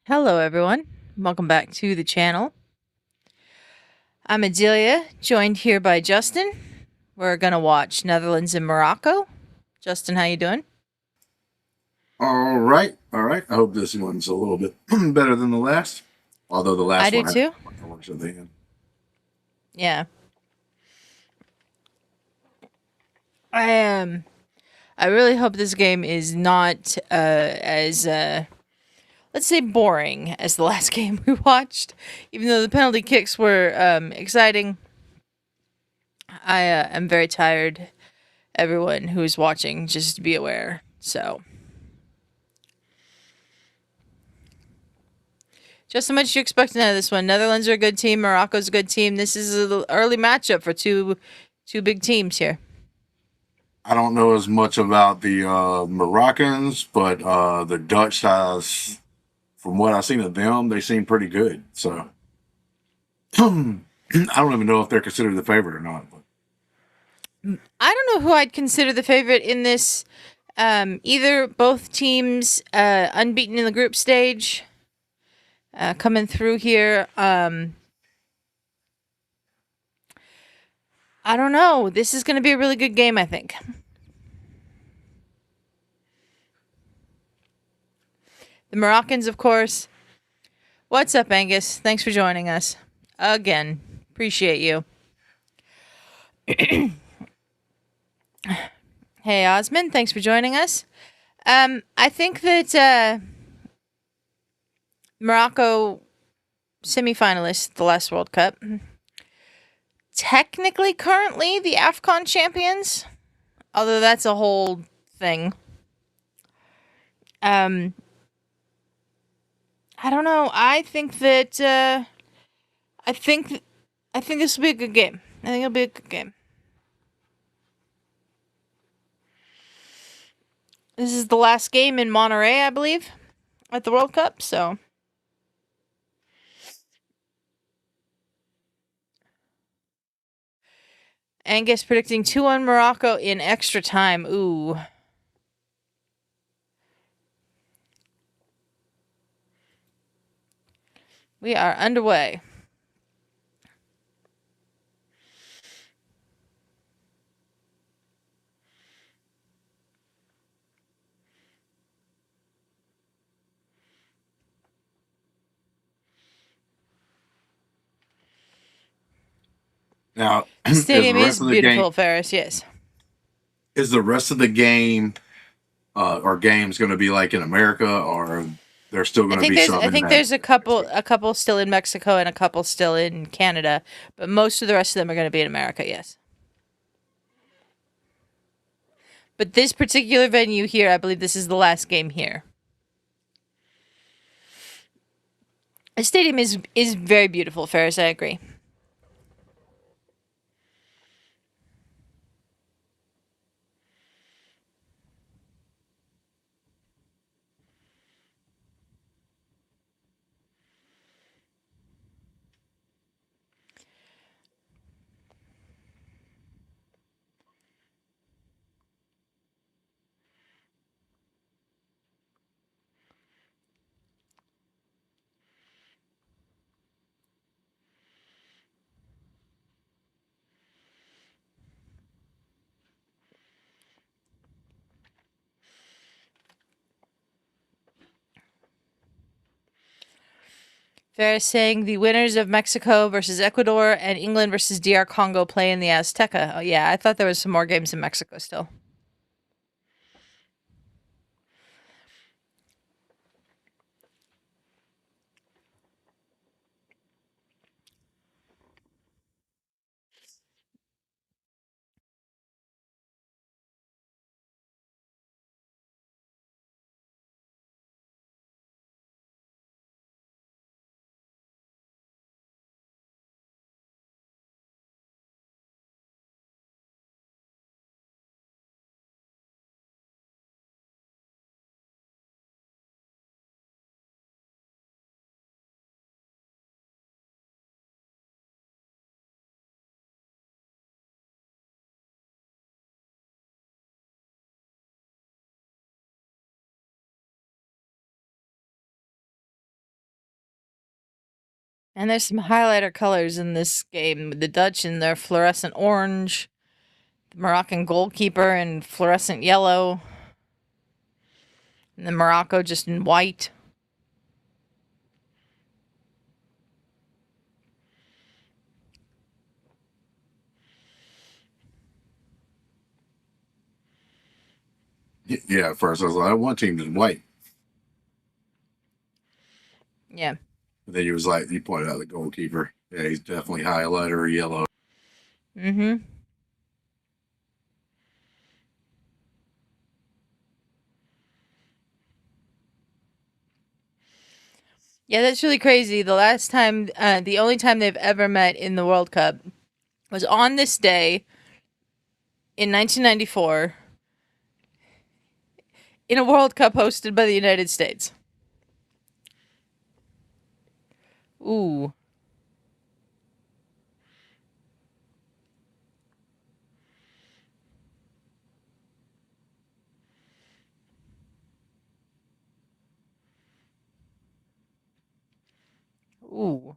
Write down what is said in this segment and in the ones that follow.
Hello, everyone. Welcome back to the channel. I'm Adelia, joined here by Justin. We're gonna watch Netherlands and Morocco. Justin, how you doing? All right, all right. I hope this one's a little bit better than the last. Although the I last do one had too. fireworks at the end. Yeah, I am. I really hope this game is not as let's say boring as the last game we watched. Even though the penalty kicks were exciting, I am very tired. Everyone who is watching, just to be aware. So. Just how much you expecting out of this one. Netherlands are a good team. Morocco's a good team. This is an early matchup for two big teams here. I don't know as much about the Moroccans, but the Dutch guys, from what I've seen of them, they seem pretty good. So I don't even know if they're considered the favorite or not. But I don't know who I'd consider the favorite in this. Either both teams unbeaten in the group stage, coming through here. I don't know. This is going to be a really good game, I think. The Moroccans, of course. What's up, Angus? Thanks for joining us again. Appreciate you. Hey, Osmond. Thanks for joining us. I think that Morocco semifinalists the last World Cup. Technically, currently the AFCON champions, although that's a whole thing. I don't know. I think that I think this will be a good game. I think it'll be a good game. This is the last game in Monterrey, I believe, at the World Cup. So. Angus predicting 2-1 Morocco in extra time. Ooh. We are underway. now, The is stadium the rest is of the game beautiful, Ferris, yes. is the rest of the game or games going to be like in America, or they're still going to be some I in think that? there's a couple still in Mexico and a couple still in Canada, but most of the rest of them are going to be in America, yes. But this particular venue here, I believe this is the last game here. The stadium is very beautiful, Ferris, I agree. Ferris saying the winners of Mexico versus Ecuador and England versus DR Congo play in the Azteca. Oh yeah, I thought there was some more games in Mexico still. And there's some highlighter colors in this game. The Dutch in their fluorescent orange, the Moroccan goalkeeper in fluorescent yellow, and the Morocco just in white. Yeah, at first I was like, one team is white. Yeah. But then you pointed out the goalkeeper. Yeah, he's definitely highlighter yellow. Mm-hmm. Yeah, that's really crazy. The only time they've ever met in the World Cup was on this day in 1994 in a World Cup hosted by the United States. Ooh. Ooh.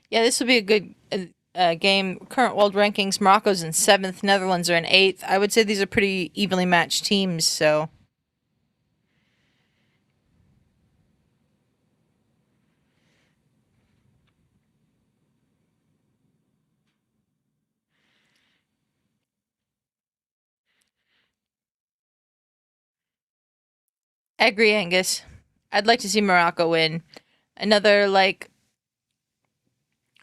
Yeah, this will be a good game. Current world rankings: Morocco's in seventh, Netherlands are in eighth. I would say these are pretty evenly matched teams. So I agree, Angus. I'd like to see Morocco win. Another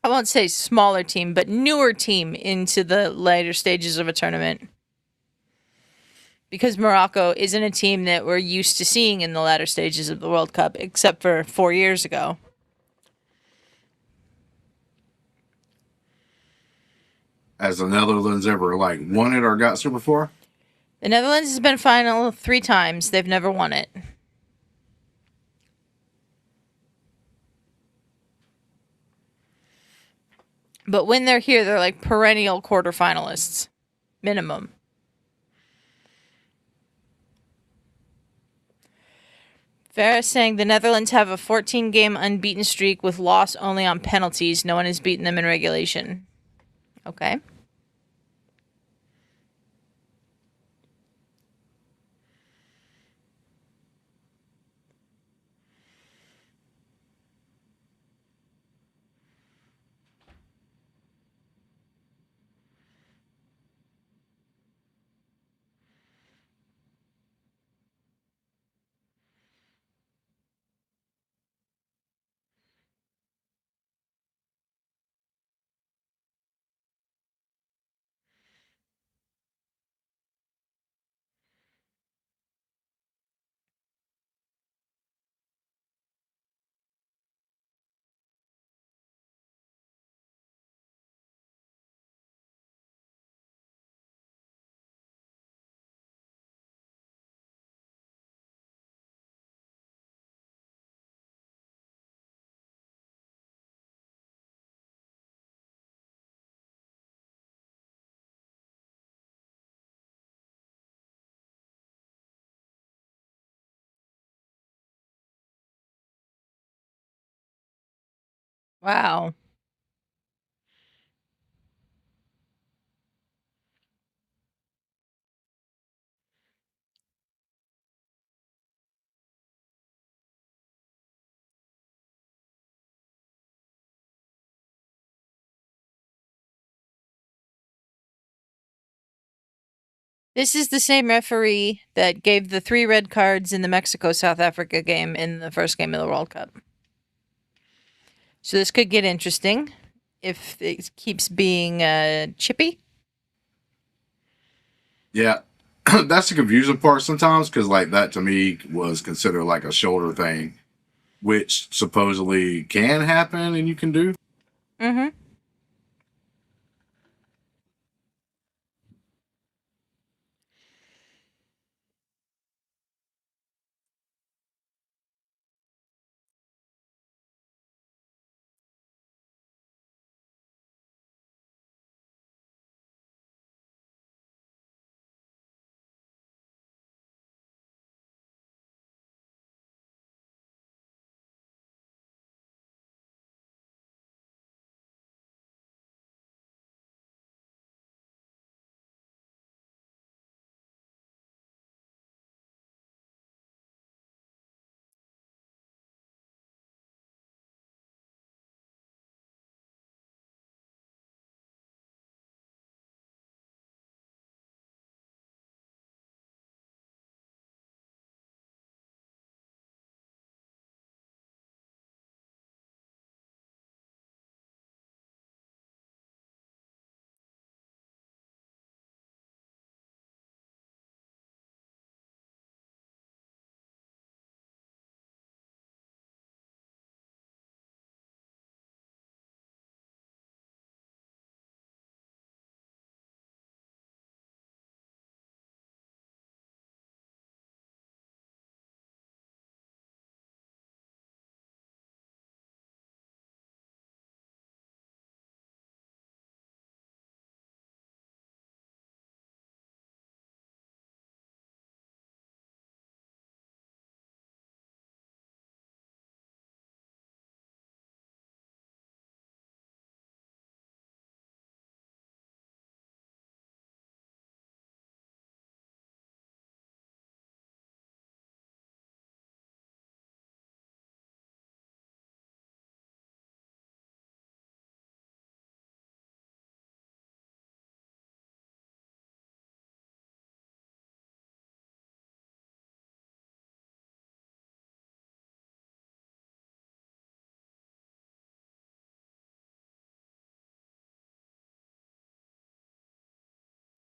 I won't say smaller team, but newer team into the later stages of a tournament. Because Morocco isn't a team that we're used to seeing in the latter stages of the World Cup, except for 4 years ago. Has the Netherlands ever won it or got Super 4? The Netherlands has been final 3 times. They've never won it. But when they're here, they're like perennial quarterfinalists, minimum. Farah saying the Netherlands have a 14-game unbeaten streak with loss only on penalties. No one has beaten them in regulation. Okay. Wow. This is the same referee that gave the 3 red cards in the Mexico South Africa game in the first game of the World Cup. So this could get interesting if it keeps being chippy. Yeah. That's the confusing part sometimes because that to me was considered like a shoulder thing, which supposedly can happen and you can do. Mm-hmm.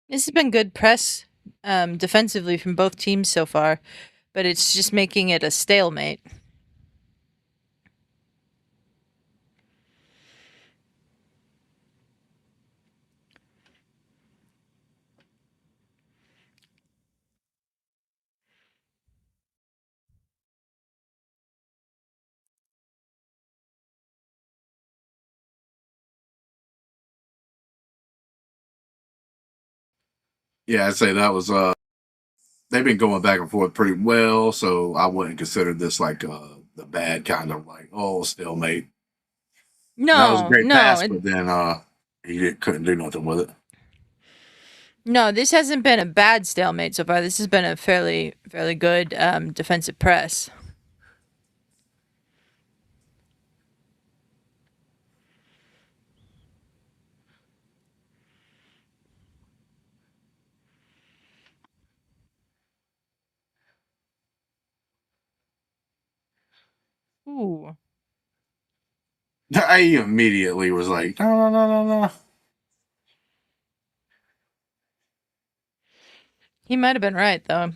This has been good press defensively from both teams so far, but it's just making it a stalemate. Yeah, I'd say that was they've been going back and forth pretty well, so I wouldn't consider this like the bad kind of like stalemate. That was a No, great no, pass, but then couldn't do nothing with it. no. This hasn't been a bad stalemate so far. This has been a fairly good defensive press. Ooh, I immediately was like, no, no, no, no, no. he might have been right though.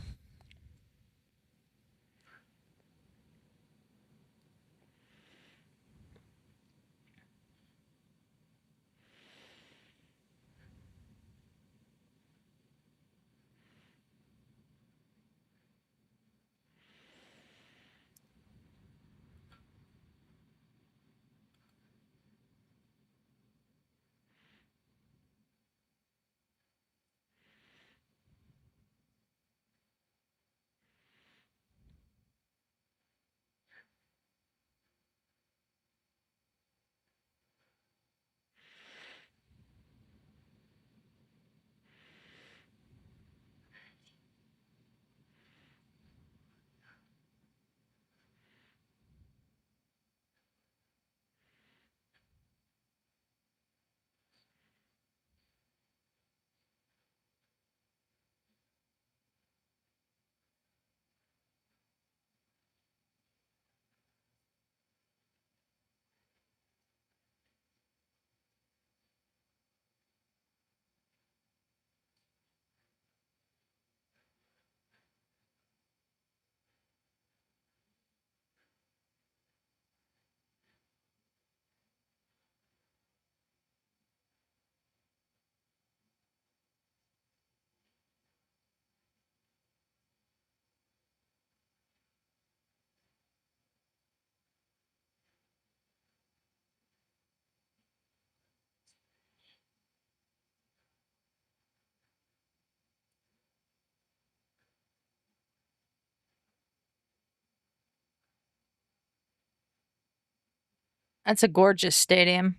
That's a gorgeous stadium.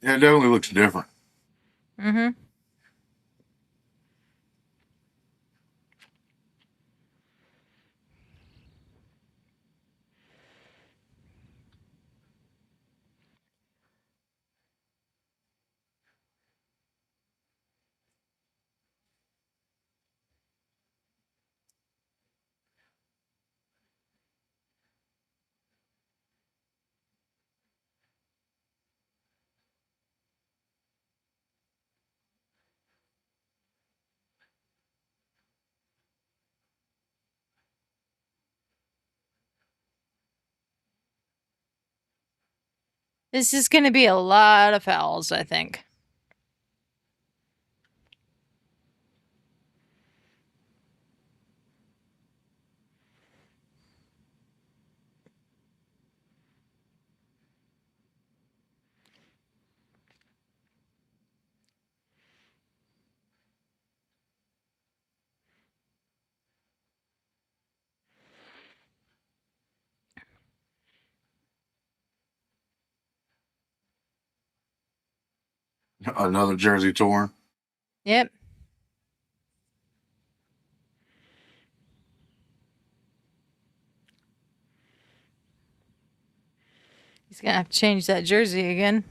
Yeah, it definitely looks different. Mm-hmm. This is going to be a lot of fouls, I think. Another jersey torn. Yep. He's going to have to change that jersey again.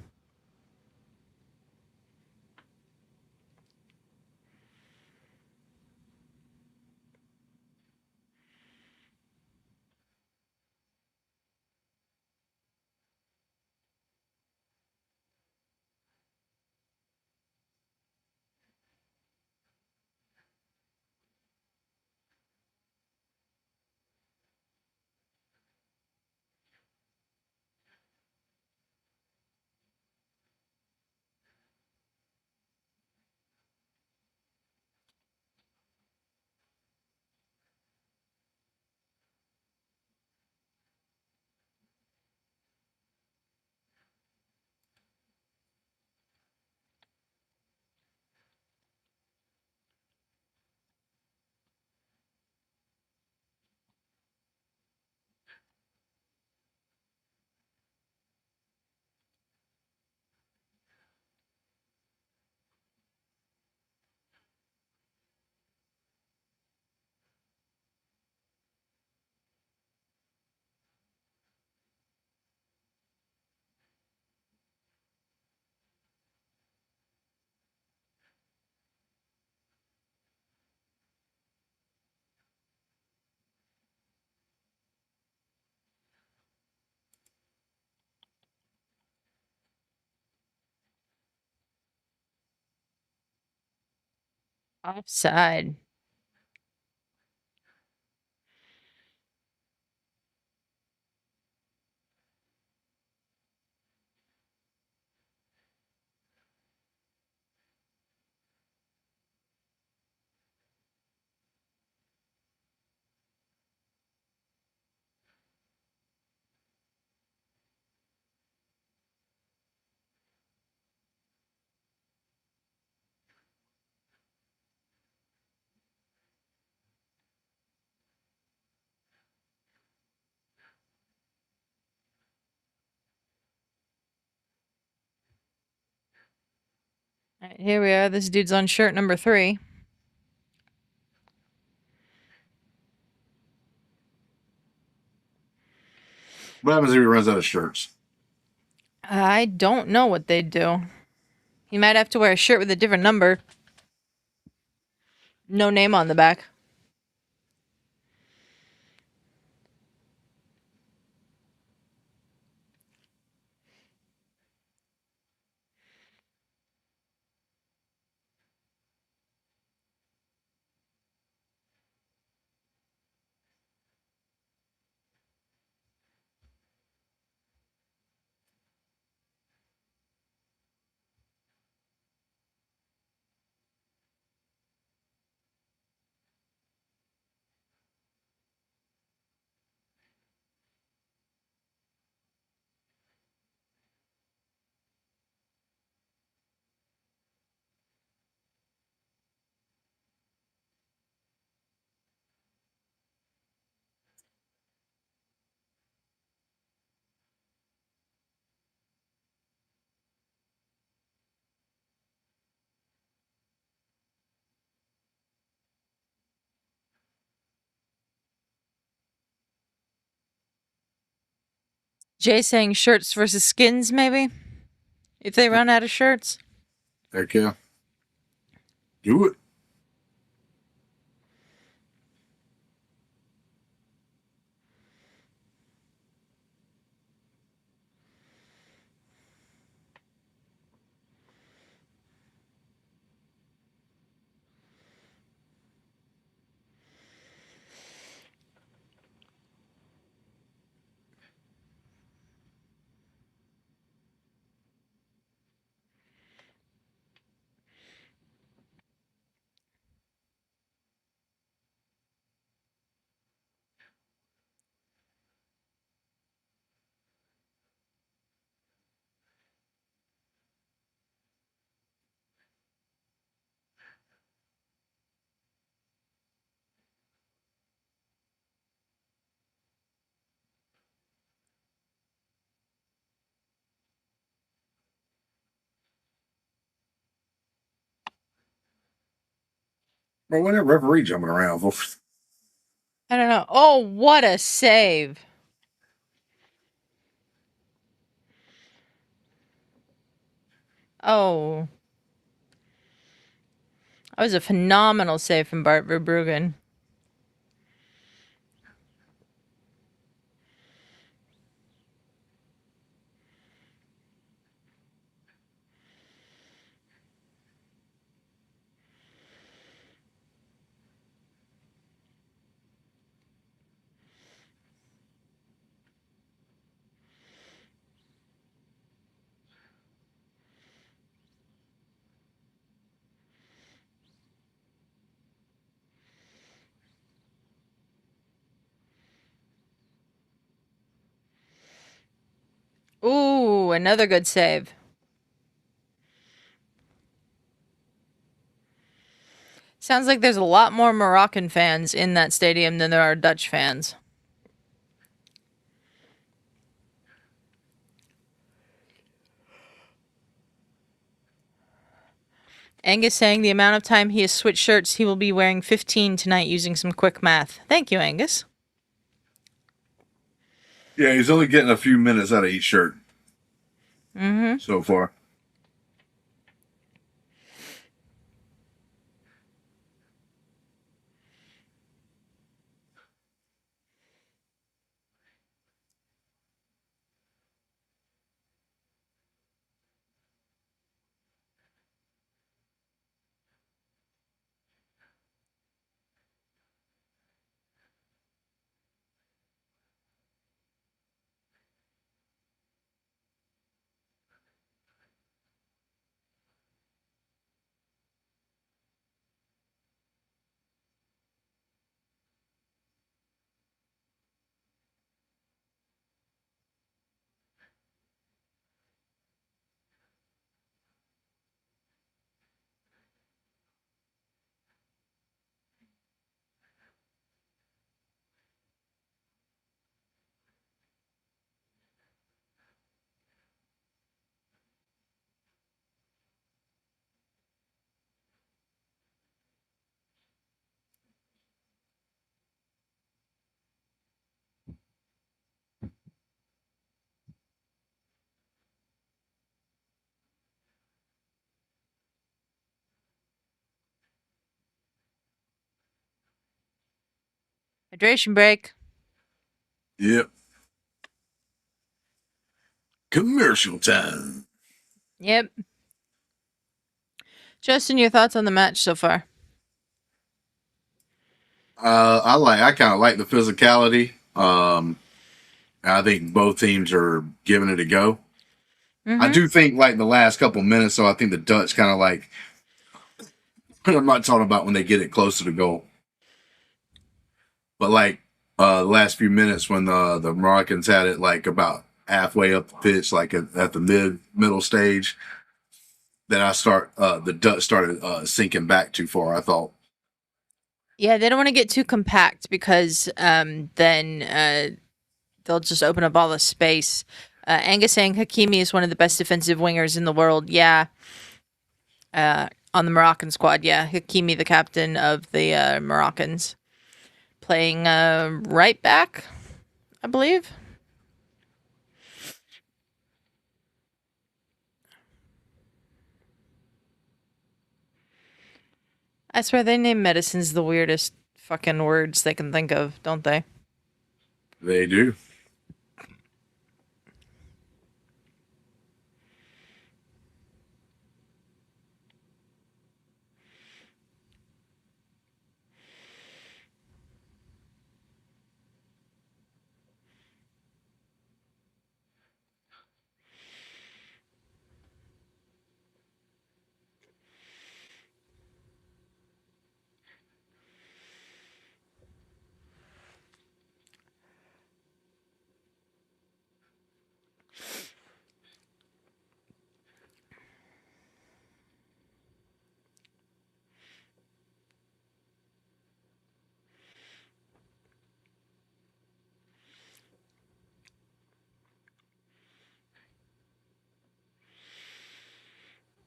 Offside. All right, here we are. This dude's on shirt number 3. What happens if he runs out of shirts? I don't know what they'd do. He might have to wear a shirt with a different number. No name on the back. Jay saying shirts versus skins, maybe? If they run out of shirts. Heck yeah. Do it. Bro, what that referee jumping around for? I don't know. Oh, what a save. Oh. That was a phenomenal save from Bart Verbruggen. Ooh, another good save. Sounds like there's a lot more Moroccan fans in that stadium than there are Dutch fans. Angus saying the amount of time he has switched shirts, he will be wearing 15 tonight using some quick math. Thank you, Angus. Yeah, he's only getting a few minutes out of each shirt so far. Hydration break. Yep. Commercial time. Yep. Justin, your thoughts on the match so far? I kind of like the physicality. I think both teams are giving it a go. I Mm-hmm. do think like the last couple minutes, so I think the Dutch kind of like. I'm not talking about when they get it close to the goal, but like the last few minutes when the Moroccans had it like about halfway up the pitch, like at the middle stage, then the Dutch started sinking back too far. I thought. Yeah, they don't want to get too compact because then they'll just open up all the space. Angus saying Hakimi is one of the best defensive wingers in the world. Yeah. On the Moroccan squad, yeah. Hakimi, the captain of the Moroccans, playing right back, I believe. I swear they name medicines the weirdest fucking words they can think of, don't they? They do.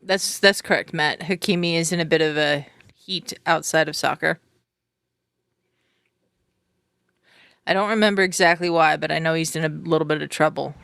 That's correct, Matt. Hakimi is in a bit of a heat outside of soccer. I don't remember exactly why, but I know he's in a little bit of trouble.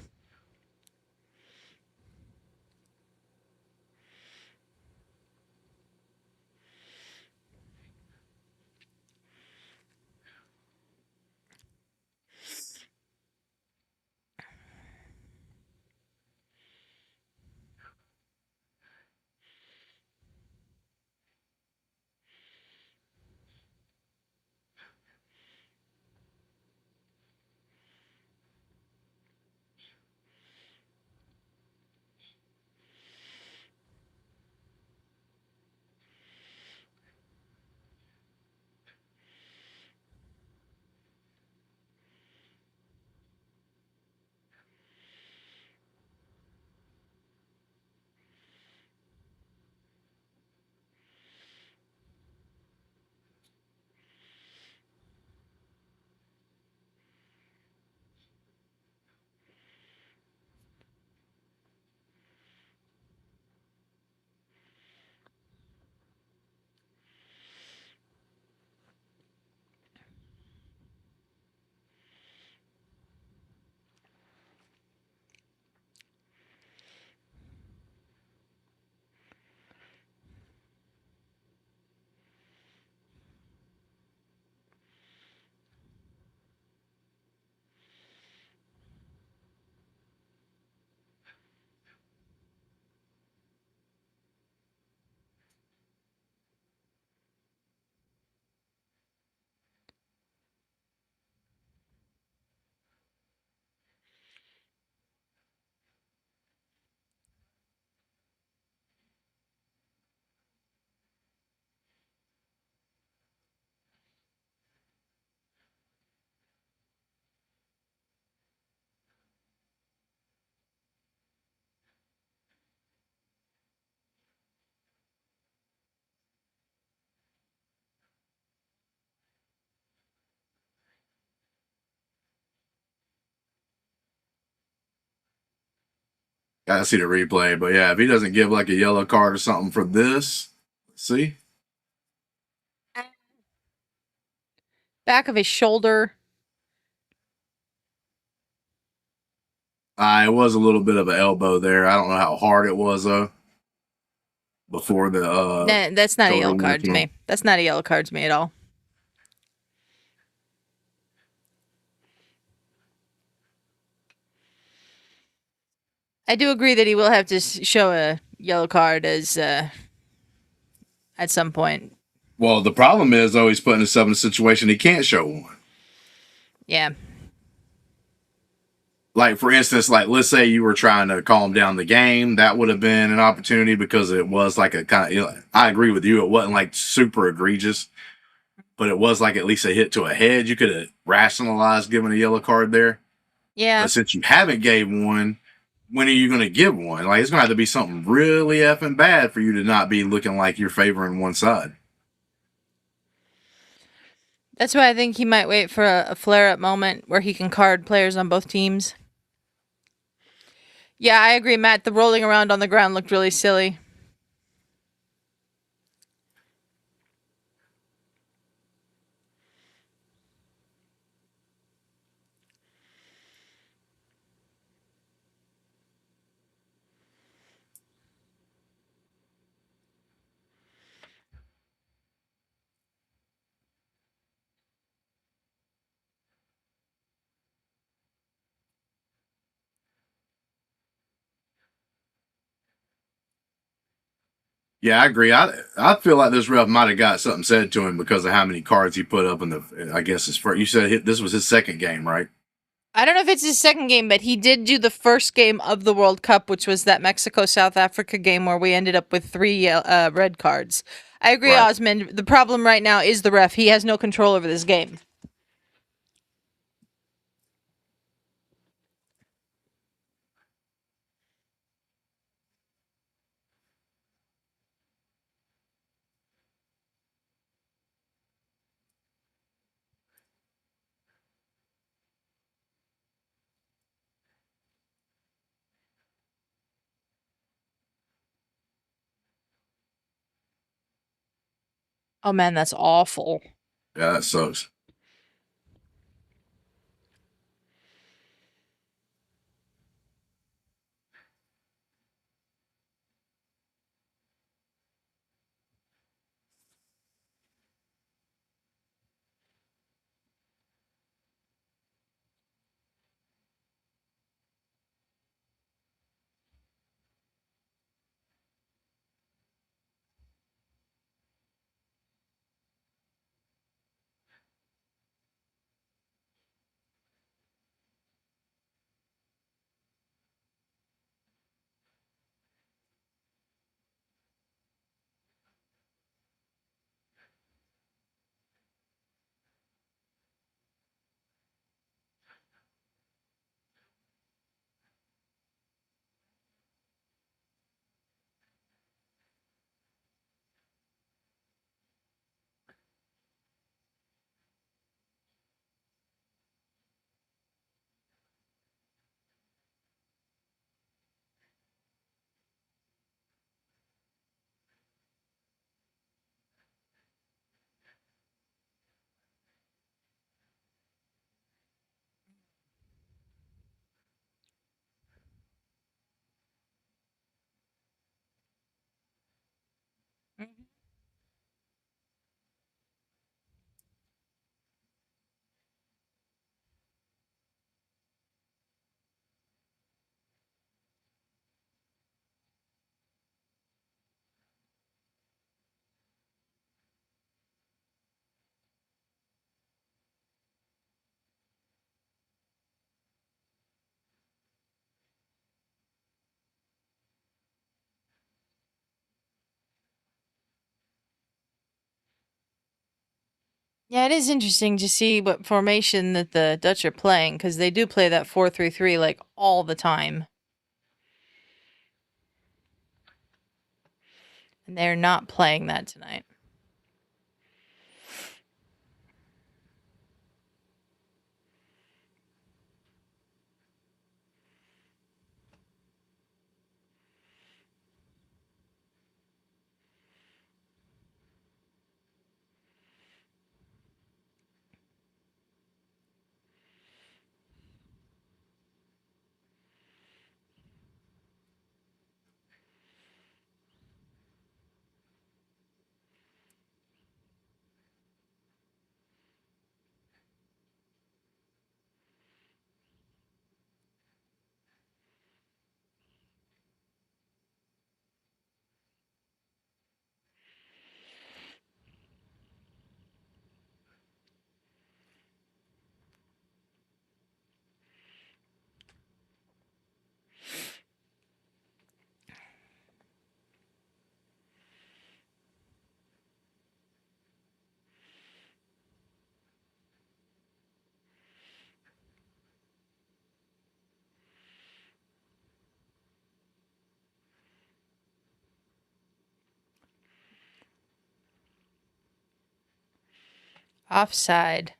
Gotta see the replay, but yeah, if he doesn't give like a yellow card or something for this, see, Back of his shoulder. it was a little bit of an elbow there. I don't know how hard it was though. Before the Nah, that's not a shoulder yellow went card to through. me. That's not a yellow card to me at all. I do agree that he will have to show a yellow card as at some point. Well, the problem is though he's putting himself in a situation he can't show one. Yeah. Like for instance, like let's say you were trying to calm down the game, that would have been an opportunity because it was like a kind of. I agree with you. It wasn't like super egregious, but it was like at least a hit to a head. You could have rationalized giving a yellow card there. Yeah. But since you haven't gave one, when are you going to give one? Like it's going to have to be something really effing bad for you to not be looking like you're favoring one side. That's why I think he might wait for a flare up moment where he can card players on both teams. Yeah, I agree, Matt. The rolling around on the ground looked really silly. Yeah, I agree. I feel like this ref might have got something said to him because of how many cards he put up in the. I guess his first. You said this was his second game, right? I don't know if it's his second game, but he did do the first game of the World Cup, which was that Mexico South Africa game where we ended up with 3 red cards. I agree, Right. Osmond. The problem right now is the ref. He has no control over this game. Oh man, that's awful. Yeah, that sucks. Yeah, it is interesting to see what formation that the Dutch are playing because they do play that 4-3-3 like all the time. And they're not playing that tonight. Offside.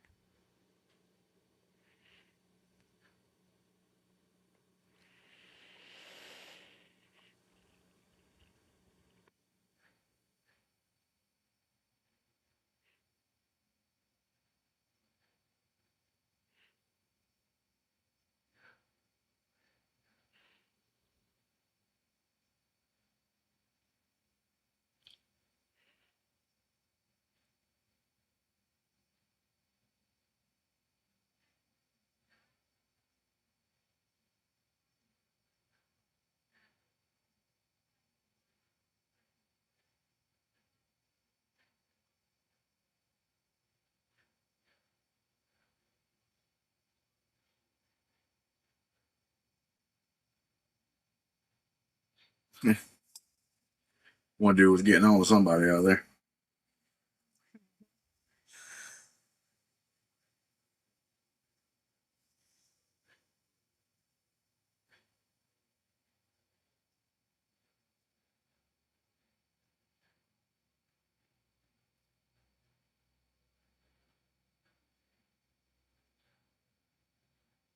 One dude was getting on with somebody out there.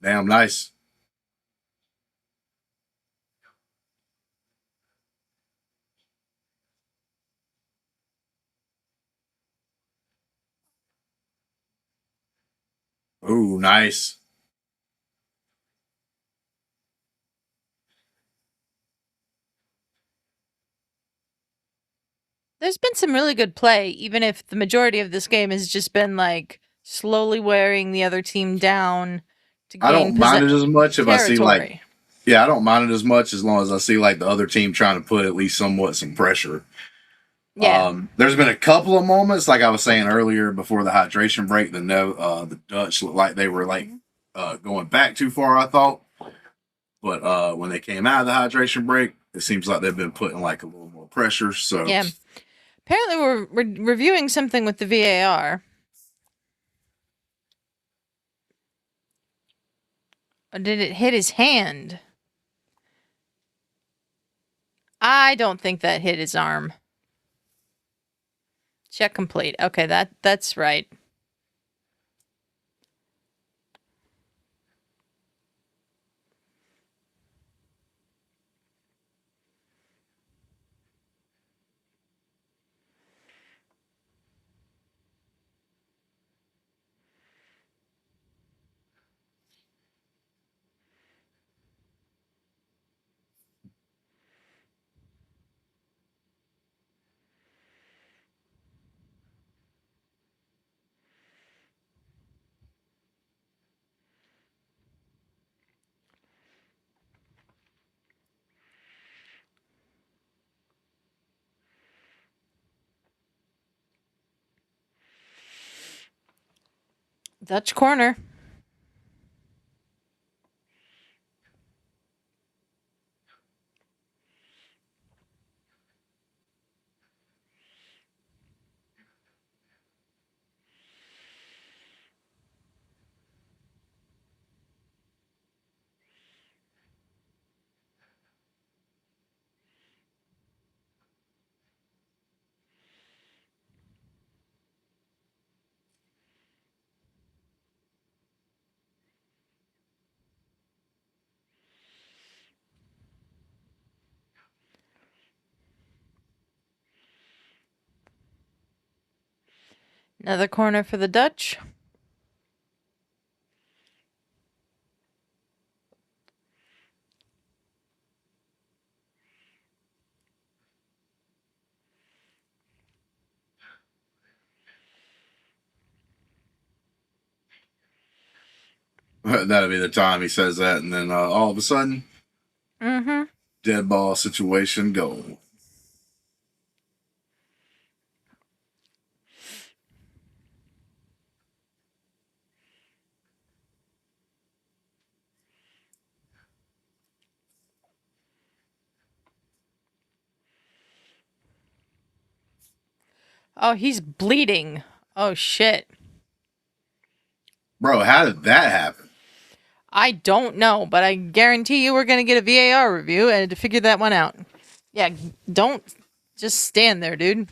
Damn nice. Ooh, nice. There's been some really good play, even if the majority of this game has just been like slowly wearing the other team down to I gain don't mind it as much if I see like, territory. yeah, I don't mind it as much as long as I see like the other team trying to put at least somewhat some pressure. Yeah. There's been a couple of moments, like I was saying earlier before the hydration break, the Dutch looked like they were like going back too far, I thought. But when they came out of the hydration break, it seems like they've been putting like a little more pressure. So Yeah. Apparently, we're reviewing something with the VAR. Or did it hit his hand? I don't think that hit his arm. Check complete. Okay, that's right. Dutch corner. Another corner for the Dutch. that'll be the time he says that, and then all of a sudden, Mm-hmm. dead ball situation goal. Oh, he's bleeding. Oh shit. Bro, how did that happen? I don't know, but I guarantee you we're gonna get a VAR review and to figure that one out. Yeah, don't just stand there, dude.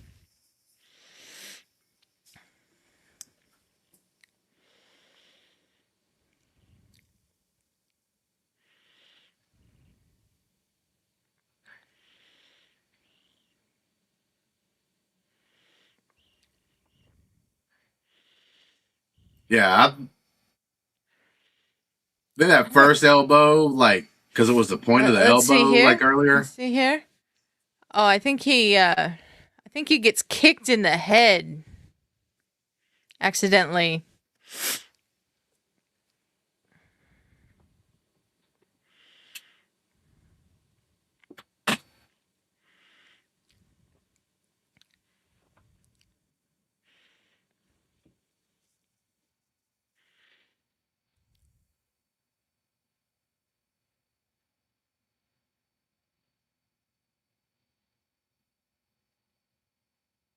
Yeah, I then that first elbow, like, because it was the point of the Let's see elbow, like here. earlier. Let's see here. Oh, I think he gets kicked in the head accidentally.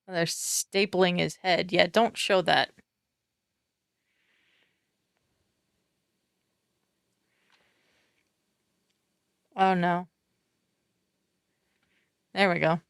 They're stapling his head. Yeah, don't show that. Oh no. There we go.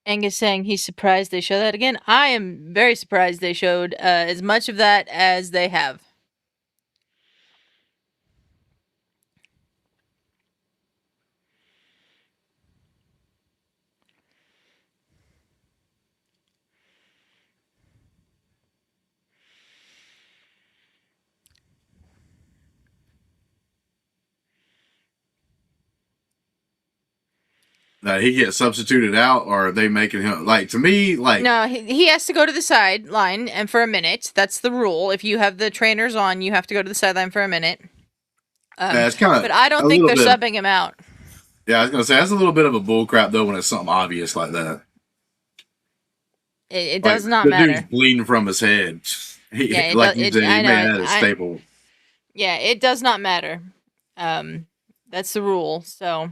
Angus saying he's surprised they show that again. I am very surprised they showed as much of that as they have. He gets substituted out, or are they making him like? To me, like, No, he has to go to the sideline and for a minute. That's the rule. If you have the trainers on, you have to go to the sideline for a minute. it's kind But of I don't a think little they're bit. subbing him out. Yeah, I was gonna say that's a little bit of a bull crap though when it's something obvious like that. It Like does not the dude's matter. bleeding from his head. Yeah, it Like does. you said, he I may know. have had a staple. Yeah, it does not matter. Um, that's the rule. So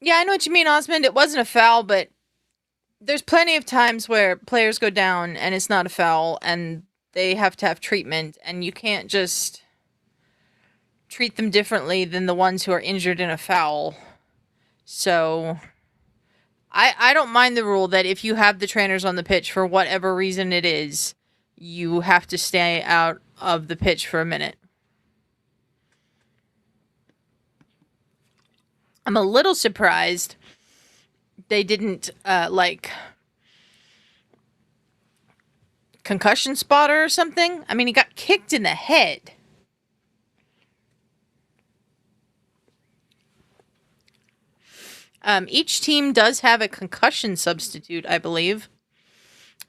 yeah, I know what you mean, Osmond. It wasn't a foul, but there's plenty of times where players go down and it's not a foul, and they have to have treatment, and you can't just treat them differently than the ones who are injured in a foul. So I don't mind the rule that if you have the trainers on the pitch for whatever reason it is, you have to stay out of the pitch for a minute. I'm a little surprised they didn't like concussion spotter or something. I mean, he got kicked in the head. Each team does have a concussion substitute, I believe.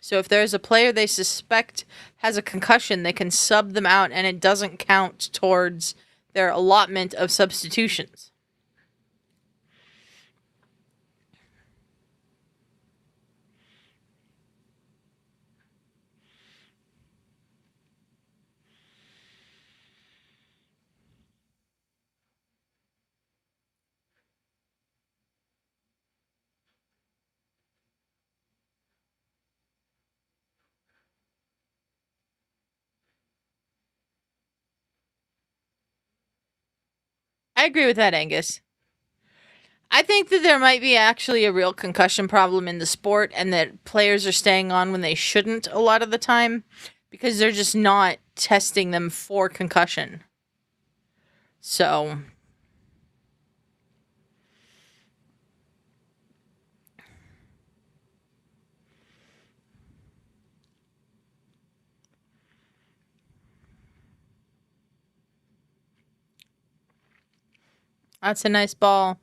So if there's a player they suspect has a concussion, they can sub them out and it doesn't count towards their allotment of substitutions. I agree with that, Angus. I think that there might be actually a real concussion problem in the sport and that players are staying on when they shouldn't a lot of the time because they're just not testing them for concussion. So, that's a nice ball.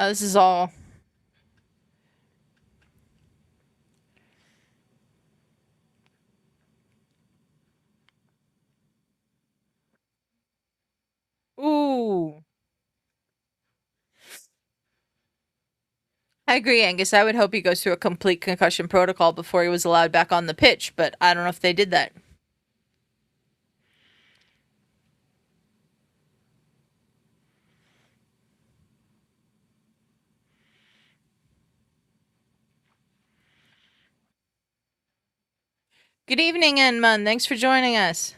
This is all. Ooh. I agree, Angus. I would hope he goes through a complete concussion protocol before he was allowed back on the pitch, but I don't know if they did that. Good evening, Enman. Thanks for joining us.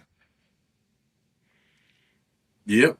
Yep.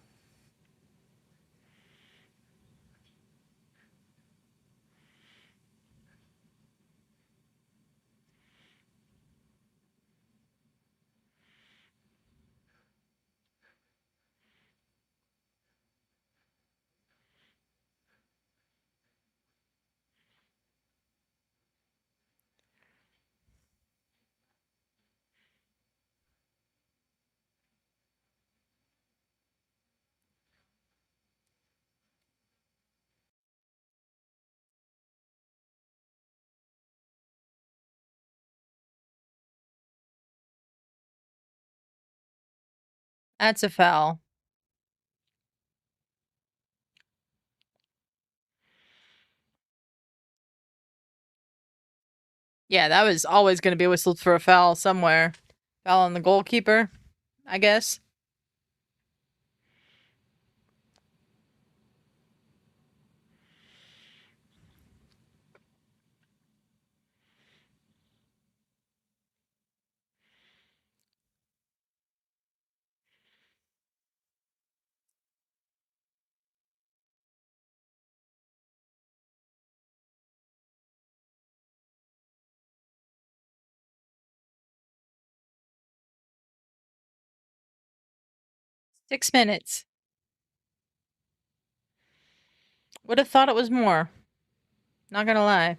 That's a foul. Yeah, that was always going to be whistled for a foul somewhere. Foul on the goalkeeper, I guess. $6 minutes. Would have thought it was more. Not gonna lie.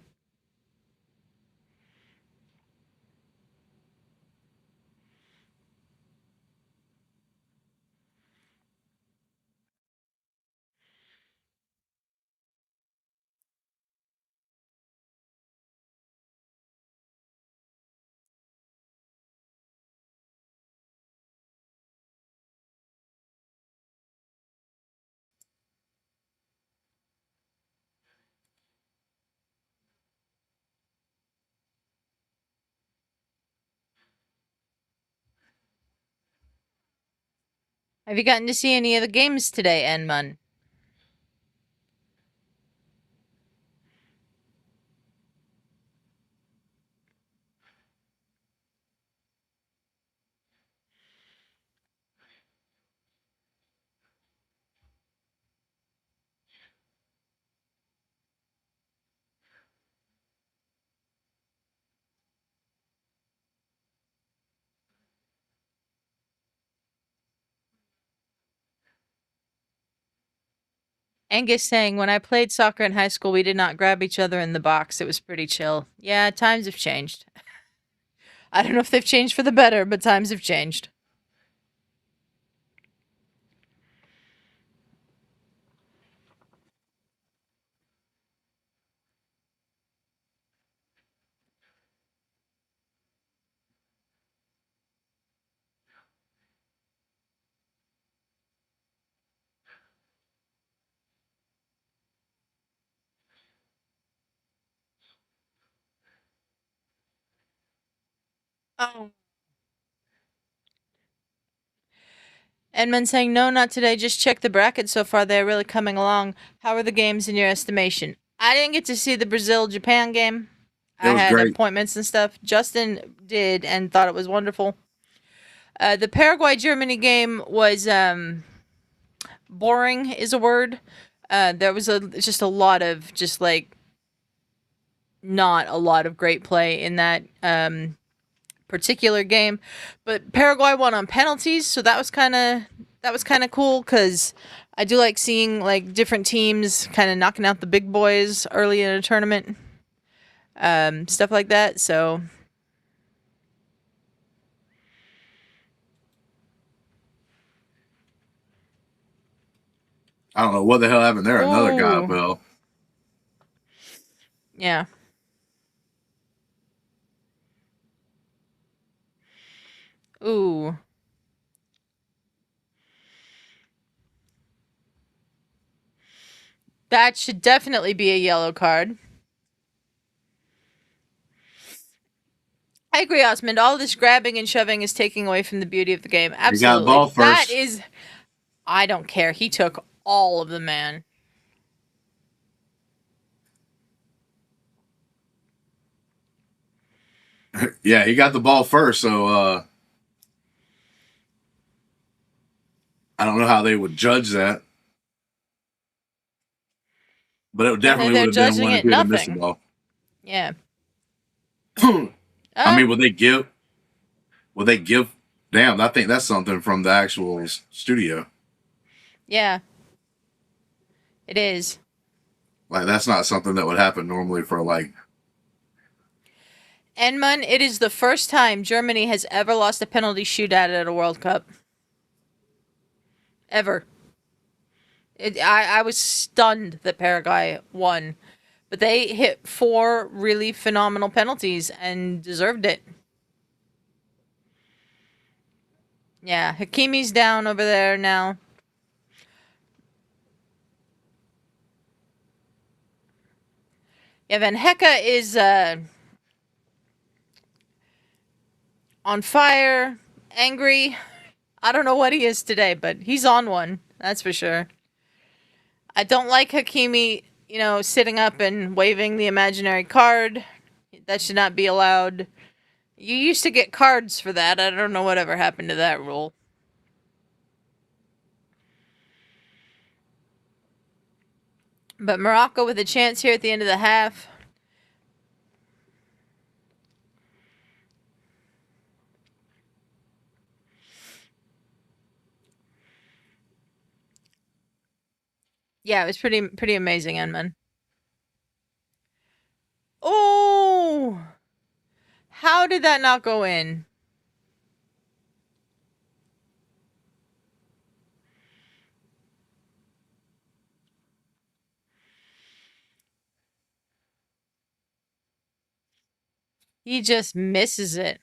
Have you gotten to see any of the games today, Enman? Angus saying, when I played soccer in high school, we did not grab each other in the box. It was pretty chill. Yeah, times have changed. I don't know if they've changed for the better, but times have changed. Oh. Edmund saying, no, not today. Just check the bracket so far. They're really coming along. How are the games in your estimation? I didn't get to see the Brazil Japan game. It I was had great. appointments and stuff. Justin did and thought it was wonderful. The Paraguay Germany game was boring, is a word. There was just a lot of just like not a lot of great play in that particular game, but Paraguay won on penalties, so that was kind of cool because I do like seeing like different teams kind of knocking out the big boys early in a tournament, stuff like that. So I don't know what the hell happened there. Another guy ooh, fell. Yeah. Ooh. That should definitely be a yellow card. I agree, Osmond. All this grabbing and shoving is taking away from the beauty of the game. He got the ball Absolutely. That first. is. I don't care. He took all of the man. Yeah, he got the ball first, so I don't know how they would judge that. But it I think definitely they're would have been judging one if it he would have missed the nothing. ball. Yeah. I Uh, mean, would they give damn, I think that's something from the actual studio. yeah. It is. Like that's not something that would happen normally for like Enman, it is the first time Germany has ever lost a penalty shootout at a World Cup. Ever. I was stunned that Paraguay won. But they hit 4 really phenomenal penalties and deserved it. Yeah, Hakimi's down over there now. Yeah, Van Hecke is on fire, angry. I don't know what he is today, but he's on one. That's for sure. I don't like Hakimi, sitting up and waving the imaginary card. That should not be allowed. You used to get cards for that. I don't know whatever happened to that rule. But Morocco with a chance here at the end of the half. Yeah, it was pretty amazing, Enman. Oh, how did that not go in? He just misses it.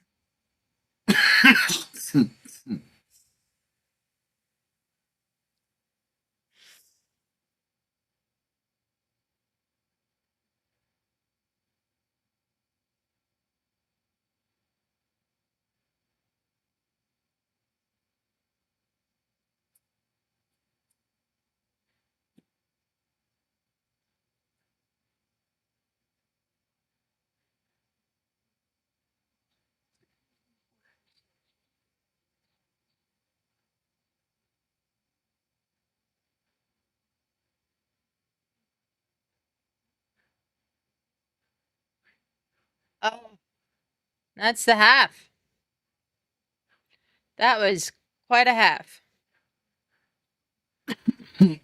Oh, that's the half. That was quite a half. yeah,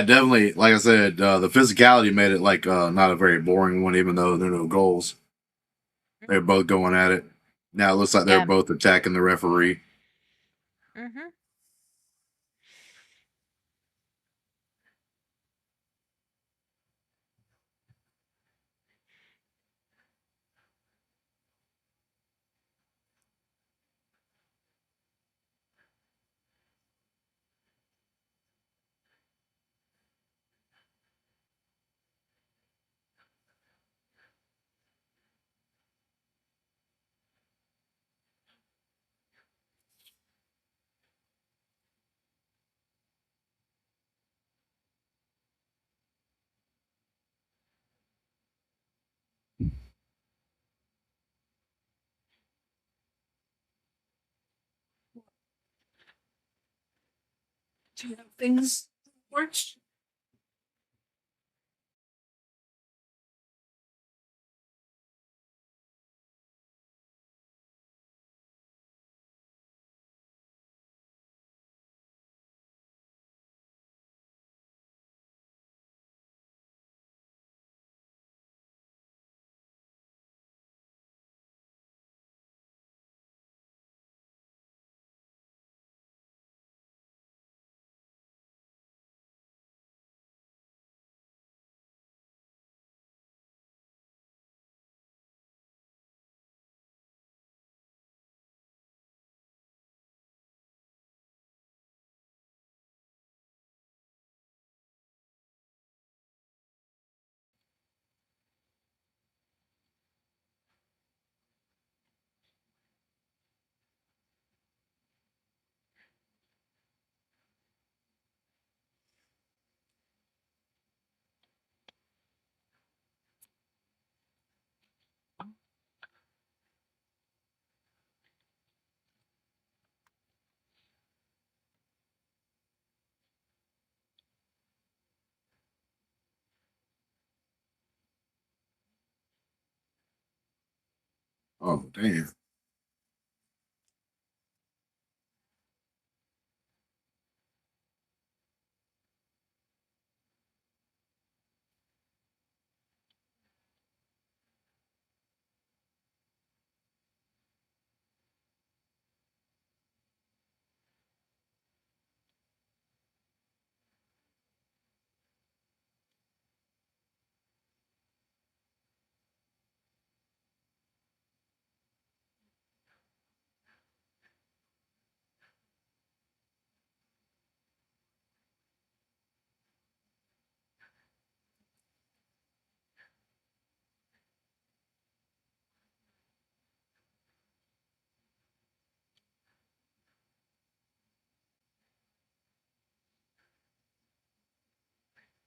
definitely. Like I said, the physicality made it like not a very boring one, even though there were no goals. They were both going at it. Now it looks like they're Yeah. both attacking the referee. Mhm. Do you have things works? Oh, damn.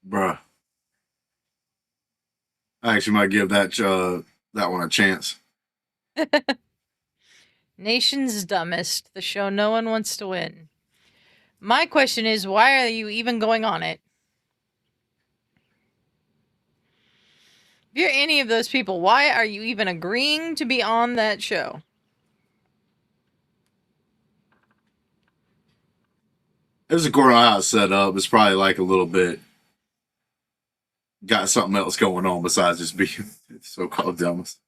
Bruh. I actually might give that one a chance. Nation's Dumbest, the show no one wants to win. My question is, why are you even going on it? If you're any of those people, why are you even agreeing to be on that show? This is according to how it's set up. It's probably like a little bit got something else going on besides just being so called dumbest.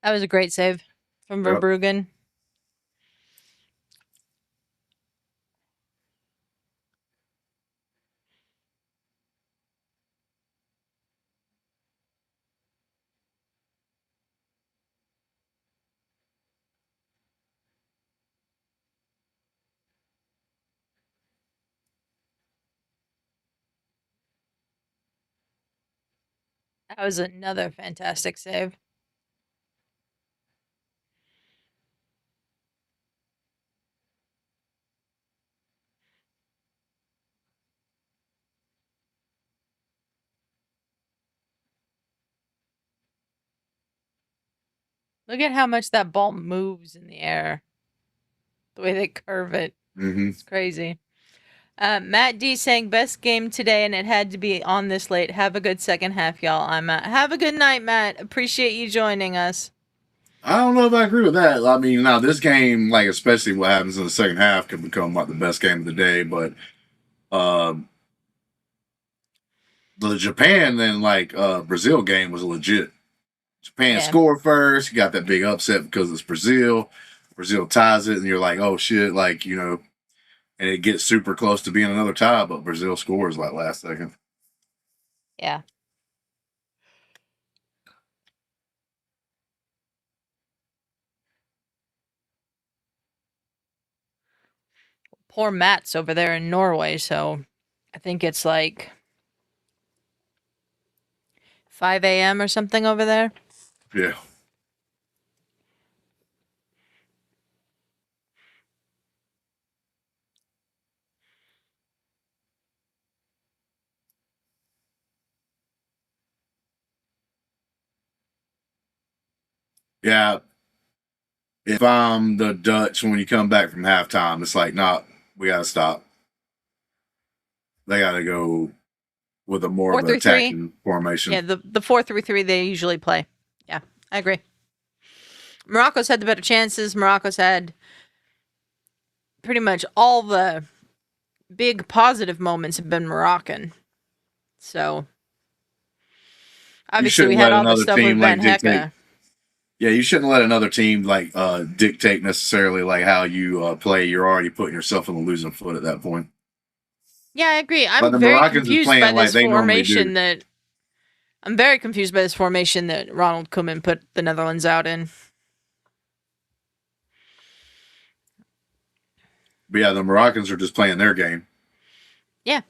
That was a great save from Yep. Verbruggen. That was another fantastic save. Look at how much that ball moves in the air. The way they curve it. Mm-hmm. It's crazy. Matt D saying best game today, and it had to be on this late. Have a good second half, y'all. I'm Matt. Have a good night, Matt. Appreciate you joining us. I don't know if I agree with that. I mean, now this game, like especially what happens in the second half, could become like the best game of the day. But um, the Japan and Brazil game was legit. Japan Yeah. scored first. You got that big upset because it's Brazil. Brazil ties it, and you're like, oh shit, and it gets super close to being another tie, but Brazil scores like last second. Yeah. Poor Matt's over there in Norway, so I think it's like 5 a.m. or something over there. Yeah. Yeah. If I'm the Dutch when you come back from halftime, it's like, nah, we got to stop. They got to go with a more of an 4-3-3. attacking formation. Yeah, the 4-3-3 they usually play. Yeah, I agree. Morocco's had the better chances. Morocco's had pretty much all the big positive moments have been Moroccan. So You obviously we shouldn't had let all the another stuff with team Van dictate. Hecke. Yeah, you shouldn't let another team dictate necessarily like how you play. You're already putting yourself on the losing foot at that point. Yeah, I agree. But the Moroccans is playing like they normally do. I'm very confused by this formation that Ronald Koeman put the Netherlands out in. But yeah, the Moroccans are just playing their game. Yeah.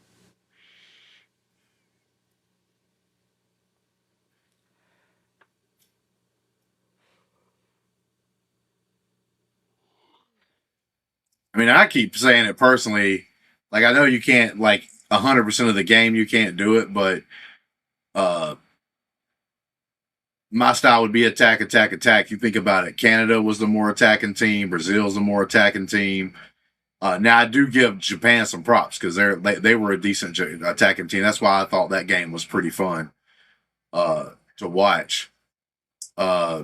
I mean, I keep saying it personally. Like, I know you can't, like, 100% of the game, you can't do it, but uh, my style would be attack, attack, attack. You think about it. Canada was the more attacking team. Brazil's the more attacking team. Now I do give Japan some props because they were a decent attacking team. That's why I thought that game was pretty fun to watch. Uh,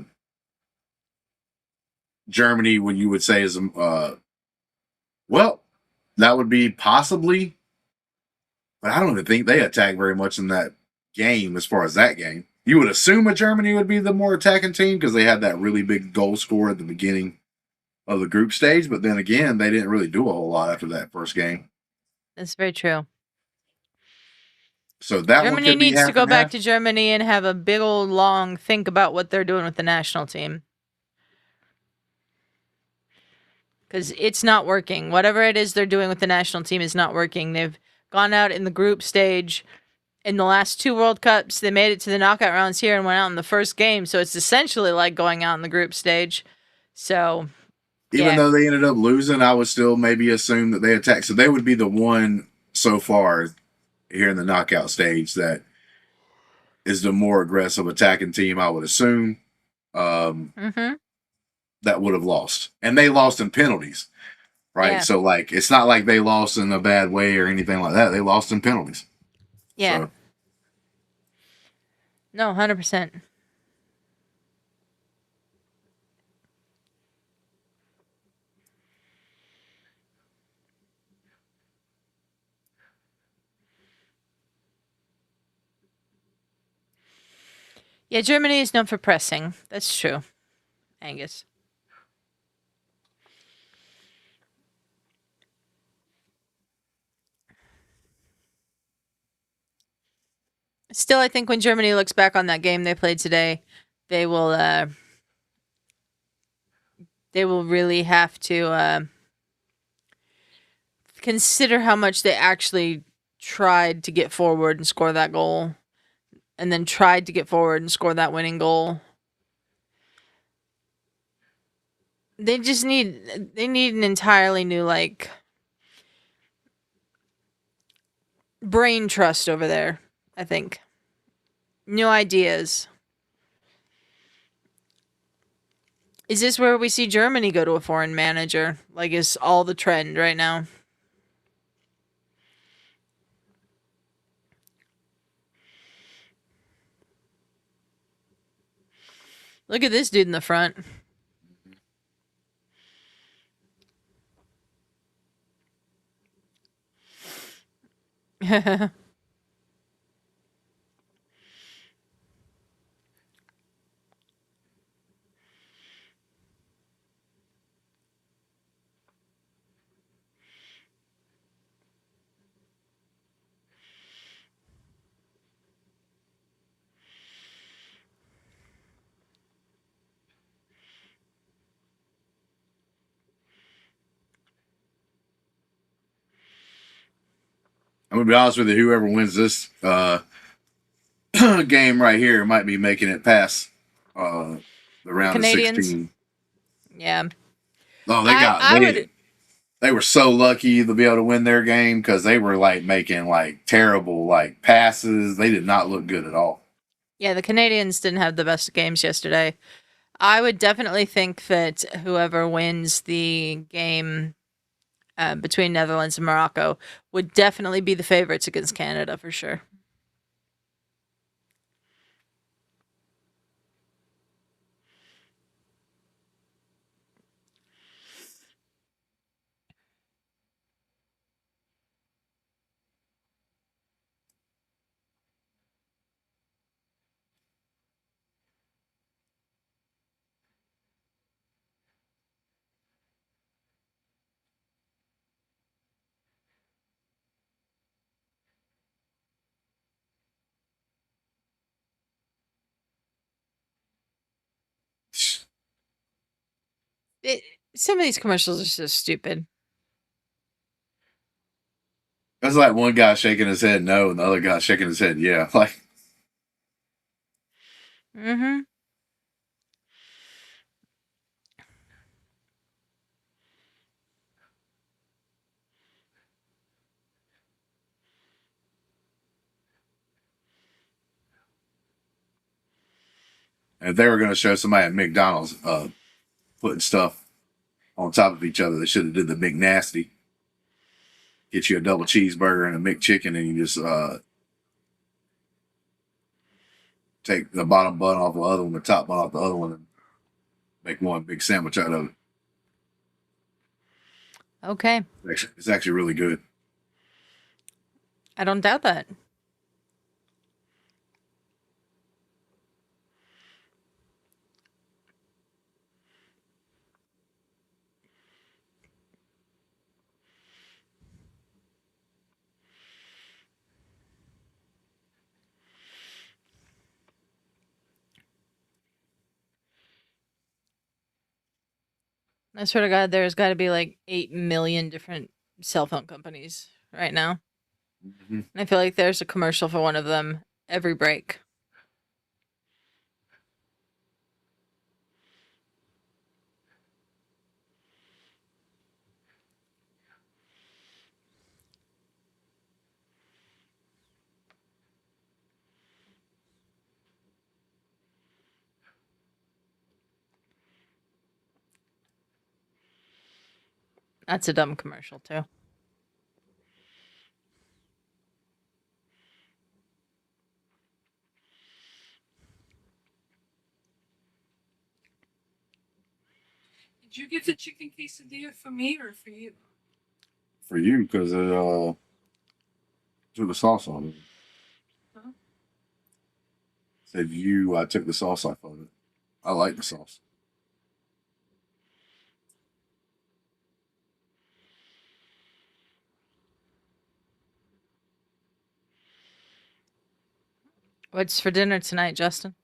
Germany, what you would say is well, that would be possibly, but I don't even think they attack very much in that game. As far as that game, you would assume a Germany would be the more attacking team because they had that really big goal score at the beginning of the group stage. But then again, they didn't really do a whole lot after that first game. That's very true. So that one Germany could be needs to half go and back half. to Germany and have a big old long think about what they're doing with the national team. Because it's not working. Whatever it is they're doing with the national team is not working. They've gone out in the group stage in the last 2 World Cups. They made it to the knockout rounds here and went out in the first game. So it's essentially like going out in the group stage. So, Even yeah. though they ended up losing, I would still maybe assume that they attacked. So they would be the one so far here in the knockout stage that is the more aggressive attacking team, I would assume, Mm-hmm. that would have lost. And they lost in penalties, right? Yeah. So, like, it's not like they lost in a bad way or anything like that. They lost in penalties. Yeah. So, No, 100%. Yeah, Germany is known for pressing. That's true, Angus. Still, I think when Germany looks back on that game they played today, they will really have to consider how much they actually tried to get forward and score that goal, and then tried to get forward and score that winning goal. They just need an entirely new like brain trust over there, I think. New ideas. Is this where we see Germany go to a foreign manager? Like, is all the trend right now? Look at this dude in the front. I'm going to be honest with you. Whoever wins this game right here might be making it past the round of Canadians. 16. Yeah. Oh, I would. they were so lucky to be able to win their game because they were like making like terrible like passes. They did not look good at all. Yeah, the Canadians didn't have the best games yesterday. I would definitely think that whoever wins the game between Netherlands and Morocco would definitely be the favorites against Canada for sure. It, some of these commercials are so stupid. That's like one guy shaking his head no, and the other guy shaking his head yeah. Like, Mm-hmm. And if they were going to show somebody at McDonald's putting stuff on top of each other, they should have did the McNasty. Get you a double cheeseburger and a McChicken, and you just take the bottom bun off the other one, the top bun off the other one, and make one big sandwich out of it. Okay. It's actually really good. I don't doubt that. I swear to God, there's got to be like 8 million different cell phone companies right now. Mm-hmm. And I feel like there's a commercial for one of them every break. That's a dumb commercial, too. Did you get the chicken quesadilla for me or for you? For you, because it took the sauce on it. Huh? Said you, I took the sauce off of it. I like the sauce. What's for dinner tonight, Justin?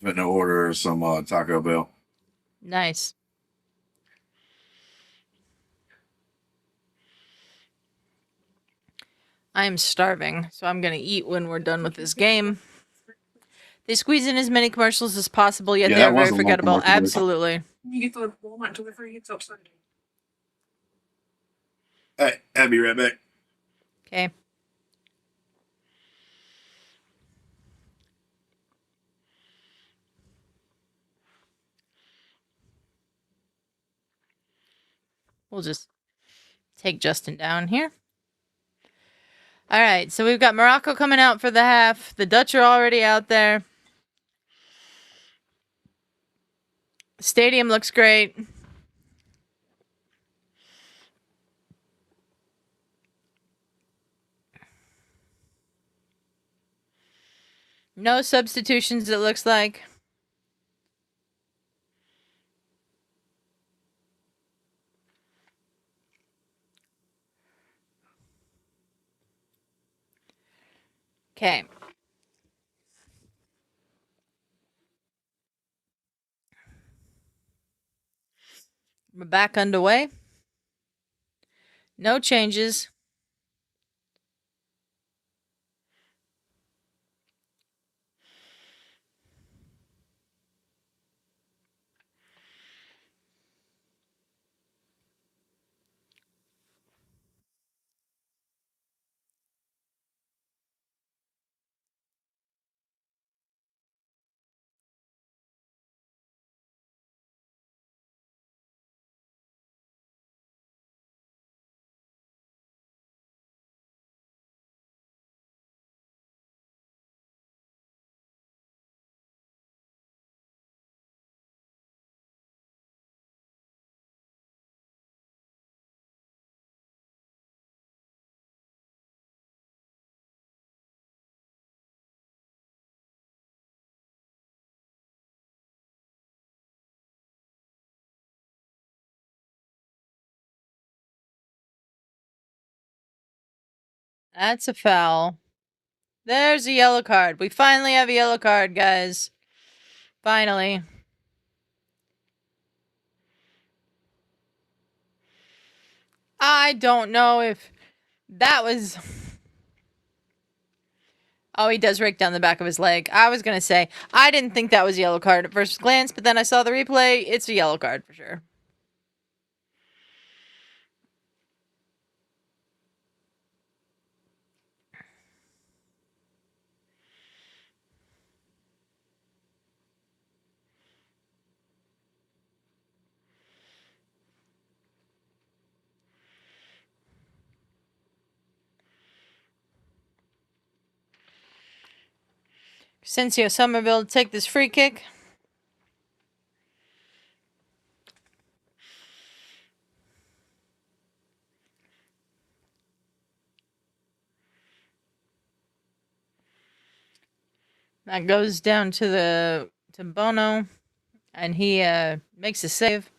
But no order some Taco Bell. Nice. I am starving, so I'm going to eat when we're done with this game. They squeeze in as many commercials as possible, yet Yeah, they are that was very a long forgettable. commercial. Absolutely. You get the Walmart delivery, it's upside down. Hey, I'll be right back. Okay. We'll just take Justin down here. All right, so we've got Morocco coming out for the half. The Dutch are already out there. The stadium looks great. No substitutions, it looks like. Okay. We're back underway. No changes. That's a foul. There's a yellow card. We finally have a yellow card, guys. Finally. I don't know if that was... Oh, he does rake down the back of his leg. I was going to say, I didn't think that was a yellow card at first glance, but then I saw the replay. It's a yellow card for sure. Censio Somerville to take this free kick. That goes down to Bono, and he makes a save.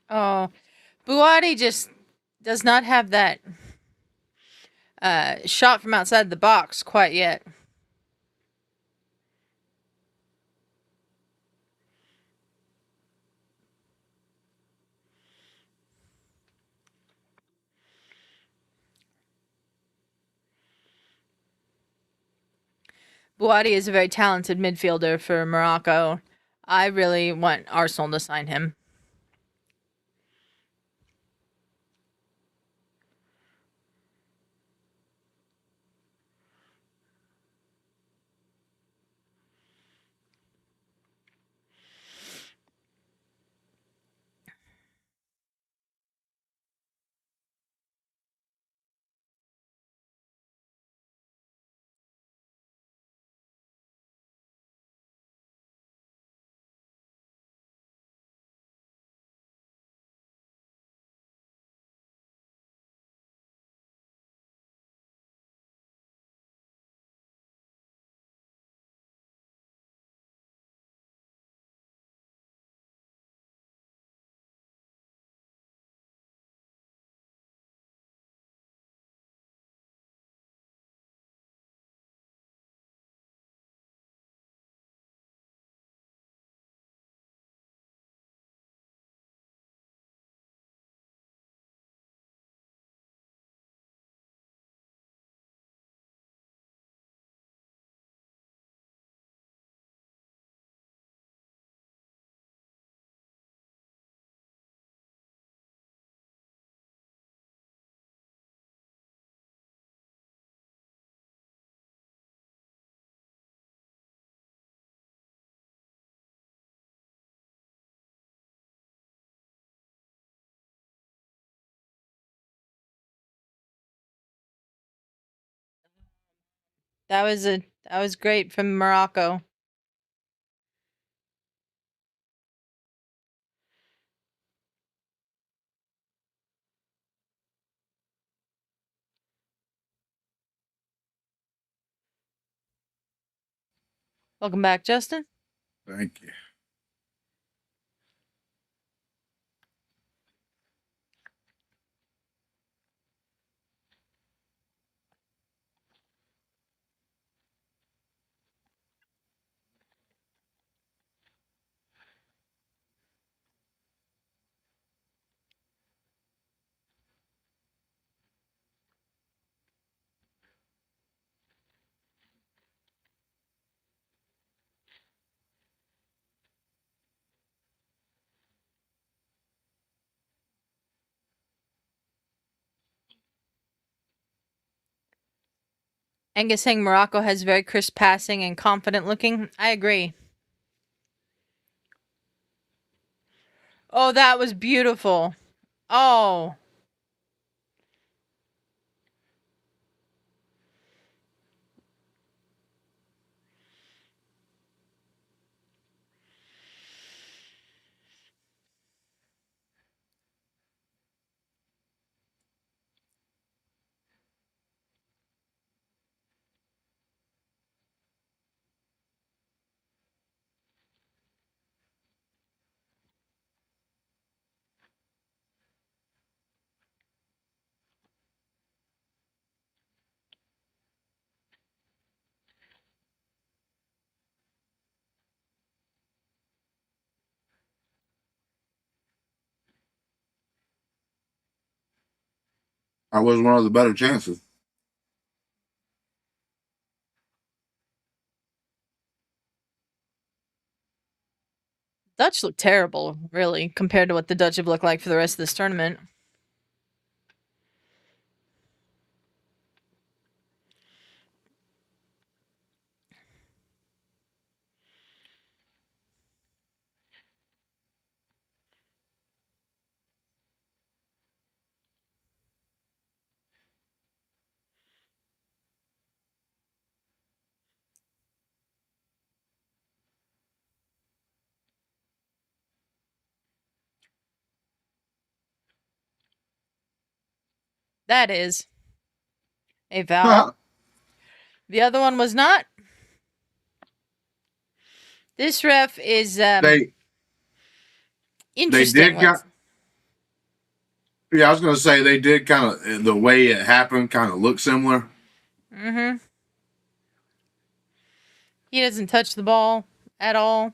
Oh, Buati just does not have that shot from outside the box quite yet. Buati is a very talented midfielder for Morocco. I really want Arsenal to sign him. That was great from Morocco. Welcome back, Justin. Thank you. Angus saying Morocco has very crisp passing and confident looking. I agree. Oh, that was beautiful. Oh, That was one of the better chances. Dutch look terrible, really, compared to what the Dutch have looked like for the rest of this tournament. That is a foul. The other one was not. This ref is they interesting. did yeah, I was gonna say they did kind of the way it happened kind of look similar. Mm-hmm. He doesn't touch the ball at all.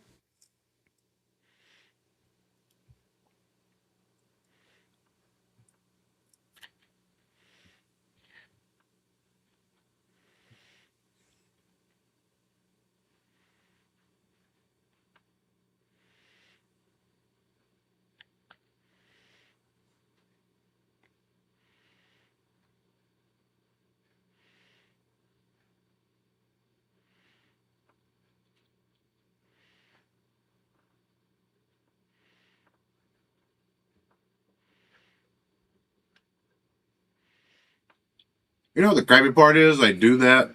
You know what the crappy part is? They do that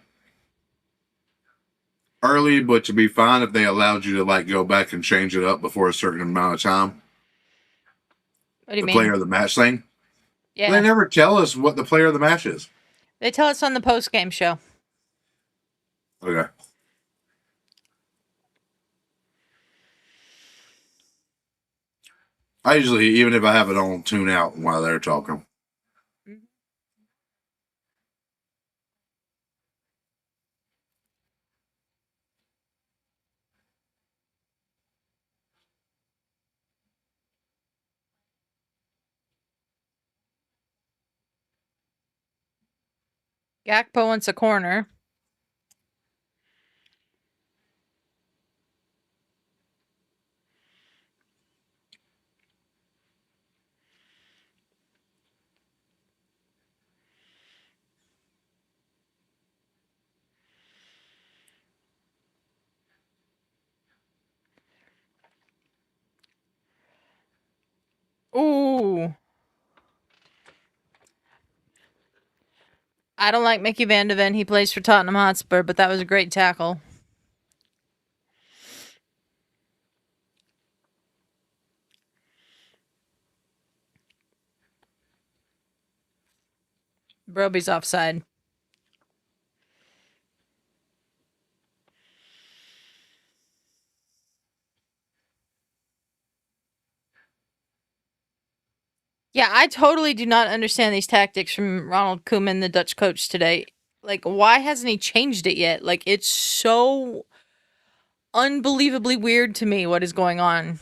early, but to be fine if they allowed you to like go back and change it up before a certain amount of time. What do you The mean? player of the match thing. Yeah. They never tell us what the player of the match is. They tell us on the post-game show. Okay. I usually, even if I have it on, tune out while they're talking. Gakpo wants a corner. Ooh. I don't like Mickey Van de Ven. He plays for Tottenham Hotspur, but that was a great tackle. Broby's offside. Yeah, I totally do not understand these tactics from Ronald Koeman, the Dutch coach today. Like, why hasn't he changed it yet? Like, it's so unbelievably weird to me what is going on.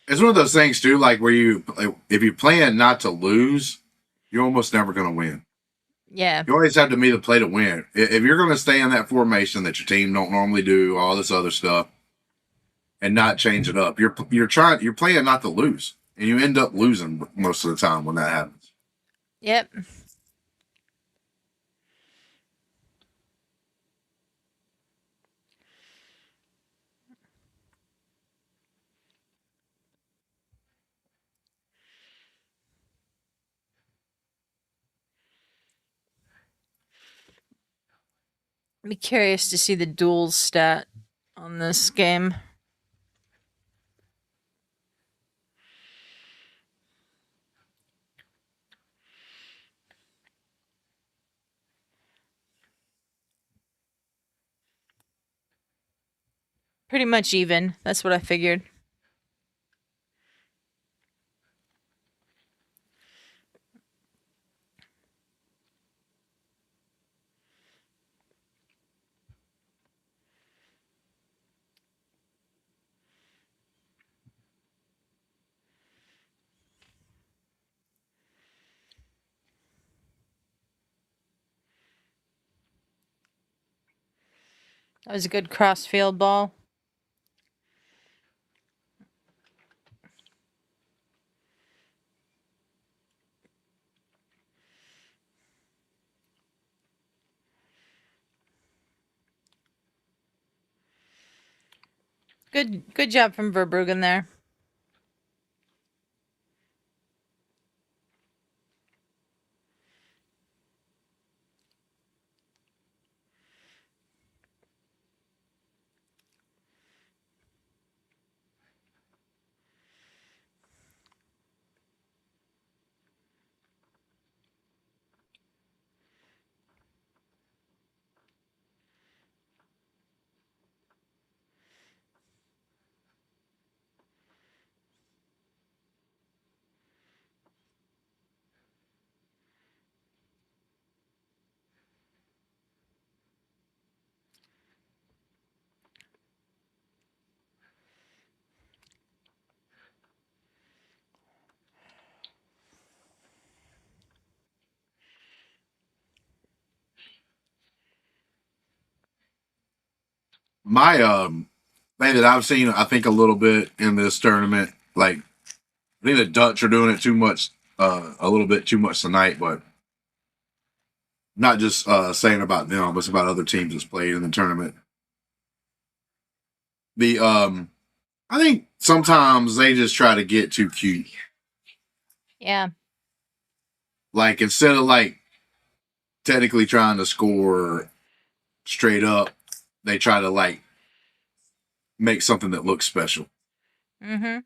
It's one of those things too, like where if you plan not to lose, you're almost never going to win. Yeah. You always have to be the play to win. If you're going to stay in that formation that your team don't normally do, all this other stuff, and not change it up, you're playing not to lose, and you end up losing most of the time when that happens. Yep. I'd be curious to see the duels stat on this game. Pretty much even. That's what I figured. That was a good cross field ball. Good job from Verbruggen there. My thing that I've seen, I think a little bit in this tournament, like I think the Dutch are doing it too much, a little bit too much tonight, but not just saying about them, but it's about other teams that's played in the tournament. The I think sometimes they just try to get too cute. Yeah. Like instead of like technically trying to score straight up, they try to like make something that looks special. Mm-hmm.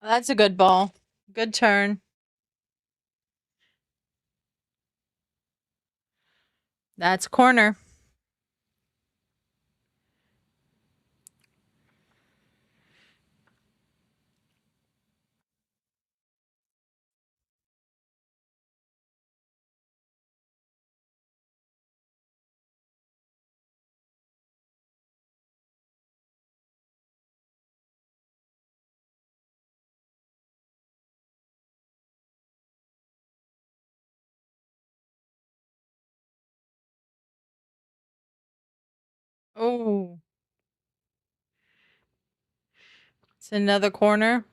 That's a good ball. Good turn. That's corner. Oh, it's another corner.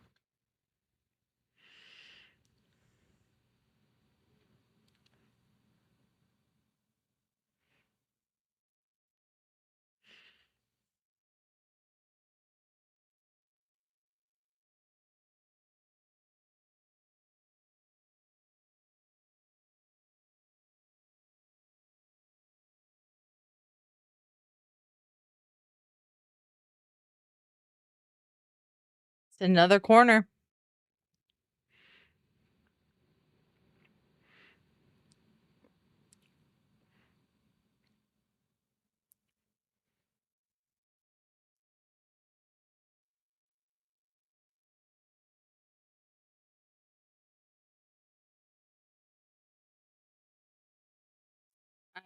It's another corner.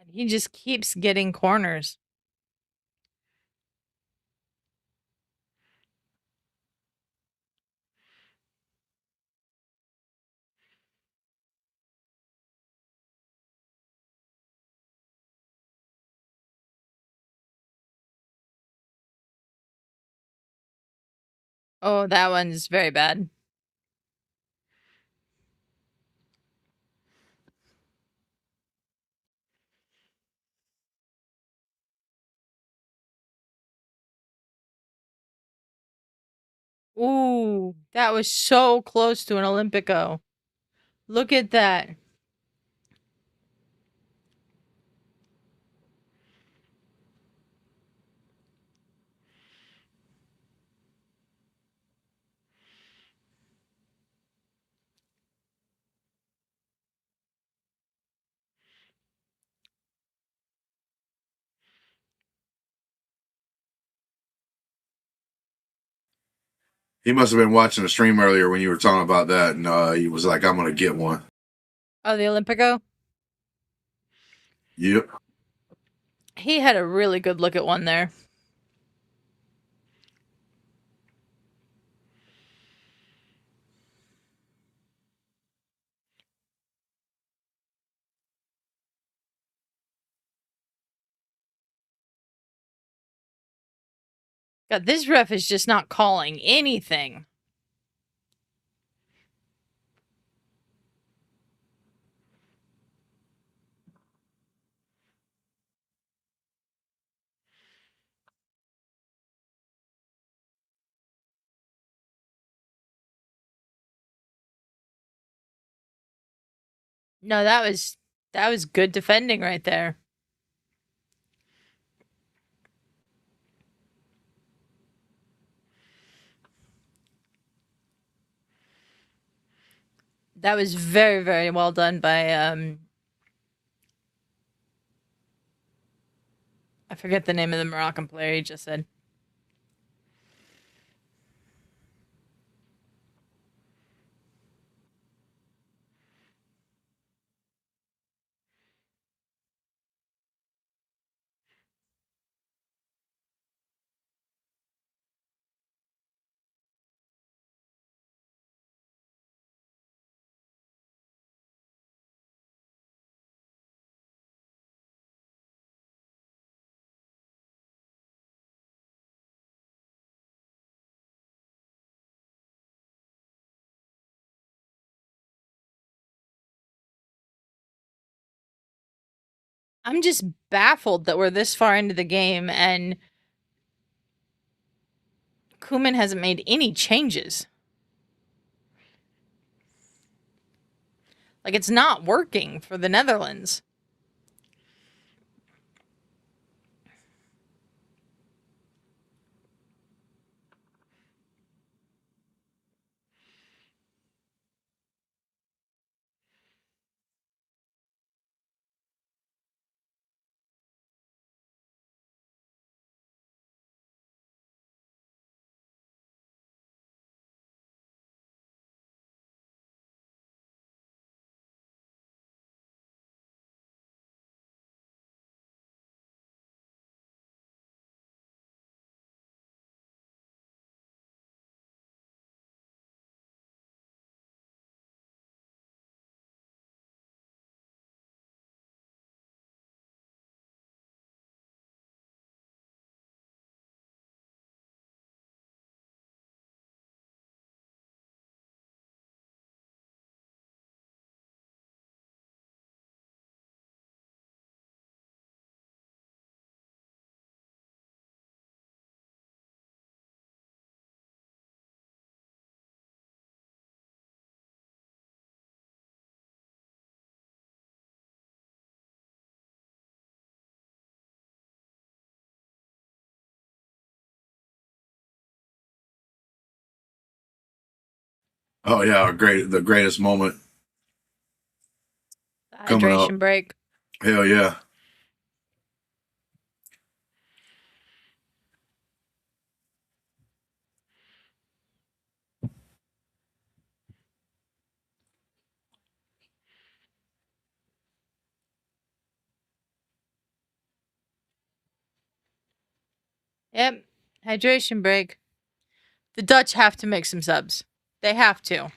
He just keeps getting corners. Oh, that one's very bad. Ooh, that was so close to an Olympico. Look at that. He must have been watching the stream earlier when you were talking about that, and he was like, "I'm gonna get one." Oh, the Olympico? Yep. He had a really good look at one there. God, this ref is just not calling anything. No, that was good defending right there. That was very, very well done by I forget the name of the Moroccan player he just said. I'm just baffled that we're this far into the game and Koeman hasn't made any changes. Like, it's not working for the Netherlands. Oh yeah, the greatest moment The coming up. hydration break. Hell yeah. Yep. Hydration break. The Dutch have to make some subs. They have to.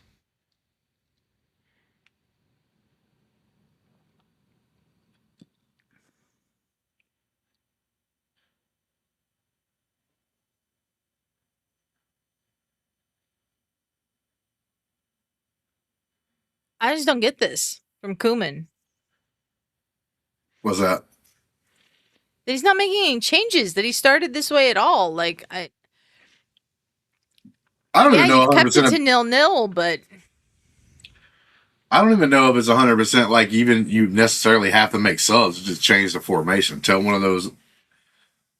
I just don't get this from Koeman. What's that? That he's not making any changes. That he started this way at all. Like I don't even know you've kept 100%. it to 0-0, but I don't even know if it's 100% like even you necessarily have to make subs. Just change the formation. Tell one of those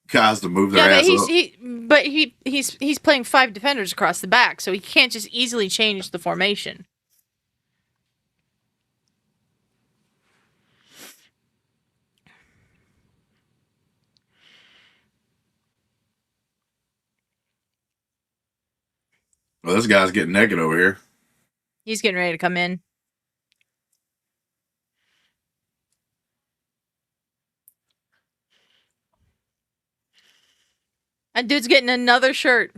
guys to move their ass up. he's playing 5 defenders across the back, so he can't just easily change the formation. Well, this guy's getting naked over here. He's getting ready to come in. And dude's getting another shirt.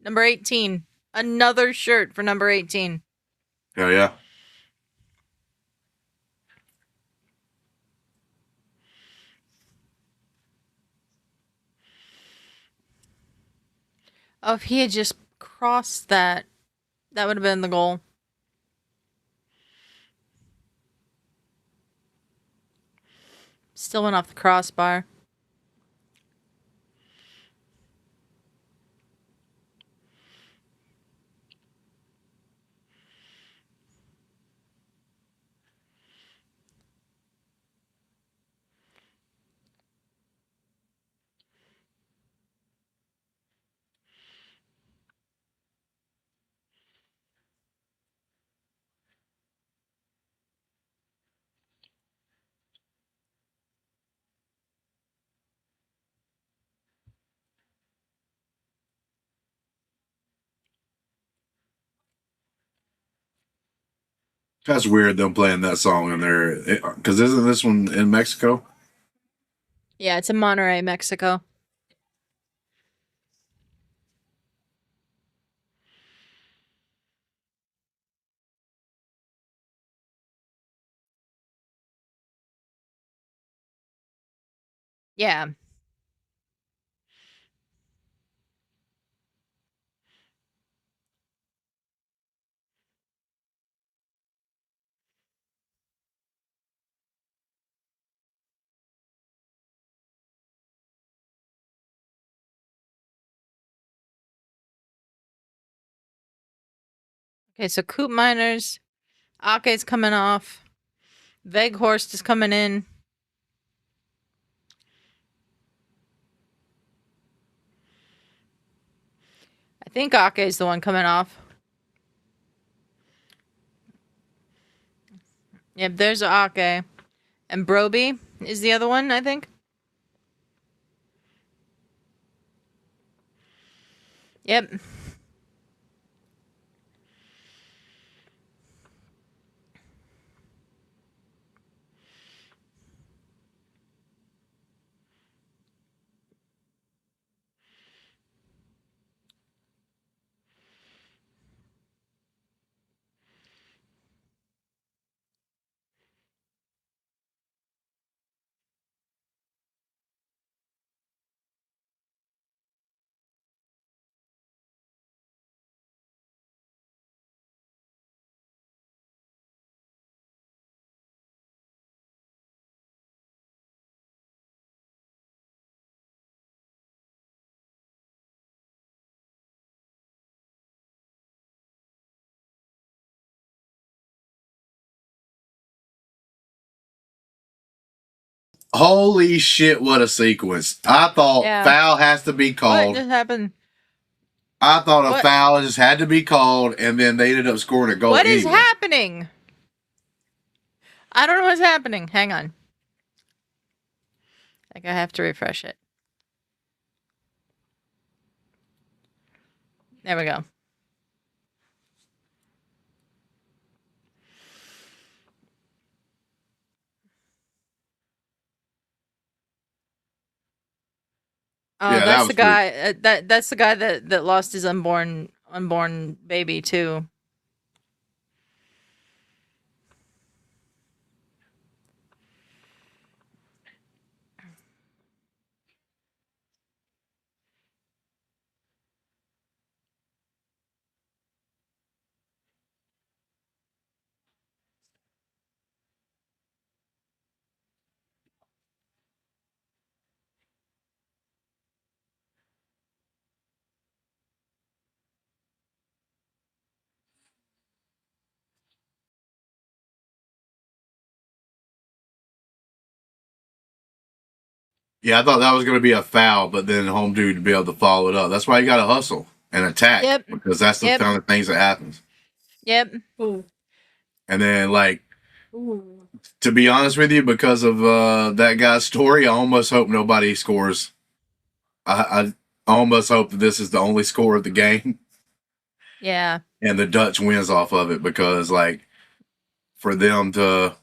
Number 18. Another shirt for number 18. Hell yeah. Oh, if he had just crossed that, that would have been the goal. Still went off the crossbar. That's weird them playing that song in there. Because isn't this one in Mexico? Yeah, it's in Monterrey, Mexico. Yeah. Okay, so Coop Miners, Ake's coming off. Veghorst is coming in. I think Ake is the one coming off. Yep, there's Ake. And Brobbey is the other one, I think. Yep. Holy shit, what a sequence. I thought foul has to be called. What just happened? I thought a foul just had to be called, and then they ended up scoring a goal. What is happening? I don't know what's happening. Hang on. I think I have to refresh it. There we go. Oh, Yeah, that's the guy. That's the guy that lost his unborn baby too. Yeah, I thought that was going to be a foul, but then home dude to be able to follow it up. That's why you got to hustle and attack Yep. because that's the Yep. kind of things that happens. Yep. Ooh. And then, like, Ooh. to be honest with you, because of that guy's story, I almost hope nobody scores. I almost hope that this is the only score of the game Yeah. and the Dutch wins off of it because, like, for them to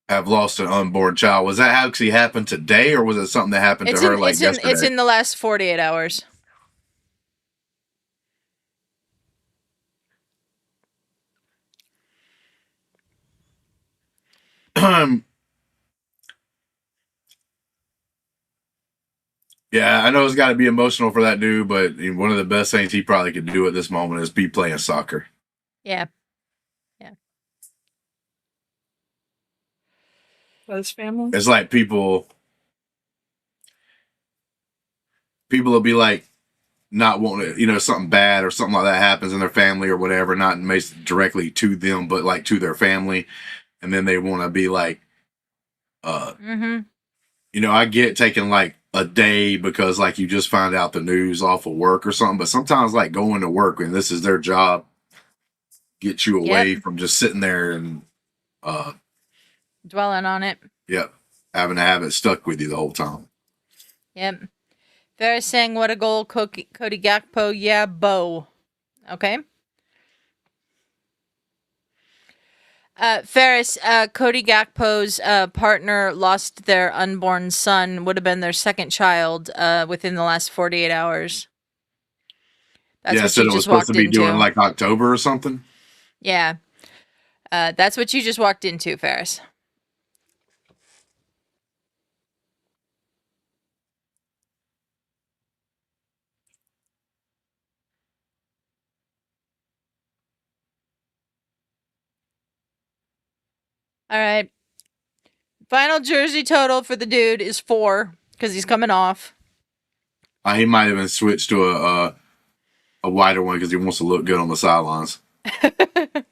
have lost an unborn child, was that actually happened today or was it something that happened to her like yesterday? It's in the last 48 hours. Yeah, I know it's got to be emotional for that dude, but one of the best things he probably could do at this moment is be playing soccer. Yeah. For his family. It's like people will be like not wanting to, something bad or something like that happens in their family or whatever, not directly to them, but like to their family, and then they want to be like, I get taking like a day because like you just find out the news off of work or something, but sometimes like going to work and this is their job gets you away from just sitting there and dwelling on it. Yep, having to have it stuck with you the whole time. Yep. Ferris saying, "What a goal, Cody Gakpo." Yeah, Bo. Okay. Ferris, Cody Gakpo's partner lost their unborn son. Would have been their second child within the last 48 hours. That's what so you it was just supposed walked to be into. doing like October or something. Yeah. That's what you just walked into, Ferris. All right. Final jersey total for the dude is 4 because he's coming off. He might have been switched to a wider one because he wants to look good on the sidelines. I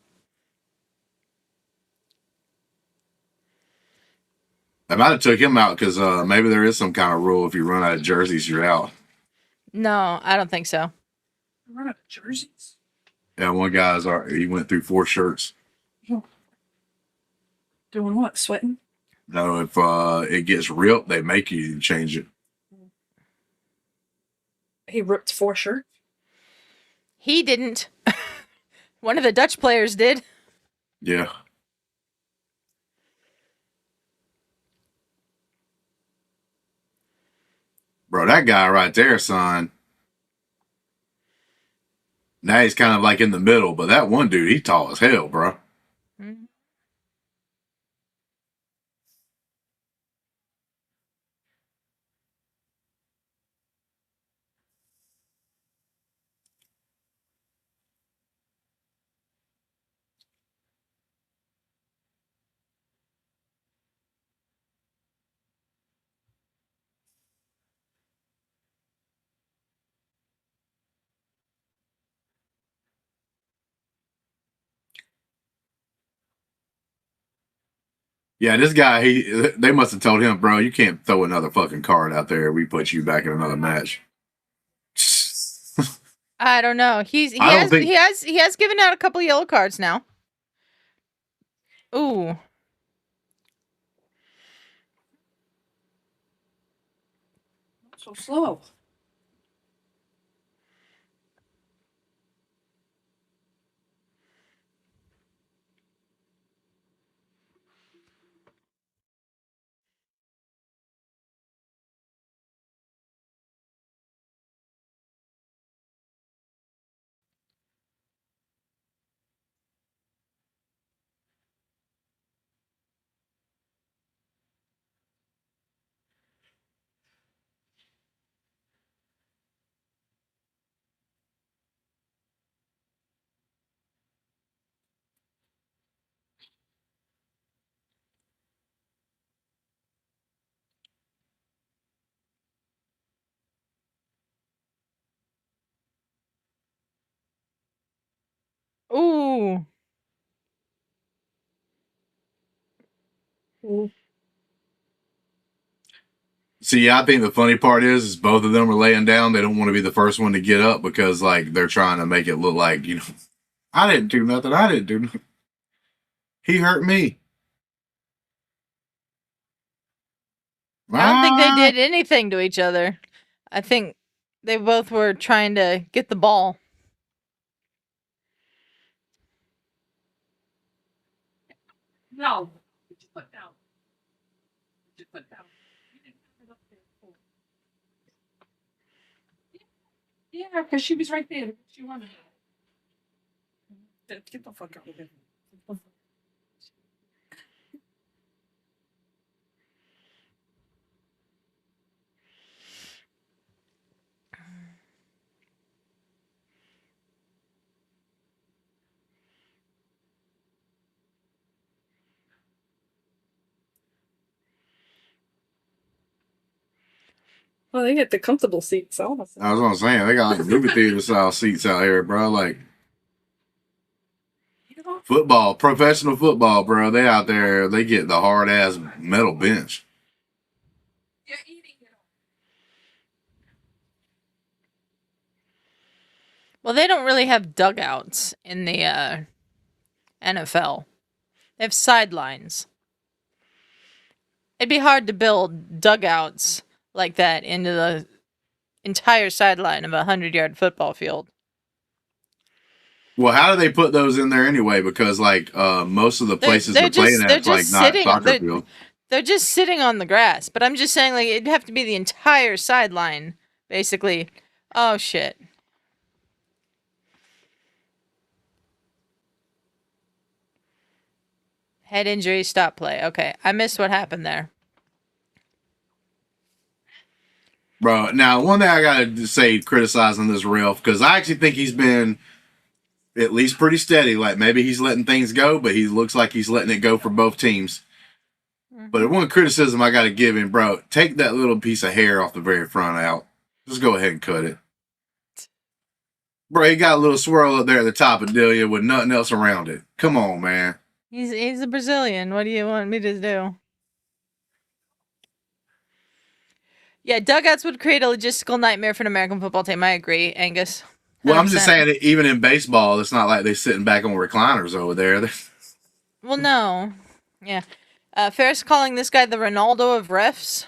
might have took him out because maybe there is some kind of rule if you run out of jerseys, you're out. No, I don't think so. Run out of jerseys. Yeah, one guy's he went through 4 shirts. Doing what? Sweating? No, if it gets ripped, they make you change it. He ripped 4 shirts? He didn't. One of the Dutch players did. Yeah. Bro, that guy right there, son. Now he's kind of like in the middle, but that one dude, he's tall as hell, bro. Mm-hmm. Yeah, this guy, they must have told him, bro, you can't throw another fucking card out there. We put you back in another match. I don't know. He has given out a couple yellow cards now. Ooh. So slow. Ooh. Ooh. See, I think the funny part is both of them are laying down. They don't want to be the first one to get up because, like, they're trying to make it look like, I didn't do nothing. I didn't do nothing. He hurt me. I don't think they did anything to each other. I think they both were trying to get the ball. No. Just put down. Just put down. You didn't have it up there before. Yeah, because she was right there. She wanted it. Get the fuck out of here. Well, they get the comfortable seats. So I was gonna say they got like movie theater style seats out here, bro. Like football, professional football, bro. They out there. They get the hard ass metal bench. You're eating it. Well, they don't really have dugouts in the NFL. They have sidelines. It'd be hard to build dugouts like that into the entire sideline of a 100-yard football field. Well, how do they put those in there anyway? Because like most of the places they're playing at, like not soccer field. They're just sitting on the grass. But I'm just saying, like, it'd have to be the entire sideline, basically. Oh shit. Head injury, stop play. Okay, I missed what happened there. Bro, now one thing I gotta say, criticizing this ref, because I actually think he's been at least pretty steady. Like maybe he's letting things go, but he looks like he's letting it go for both teams. But one criticism I gotta give him, bro, take that little piece of hair off the very front out. Just go ahead and cut it. Bro, he got a little swirl up there at the top of Delia with nothing else around it. Come on, man. He's a Brazilian. What do you want me to do? Yeah, dugouts would create a logistical nightmare for an American football team. I agree, Angus. 100%. Well, I'm just saying that even in baseball, it's not like they're sitting back on recliners over there. Well, no. Yeah. Ferris calling this guy the Ronaldo of refs.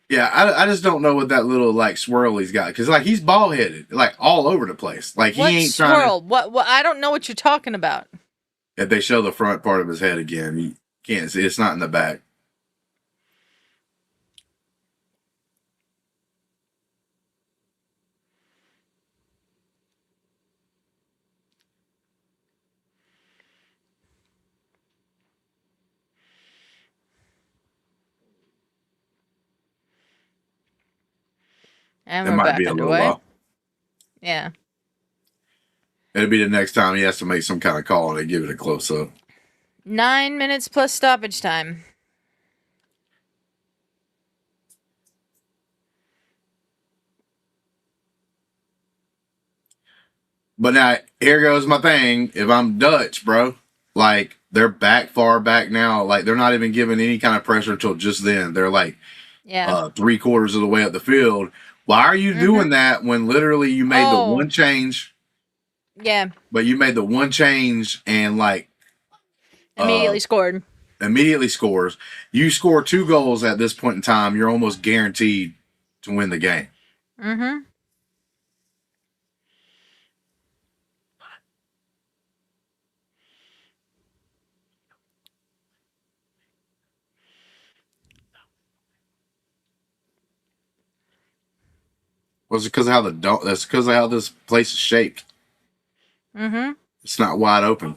Yeah, I just don't know what that little like swirl he's got because like he's bald headed, like all over the place. Like What he ain't swirl? trying. What? I don't know what you're talking about. If they show the front part of his head again, you can't see. It's not in the back. And It we're might back be a little underway. while. Yeah. It'll be the next time he has to make some kind of call and they give it a close up. 9 minutes plus stoppage time. But now here goes my thing. If I'm Dutch, bro, like they're back far back now. Like they're not even giving any kind of pressure until just then. They're like 3/4 of the way up the field. Why are you doing that when literally you made the one change? Yeah. But you made the one change and like Immediately scored. Immediately scores. You score 2 goals at this point in time, you're almost guaranteed to win the game. Mm-hmm. Was it because of how that's because of how this place is shaped. Mm-hmm. It's not wide open.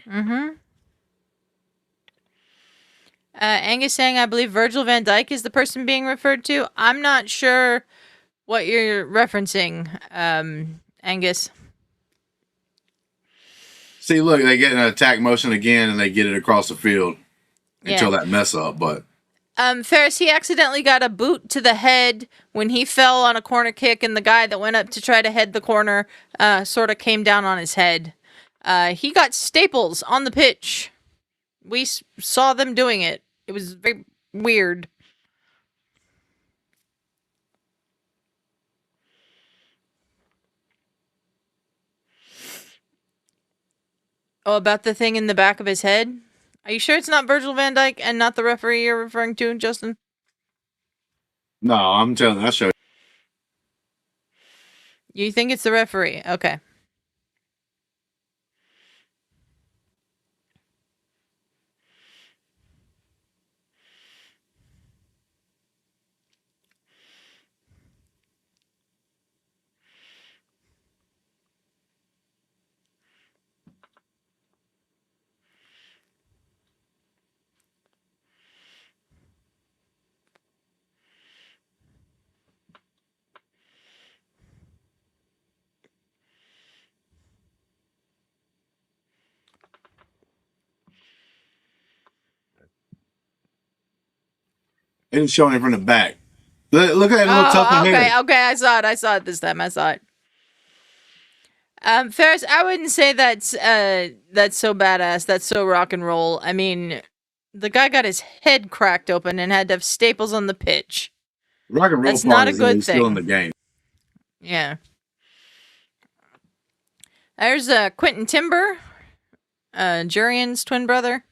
Mm-hmm. Angus saying, I believe Virgil van Dijk is the person being referred to. I'm not sure what you're referencing, Angus. See, look, they get an attack motion again and they get it across the field until that mess up, but Ferris, he accidentally got a boot to the head when he fell on a corner kick, and the guy that went up to try to head the corner sort of came down on his head. He got staples on the pitch. we saw them doing it. It was very weird. Oh, about the thing in the back of his head? Are you sure it's not Virgil van Dijk and not the referee you're referring to, Justin? No, I'm telling you, I showed. You think it's the referee? Okay. It's showing it from the back. Look at that little tuft of okay, hair. okay. I saw it this time. I saw it. Ferris, I wouldn't say that's so badass. That's so rock and roll. I mean, the guy got his head cracked open and had to have staples on the pitch. Rock and roll That's part not a is good still in thing. the game. Yeah. There's Quentin Timber, Jurian's twin brother.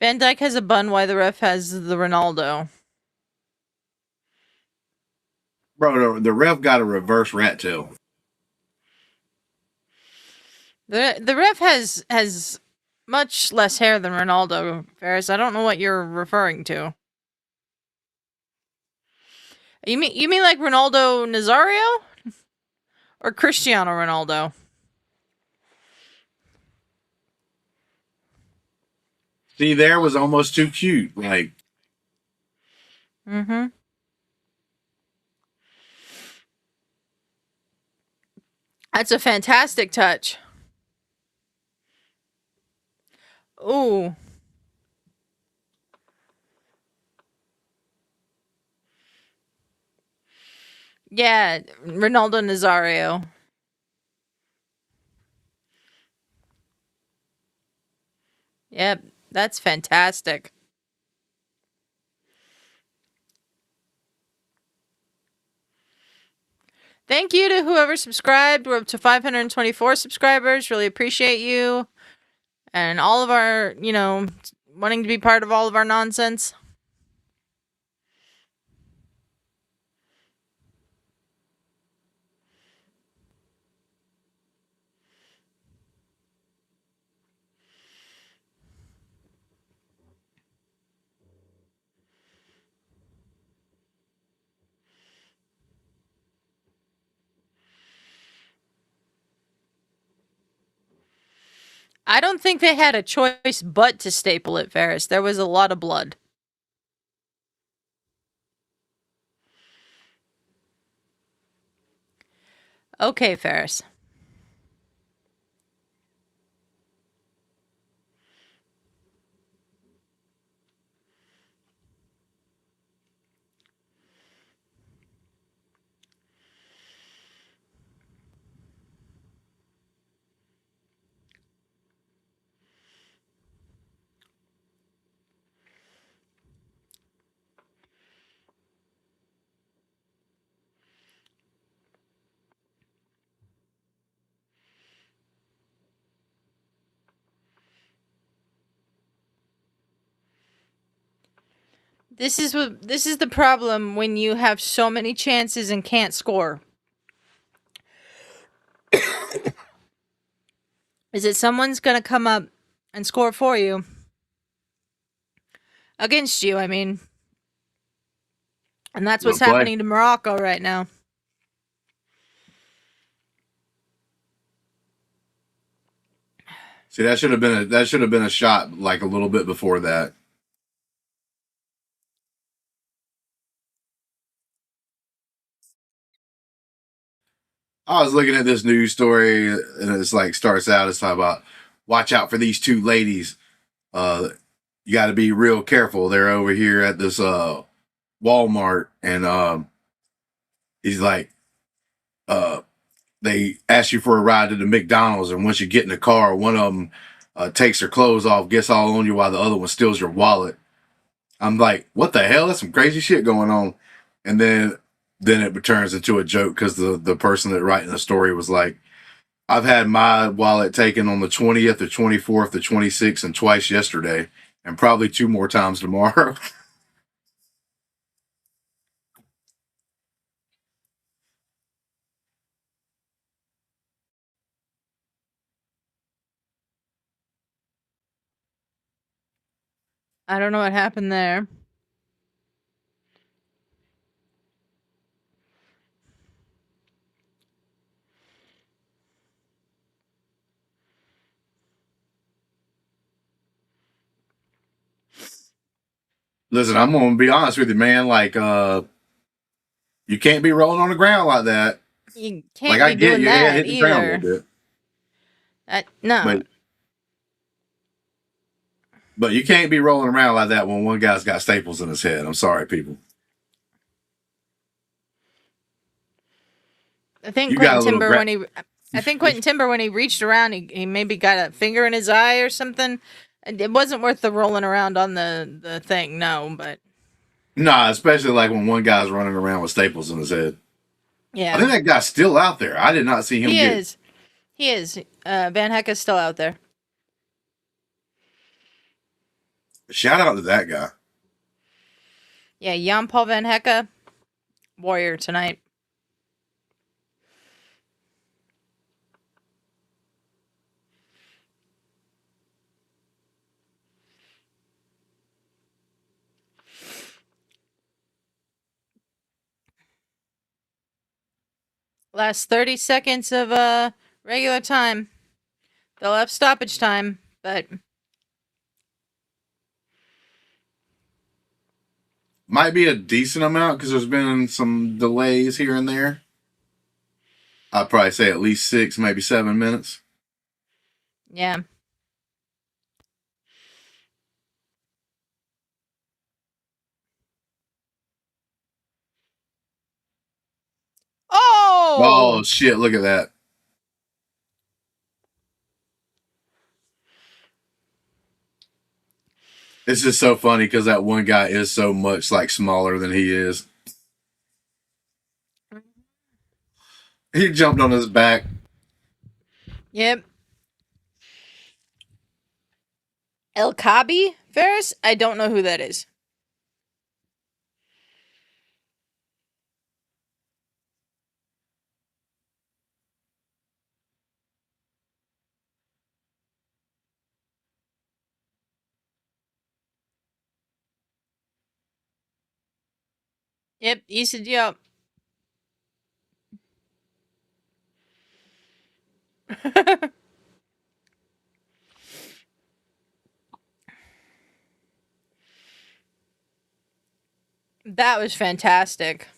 Van Dijk has a bun while the ref has the Ronaldo. Bro, the ref got a reverse rat tail. The ref has much less hair than Ronaldo, Ferris. I don't know what you're referring to. You mean like Ronaldo Nazario? Or Cristiano Ronaldo? See, there was almost too cute. Like, Mm-hmm. That's a fantastic touch. Ooh. Yeah, Ronaldo Nazario. Yep, that's fantastic. Thank you to whoever subscribed. We're up to 524 subscribers. Really appreciate you. And all of our, wanting to be part of all of our nonsense. I don't think they had a choice but to staple it, Ferris. There was a lot of blood. Okay, Ferris. This is the problem when you have so many chances and can't score. Is that someone's going to come up and score for you. Against you, I mean. And that's what's happening to Morocco right now. see, that should have been a shot like a little bit before that. I was looking at this news story, and it's like starts out. It's talking about watch out for these two ladies. You got to be real careful. They're over here at this Walmart, and he's like, they ask you for a ride to the McDonald's, and once you get in the car, one of them takes their clothes off, gets all on you, while the other one steals your wallet. I'm like, what the hell? That's some crazy shit going on. And then it turns into a joke because the person that writing the story was like, I've had my wallet taken on the 20th, the 24th, the 26th, and twice yesterday, and probably 2 more times tomorrow. I don't know what happened there. Listen, I'm gonna be honest with you, man. Like, you can't be rolling on the ground like that. You Like, can't I be get doing your head that hitting the ground a either. little bit, No. but you can't be rolling around like that when one guy's got staples in his head. I'm sorry, people. I think You got Quentin a little Timber when he I think Quentin Timber when he reached around he maybe got a finger in his eye or something. And it wasn't worth the rolling around on the thing, no, but Nah, especially like when one guy's running around with staples in his head. I think yeah. that guy's still out there. I did not see him He get. is. He is. Van Heck is still out there. Shout out to that guy. Yeah, Jan Paul Van Hecke, Warrior tonight. Last 30 seconds of regular time. They'll have stoppage time, but Might be a decent amount because there's been some delays here and there. I'd probably say at least 6, maybe 7 minutes. yeah. Oh, Oh! shit. Look at that. It's just so funny because that one guy is so much like smaller than he is. He jumped on his back. Yep. El Kabi Ferris? I don't know who that is. Yep, Issa Diop. That was fantastic.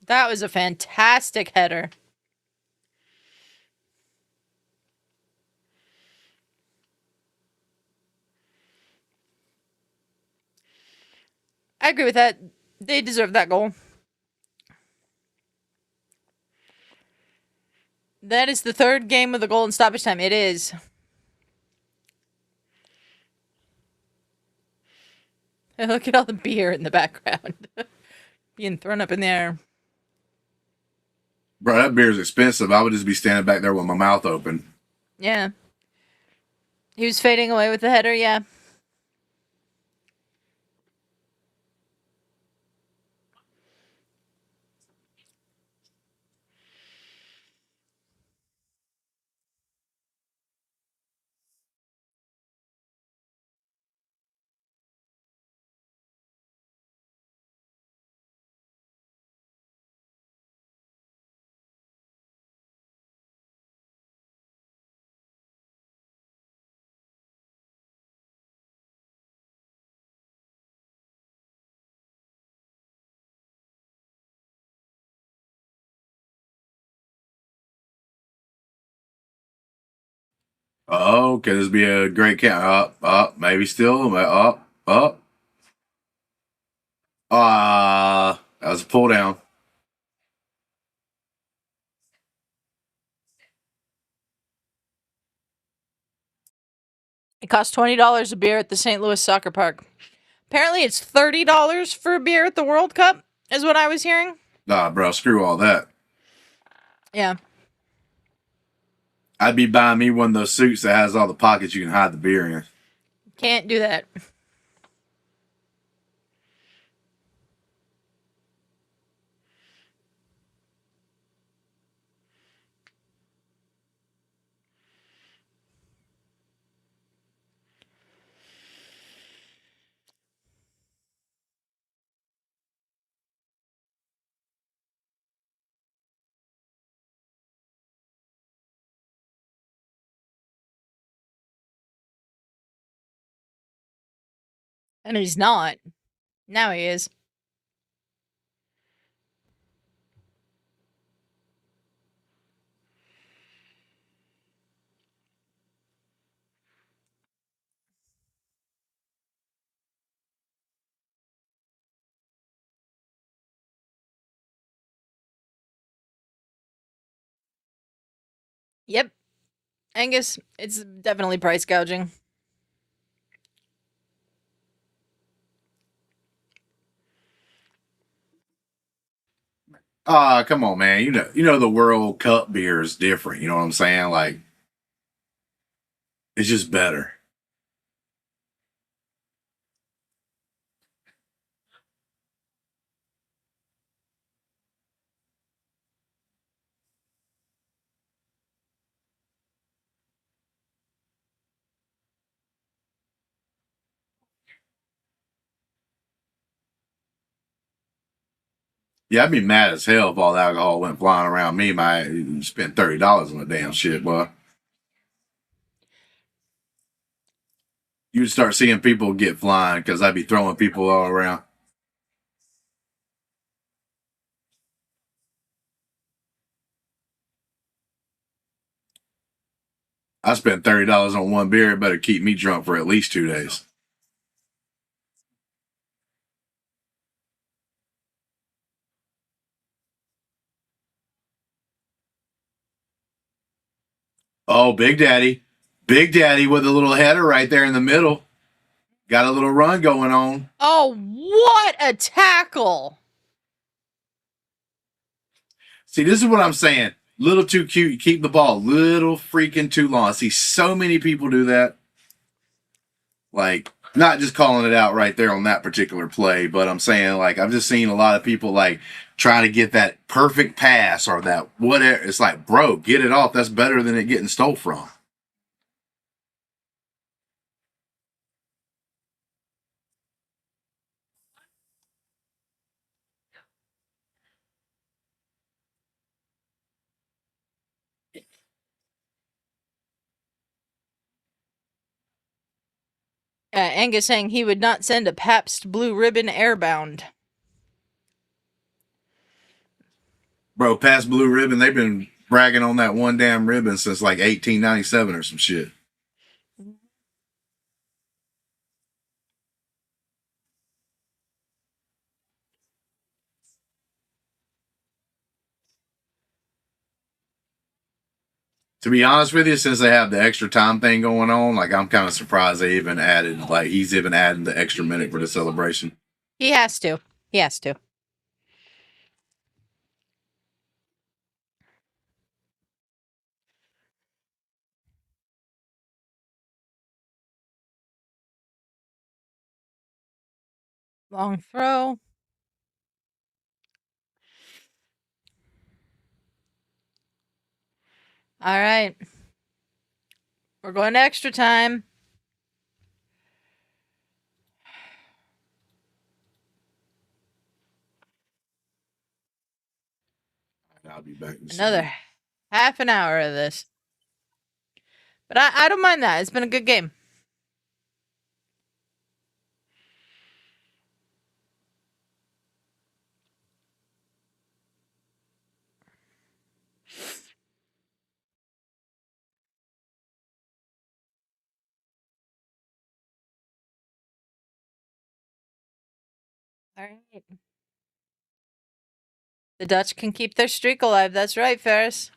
That was a fantastic header. I agree with that. They deserve that goal. That is the third game of the goal in stoppage time. It is. Look at all the beer in the background being thrown up in the air. Bro, that beer is expensive. I would just be standing back there with my mouth open. Yeah. He was fading away with the header, yeah. Oh, could this be a great count? Up, maybe still. Up, up. That was a pull down. It costs $20 a beer at the St. Louis Soccer Park. Apparently, it's $30 for a beer at the World Cup, is what I was hearing. Nah, bro, screw all that. Yeah. I'd be buying me one of those suits that has all the pockets you can hide the beer in. Can't do that. And he's not. Now he is. Yep. Angus, it's definitely price gouging. Come on, man. You know the World Cup beer is different. You know what I'm saying? Like, it's just better. Yeah, I'd be mad as hell if all the alcohol went flying around me. I spent $30 on the damn shit, boy. You'd start seeing people get flying because I'd be throwing people all around. I spent $30 on one beer. It better keep me drunk for at least 2 days. Oh, Big Daddy with a little header right there in the middle. Got a little run going on. Oh, what a tackle! See, this is what I'm saying. Little too cute. You keep the ball little freaking too long. I see so many people do that. Like, not just calling it out right there on that particular play, but I'm saying, like, I've just seen a lot of people, like, trying to get that perfect pass or that whatever. It's like, bro, get it off. That's better than it getting stole from. Angus saying he would not send a Pabst Blue Ribbon airbound. Bro, past Blue Ribbon, they've been bragging on that one damn ribbon since like 1897 or some shit. To be honest with you, since they have the extra time thing going on, like I'm kind of surprised they even added, like he's even adding the extra minute for the celebration. He has to. He has to. Long throw. All right. We're going to extra time. I'll be back. Another half an hour of this. But I don't mind that. It's been a good game. All right. The Dutch can keep their streak alive. That's right, Ferris.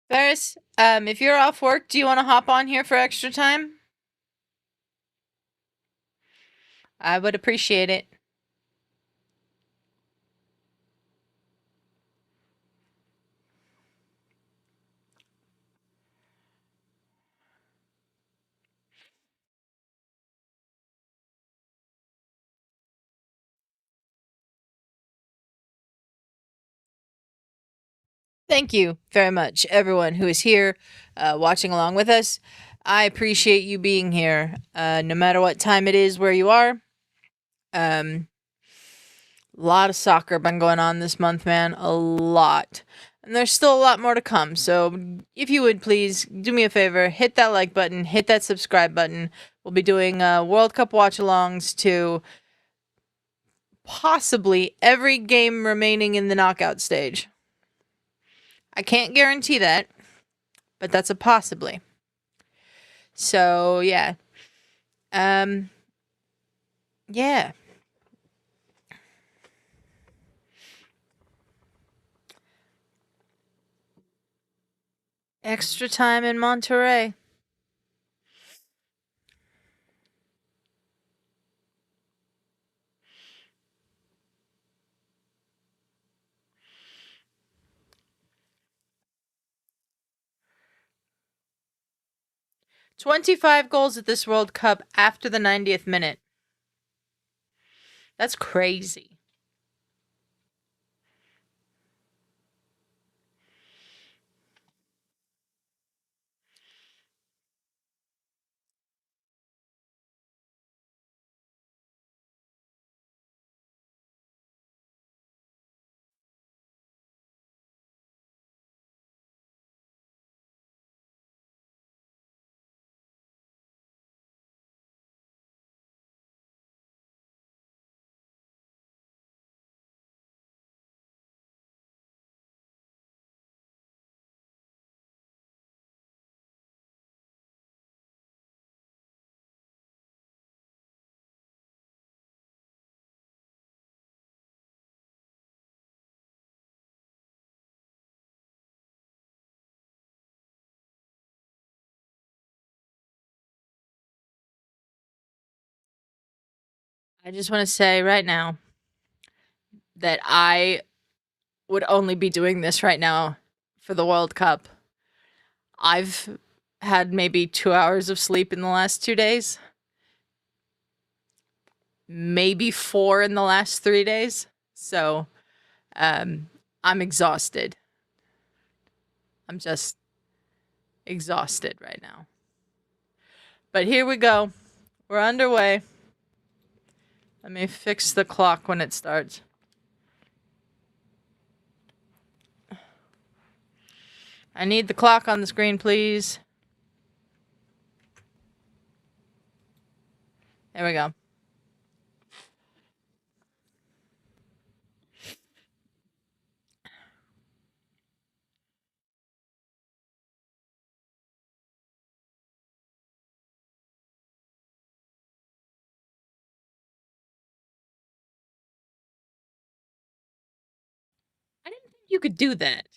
Ferris, if you're off work, do you want to hop on here for extra time? I would appreciate it. Thank you very much, everyone who is here watching along with us. I appreciate you being here, no matter what time it is where you are. A lot of soccer been going on this month, man. A lot. And there's still a lot more to come. So if you would please do me a favor, hit that like button, hit that subscribe button. We'll be doing World Cup watch-alongs to possibly every game remaining in the knockout stage. I can't guarantee that, but that's a possibly. So, yeah. Yeah. Extra time in Monterrey. "25 goals at this World Cup after the 90th minute. That's crazy. I just want to say right now that I would only be doing this right now for the World Cup. I've had maybe 2 hours of sleep in the last 2 days. Maybe 4 in the last 3 days. So, I'm exhausted. I'm just exhausted right now. But here we go. We're underway. Let me fix the clock when it starts. I need the clock on the screen, please. There we go. I didn't think you could do that.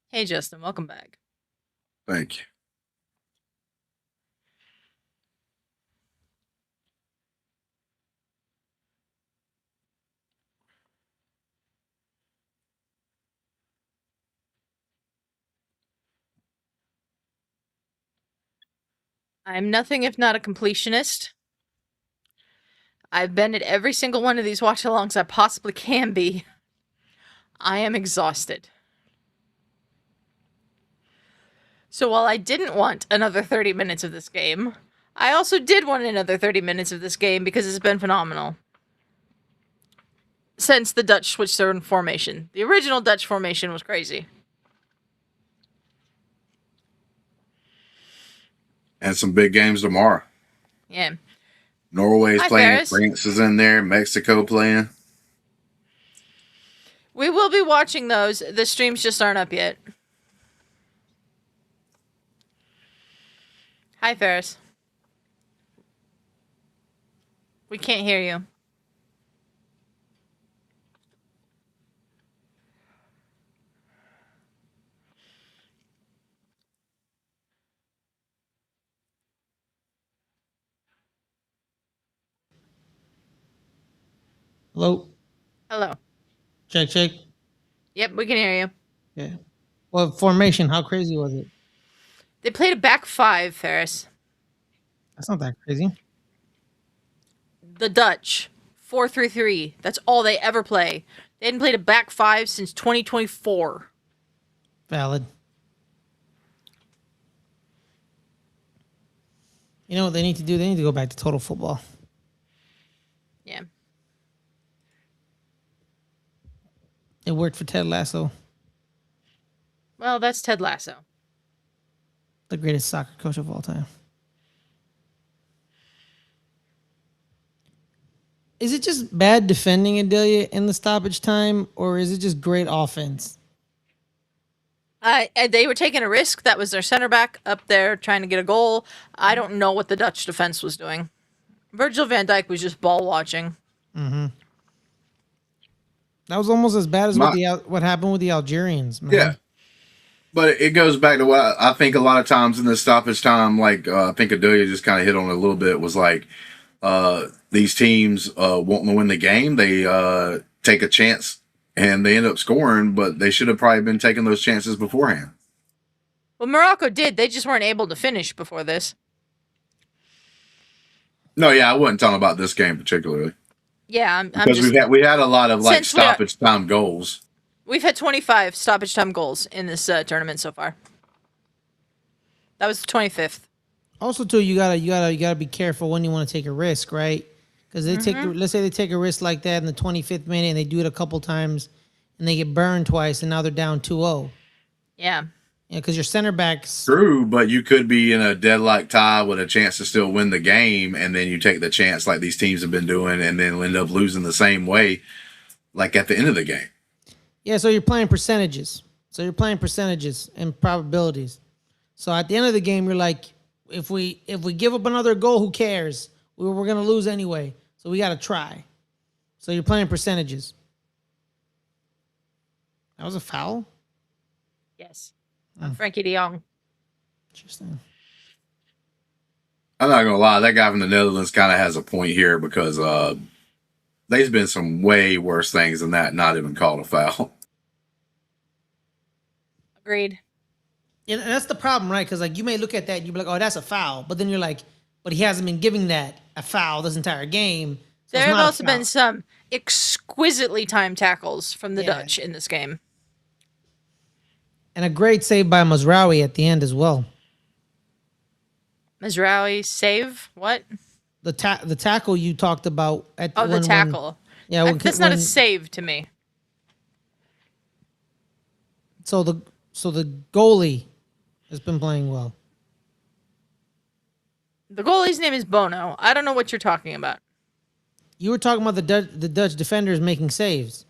Hey, Justin, welcome back. Thank you. I'm nothing if not a completionist. I've been at every single one of these watch-alongs I possibly can be. I am exhausted. So while I didn't want another 30 minutes of this game, I also did want another 30 minutes of this game because it's been phenomenal. Since the Dutch switched their formation. The original Dutch formation was crazy. And some big games tomorrow. Yeah. Norway's Hi, playing, Ferris. France is in there, Mexico playing. We will be watching those. The streams just aren't up yet. Hi, Ferris. We can't hear you. Hello? Hello. Check, check. Yep, we can hear you. Yeah. Well, formation, how crazy was it? They played a back five, Ferris. That's not that crazy. The Dutch. 4-3-3. That's all they ever play. They hadn't played a back five since 2024. Valid. You know what they need to do? They need to go back to total football. Yeah. It worked for Ted Lasso, Well, that's Ted Lasso. the greatest soccer coach of all time. Is it just bad defending, Adelia, in the stoppage time, or is it just great offense? And they were taking a risk. That was their center back up there trying to get a goal. I don't know what the Dutch defense was doing. Virgil van Dijk was just ball watching. Mm-hmm. That was almost as bad as what happened with the Algerians, man. Yeah. But it goes back to what I think a lot of times in the stoppage time, like I think Adelia just kind of hit on it a little bit, was like these teams want to win the game. They take a chance and they end up scoring, but they should have probably been taking those chances beforehand. Well, Morocco did. They just weren't able to finish before this. No, yeah, I wasn't talking about this game particularly. Yeah, I'm Because just... we had a lot of like Since we are- stoppage time goals. We've had 25 stoppage time goals in this tournament so far. That was the 25th. Also, too, you gotta be careful when you want to take a risk, right? Because they let's say they take a risk like that in the 25th minute, and they do it a couple times, and they get burned twice, and now they're down 2-0. Yeah. Because your center backs. True, but you could be in a deadlock tie with a chance to still win the game, and then you take the chance like these teams have been doing, and then end up losing the same way, like at the end of the game. Yeah, so you're playing percentages. So you're playing percentages and probabilities. So at the end of the game, you're like, if we give up another goal, who cares? We're gonna lose anyway. So we gotta try. So you're playing percentages. That was a foul? Yes. Frankie de Jong. Interesting. I'm not gonna lie, that guy from the Netherlands kind of has a point here because there's been some way worse things than that not even called a foul. Agreed. Yeah, and that's the problem, right? Because like you may look at that and you'll be like, oh, that's a foul. But then you're like, but he hasn't been giving that a foul this entire game. So There it's have not a also foul. been some exquisitely timed tackles from the Yeah. Dutch in this game. And a great save by Mazraoui at the end as well. Mazraoui save? What? The tackle you talked about at Oh, the tackle. Yeah, That's not a save to me. So the goalie has been playing well. The goalie's name is Bono. I don't know what you're talking about. You were talking about the Dutch defenders making saves.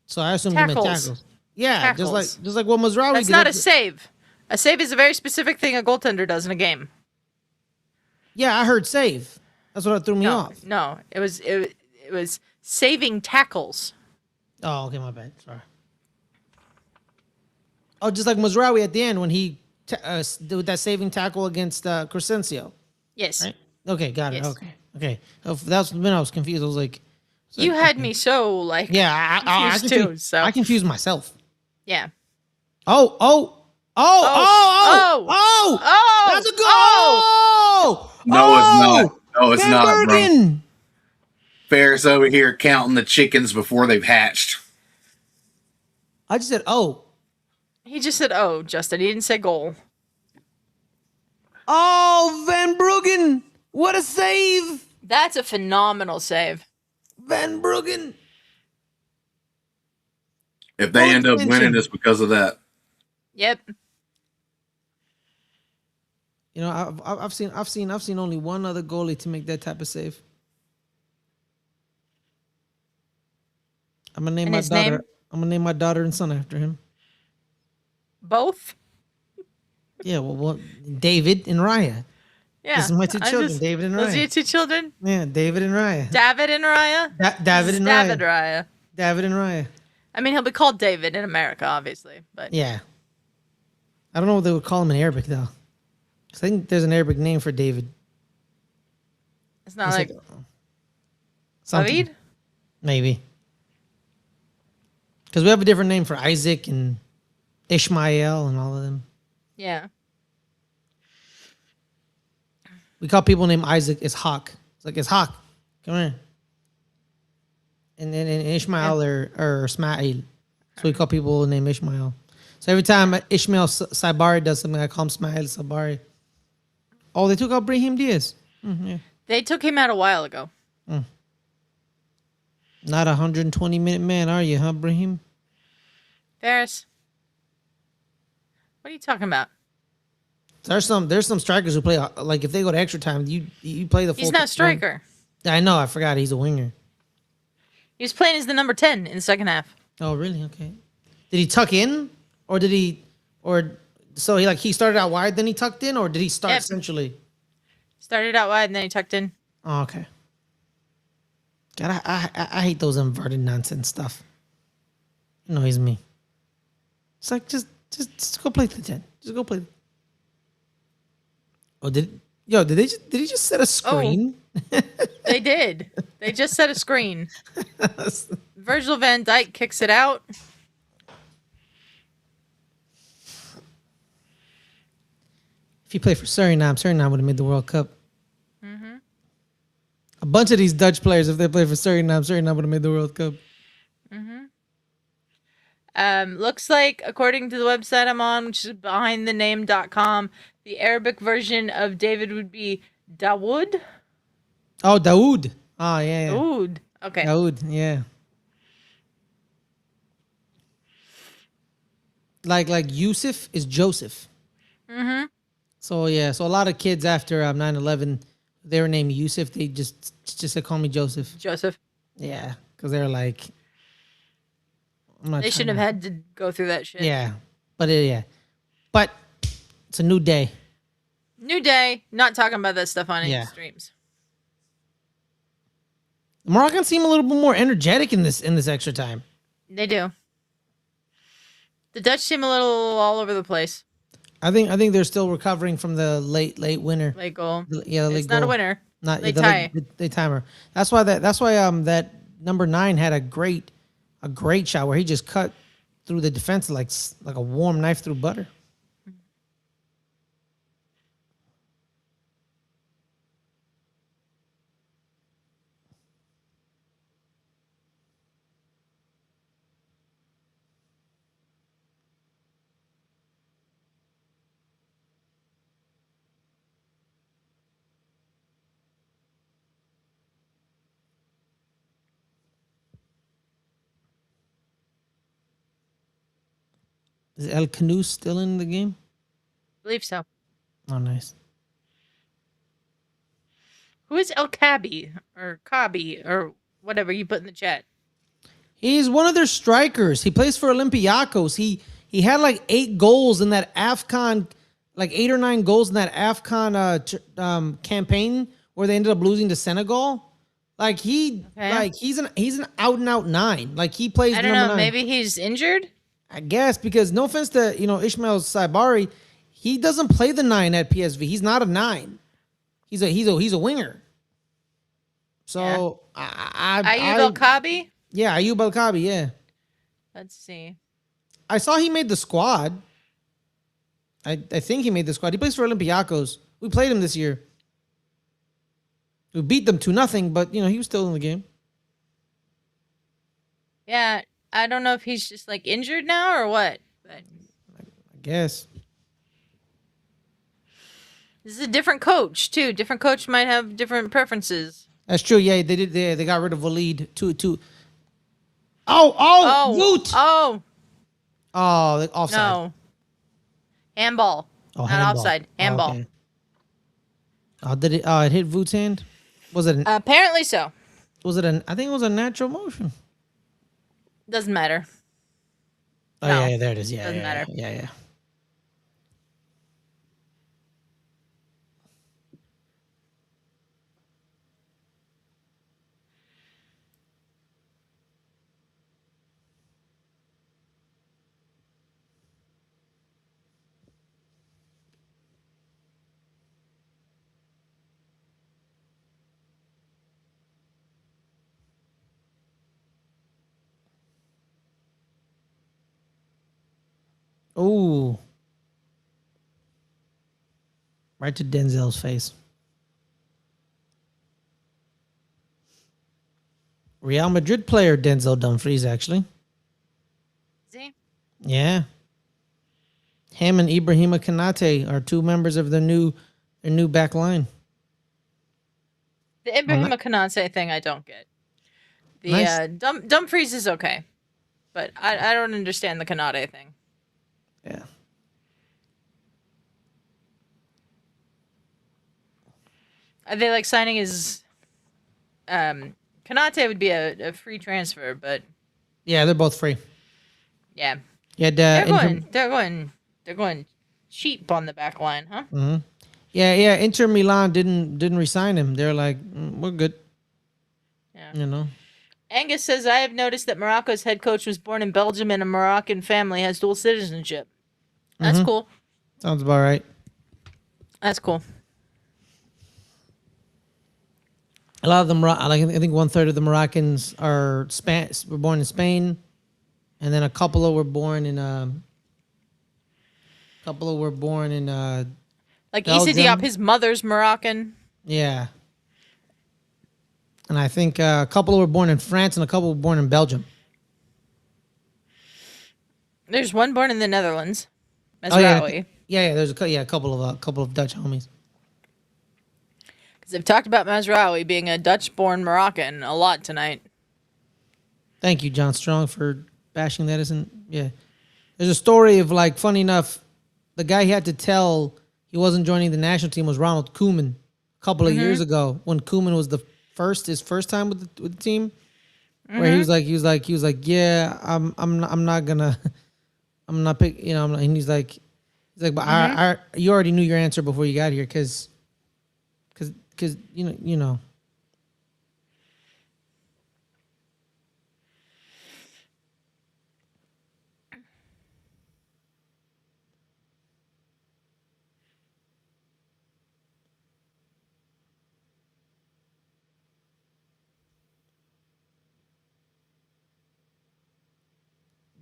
So I assume you meant tackles. Yeah, Tackles. just like what Mazraoui That's did. not a save. A save is a very specific thing a goaltender does in a game. Yeah, I heard save. That's what threw me off. No, it was saving tackles. Oh, okay, my bad. Sorry. Oh, just like Mazraoui at the end when he did that saving tackle against Crescencio. Yes. Right? Okay, got it. Yes. Okay. Oh, that's when I was confused. I was like, You had me so like yeah, I confused too. So I confused myself. yeah. Oh! That's a goal! No, it's not. No, it's Van not, bro. Bergen! Ferris over here counting the chickens before they've hatched. I just said, oh. He just said, "Oh, Justin." He didn't say goal. Oh, Van Bruggen. What a save. That's a phenomenal save. Van Bruggen. If they end up winning, Attention. it's because of that. Yep. You know, I've seen only one other goalie to make that type of save. I'm gonna name And my his daughter. name? I'm gonna name my daughter and son after him. Both. Yeah, well, David and Raya. Yeah. This is my two I children, just- David and Those are your Raya. 2 children? Yeah, David and Raya. David and Raya? David and David Raya. Raya. David and Raya. I mean, he'll be called David in America, obviously, but Yeah. I don't know what they would call him in Arabic though. 'Cause I think there's an Arabic name for David. it's not It's like something. David. Maybe. Because we have a different name for Isaac and Ishmael and all of them. Yeah. We call people named Isaac Ishaq. It's like Ishaq, come here. And then Ishmael or Ismail. So we call people named Ishmael. So every time Ishmael Saibari does something, I call him Ismail Saibari. Oh, they took out Brahim Diaz. Yeah. They took him out a while ago. Not a 120-minute man, are you, huh, Brahim? Ferris. What are you talking about? There's some strikers who play like if they go to extra time, you play the full. He's not a striker. I know, I forgot he's a winger. He was playing as the number 10 in the second half. Oh, really? Okay. Did he tuck in, or so he started out wide, then he tucked in, or did he start Yep. centrally? Started out wide and then he tucked in. Oh, okay. God, I hate those inverted nonsense stuff. It annoys me. It's like just go play the 10. Just go play. Oh, did he just set a screen? They did. They just set a screen. Virgil van Dijk kicks it out. If he played for Suriname would have made the World Cup. A bunch of these Dutch players, if they played for Suriname would have made the World Cup. Looks like, according to the website I'm on, which is behindthename.com, the Arabic version of David would be Dawood. Oh, Daoud. Oh, yeah. Dawood. Okay. Daoud, yeah. Like Yusuf is Joseph. Mm-hmm. So yeah, so a lot of kids after 9/11, they were named Yusuf. They just said, call me Joseph. Joseph. Yeah, because they're like, I'm not They trying shouldn't to- have had to go through that shit. Yeah, but it's a new day. New day. Not talking about that stuff on any Yeah. streams. The Moroccans seem a little bit more energetic in this extra time. They do. The Dutch seem a little all over the place. I think they're still recovering from the late winner. Late goal. Yeah, the late It's not a goal. winner. Not They the tie. late timer. That's why that number 9 had a great shot where he just cut through the defense like a warm knife through butter. Is El Canoe still in the game? Believe so. Oh, nice. Who is El Cabi or Kabi or whatever you put in the chat? He's one of their strikers. He plays for Olympiacos. He had like 8 goals in that AFCON, like 8 or 9 goals in that AFCON campaign where they ended up losing to Senegal. Like he's an out and out 9. Like he plays. I don't number know. 9. Maybe he's injured. I guess because no offense to Ishmael Saibari, he doesn't play the 9 at PSV. He's not a 9. He's a winger. So Ayub El Kabi. yeah, Ayub El Kabi, yeah. Let's see. I saw he made the squad. I think he made the squad. He plays for Olympiacos. We played him this year. We beat them 2-0, but he was still in the game. Yeah, I don't know if he's just like injured now or what. But guess. This is a different coach too. Different coach might have different preferences. That's true. Yeah, they did. They got rid of Waleed. Two. Voot. The offside. No. Handball. Oh, Not handball. offside. Oh, Handball. okay. Oh, did it? It hit Voot's hand. Was it? Apparently so. Was it I think it was a natural motion. Doesn't matter. Oh No, yeah, there it is. Yeah, doesn't matter. Yeah. Ooh. Right to Denzel's face. Real Madrid player Denzel Dumfries, actually. See? Yeah. Him and Ibrahima Konate are two members of their new back line. The Ibrahima Konate thing I don't get. The Nice. Dumfries is okay. But I don't understand the Konate thing. Yeah. Are they like signing his Konate would be a free transfer, but Yeah, they're both free. yeah. Yeah, They're going cheap on the back line, huh? yeah. Inter Milan didn't resign him. They're like, we're good. Yeah. You know. Angus says, I have noticed that Morocco's head coach was born in Belgium and a Moroccan family has dual citizenship. That's cool. Sounds about right. That's cool. A lot of them, I think 1/3 of the Moroccans were born in Spain, and then a couple were born in Like Issa Belgium. Diop, his mother's Moroccan. yeah. And I think a couple were born in France and a couple were born in Belgium. There's one born in the Netherlands. Oh yeah, Mazraoui. yeah. There's a couple of Dutch homies. Because they've talked about Mazraoui being a Dutch-born Moroccan a lot tonight. Thank you, John Strong, for bashing that. Yeah. There's a story of, like, funny enough, the guy he had to tell he wasn't joining the national team was Ronald Koeman a couple of years ago when Koeman was his first time with the team, where he was like, yeah, I'm not gonna, I'm not pick, you know, and he's like, but you already knew your answer before you got here, because you know.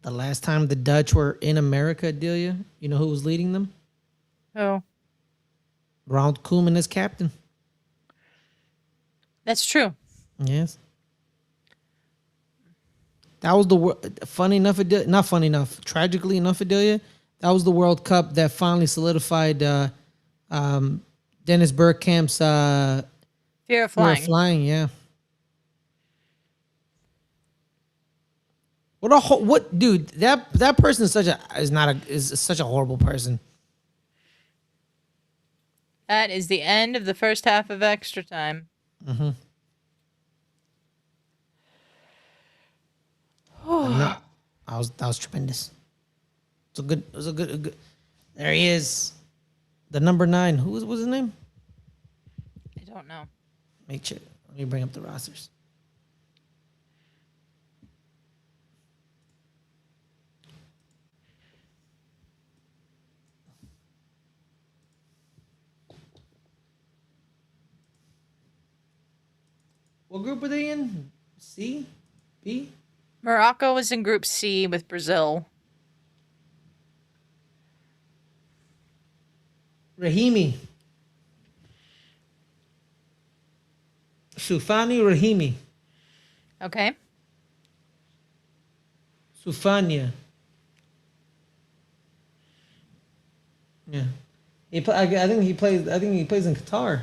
The last time the Dutch were in America, Delia, you know who was leading them? Oh, Ronald Koeman as captain. that's true. Yes. That was tragically enough, Adelia, that was the World Cup that finally solidified Dennis Bergkamp's Fear of fear flying. of flying. Yeah. What dude? That person is such a horrible person. That is the end of the first half of extra time. That was tremendous. It was a good. There he is, the number 9. Who was his name? I don't know. Make sure. Let me bring up the rosters. What group are they in? C? B? Morocco was in Group C with Brazil. Rahimi. Soufani Rahimi. Okay. Soufania. Yeah. I think he plays. I think he plays in Qatar.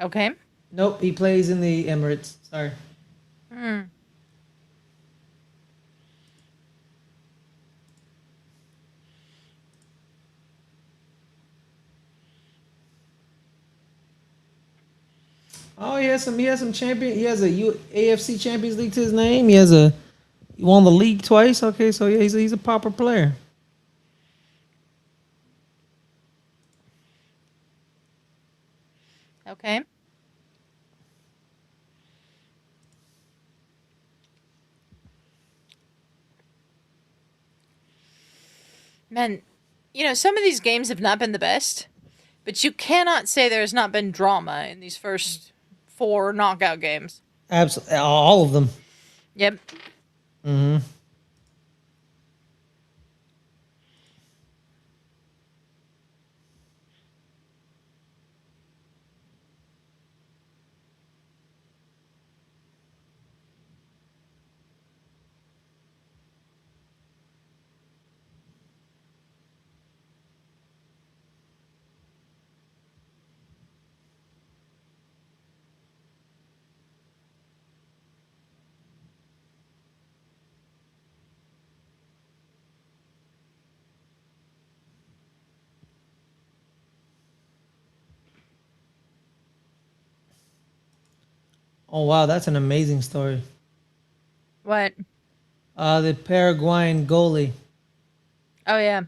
Okay. Nope, he plays in the Emirates. Sorry. Hmm. Oh, he has some. He has some champion. He has a AFC Champions League to his name. He won the league twice. Okay, so yeah, he's a proper player. Okay. Man, some of these games have not been the best, but you cannot say there has not been drama in these first 4 knockout games. Absolutely, all of them. Yep. Mm-hmm. Oh wow, that's an amazing story. What? The Paraguayan goalie. Oh yeah.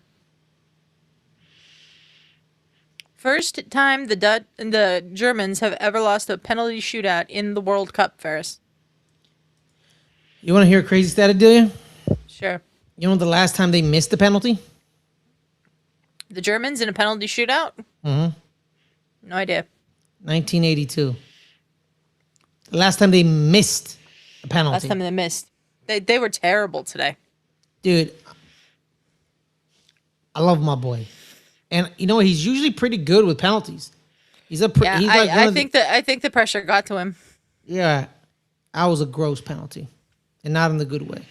First time the Germans have ever lost a penalty shootout in the World Cup, Ferris. You want to hear a crazy stat, Adelia? Sure. You know the last time they missed a penalty? The Germans in a penalty shootout? Mm-hmm. No idea. 1982. The last time they missed a penalty. Last time they missed. They were terrible today. Dude, I love my boy. And you know what? He's usually pretty good with penalties. He's a Yeah, he's like I think the pressure got to him. yeah, that was a gross penalty, and not in the good way.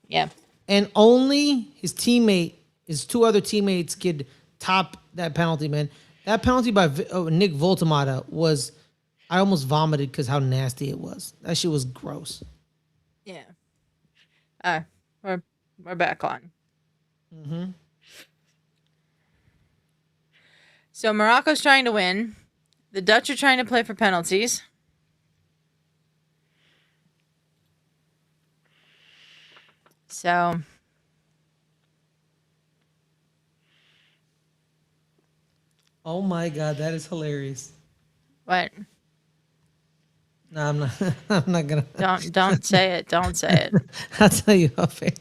Yeah. And only his 2 other teammates could top that penalty, man. That penalty by Nick Voltemata was, I almost vomited because how nasty it was. That shit was gross. Yeah. We're back on. Mm-hmm. So Morocco's trying to win. The Dutch are trying to play for penalties. So Oh my god, that is hilarious. what? No, I'm not. I'm not gonna. Don't say it. Don't say it. I'll tell you off air.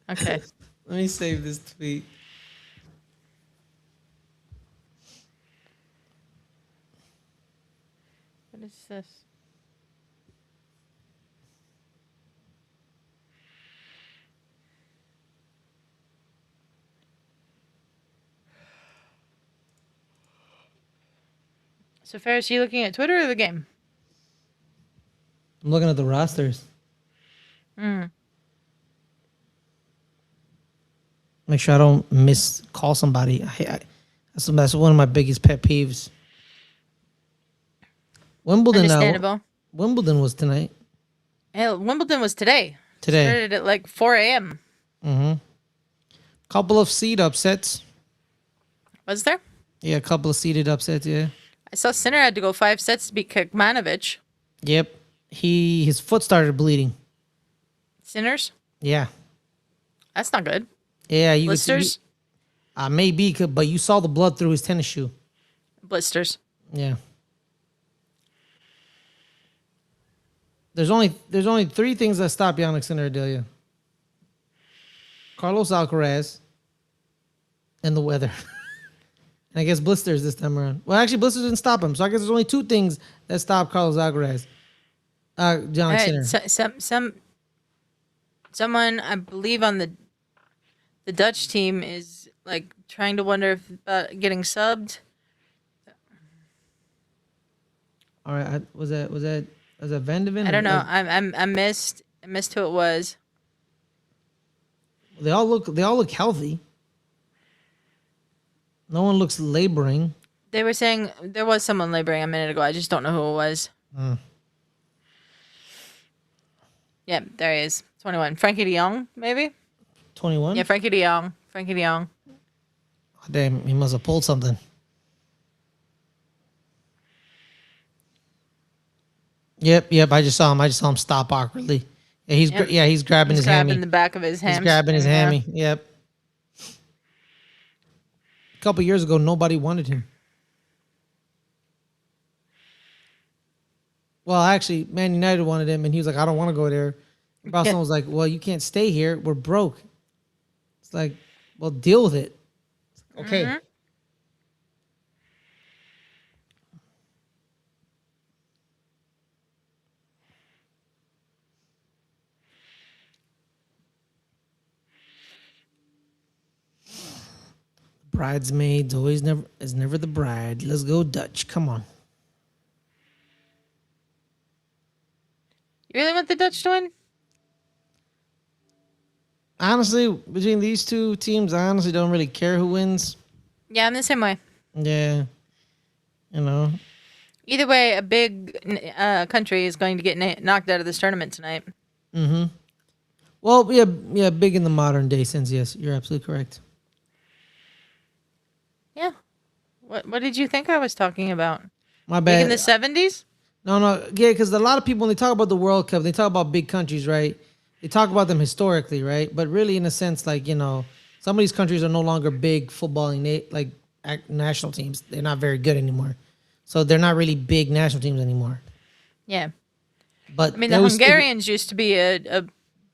Okay. Let me save this tweet. What is this? So Ferris, you looking at Twitter or the game? I'm looking at the rosters. Make sure I don't call somebody. That's one of my biggest pet peeves. Wimbledon. Understandable. Wimbledon was tonight. Hell, Wimbledon was today. Today. Started at like 4 a.m. Couple of seed upsets. Was there? Yeah, a couple of seeded upsets. Yeah. I saw Sinner had to go 5 sets to beat Kekmanovic. Yep. His foot started bleeding. Sinners? Yeah. That's not good. Yeah. Blisters? Maybe, but you saw the blood through his tennis shoe. Blisters. Yeah. There's only 3 things that stop Yannick Sinner, Adelia. Carlos Alcaraz and the weather. And I guess blisters this time around. Well, actually, blisters didn't stop him. So I guess there's only 2 things that stop Carlos Alcaraz. Yannick Sinner. Someone I believe on the Dutch team is like trying to wonder if getting subbed. All right, was that Van de Ven? I don't know. I missed who it was. They all look healthy. No one looks laboring. They were saying there was someone laboring a minute ago. I just don't know who it was. Yep, there he is. 21. Frankie de Jong, maybe? 21? Yeah, Frankie de Jong. Frankie de Jong. Oh, damn, he must have pulled something. Yep. I just saw him stop awkwardly. Yeah, he's Yep. he's grabbing He's his hammy. grabbing the back of his He's hamstring. grabbing his Yeah. hammy. Yep. A couple years ago, nobody wanted him. Well, actually, Man United wanted him, and he was like, "I don't want to go there." Barcelona was like, "Well, you can't stay here. We're broke." It's like, well, deal with it. Okay. Mm-hmm. Bridesmaids always never the bride. Let's go Dutch. Come on. You really want the Dutch to win? Honestly, between these two teams, I honestly don't really care who wins. Yeah, I'm the same way. Yeah. You know. Either way, a big country is going to get knocked out of this tournament tonight. Mm-hmm. Well, yeah, big in the modern day sense, yes. You're absolutely correct. Yeah. What did you think I was talking about? My Back bad. in the 70s? No, yeah, because a lot of people, when they talk about the World Cup, they talk about big countries, right? They talk about them historically, right? But really, in a sense, like, you know, some of these countries are no longer big footballing, national teams. They're not very good anymore. So they're not really big national teams anymore. Yeah. But I mean, they the always stick- Hungarians used to be a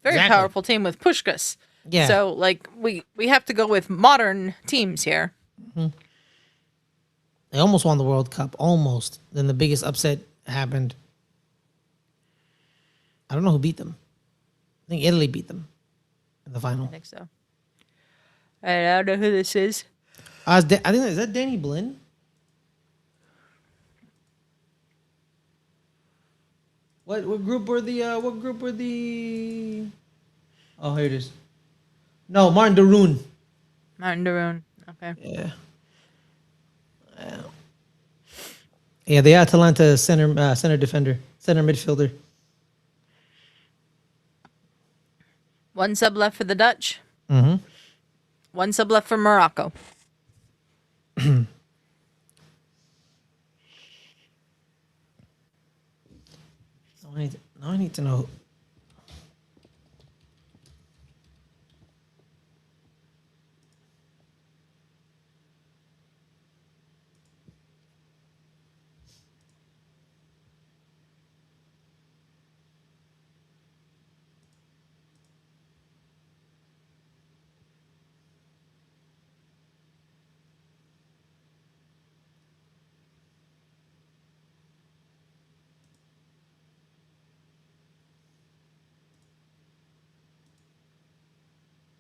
very Exactly. powerful team with Puskás. Yeah. So, like, we have to go with modern teams here. They almost won the World Cup, almost. Then the biggest upset happened. I don't know who beat them. I think Italy beat them in the final. I think so. I don't know who this is. I think is that Danny Blinn? What group were the Oh, here it is. No, Martin Deroon. Martin Deroon. Okay. Yeah. Yeah, the Atalanta center midfielder. One sub left for the Dutch. Mm-hmm. One sub left for Morocco. Now I need to know.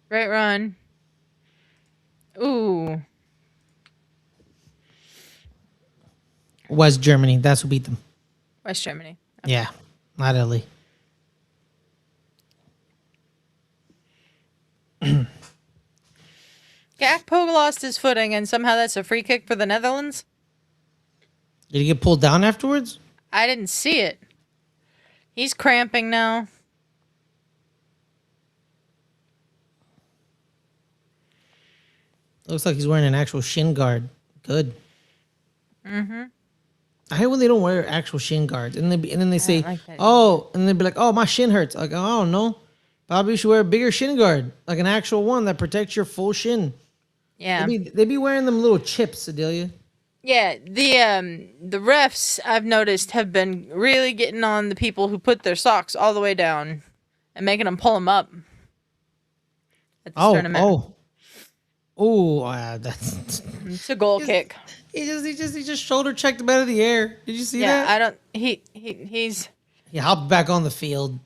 Great run. Ooh. West Germany. That's who beat them. West Germany. Yeah, not Italy. Gakpo lost his footing, and somehow that's a free kick for the Netherlands. Did he get pulled down afterwards? I didn't see it. He's cramping now. Looks like he's wearing an actual shin guard. Good. Mm-hmm. I hate when they don't wear actual shin guards, and then they say, like that. "Oh," and they'd be like, "Oh, my shin hurts." Like, I don't know. Probably you should wear a bigger shin guard, like an actual one that protects your full shin. Yeah. They be wearing them little chips, Adelia. Yeah, the refs I've noticed have been really getting on the people who put their socks all the way down and making them pull them up at this tournament. That's It's a goal kick. he just shoulder checked him out of the air. Did you see Yeah, that? I don't. He's. He hopped back on the field.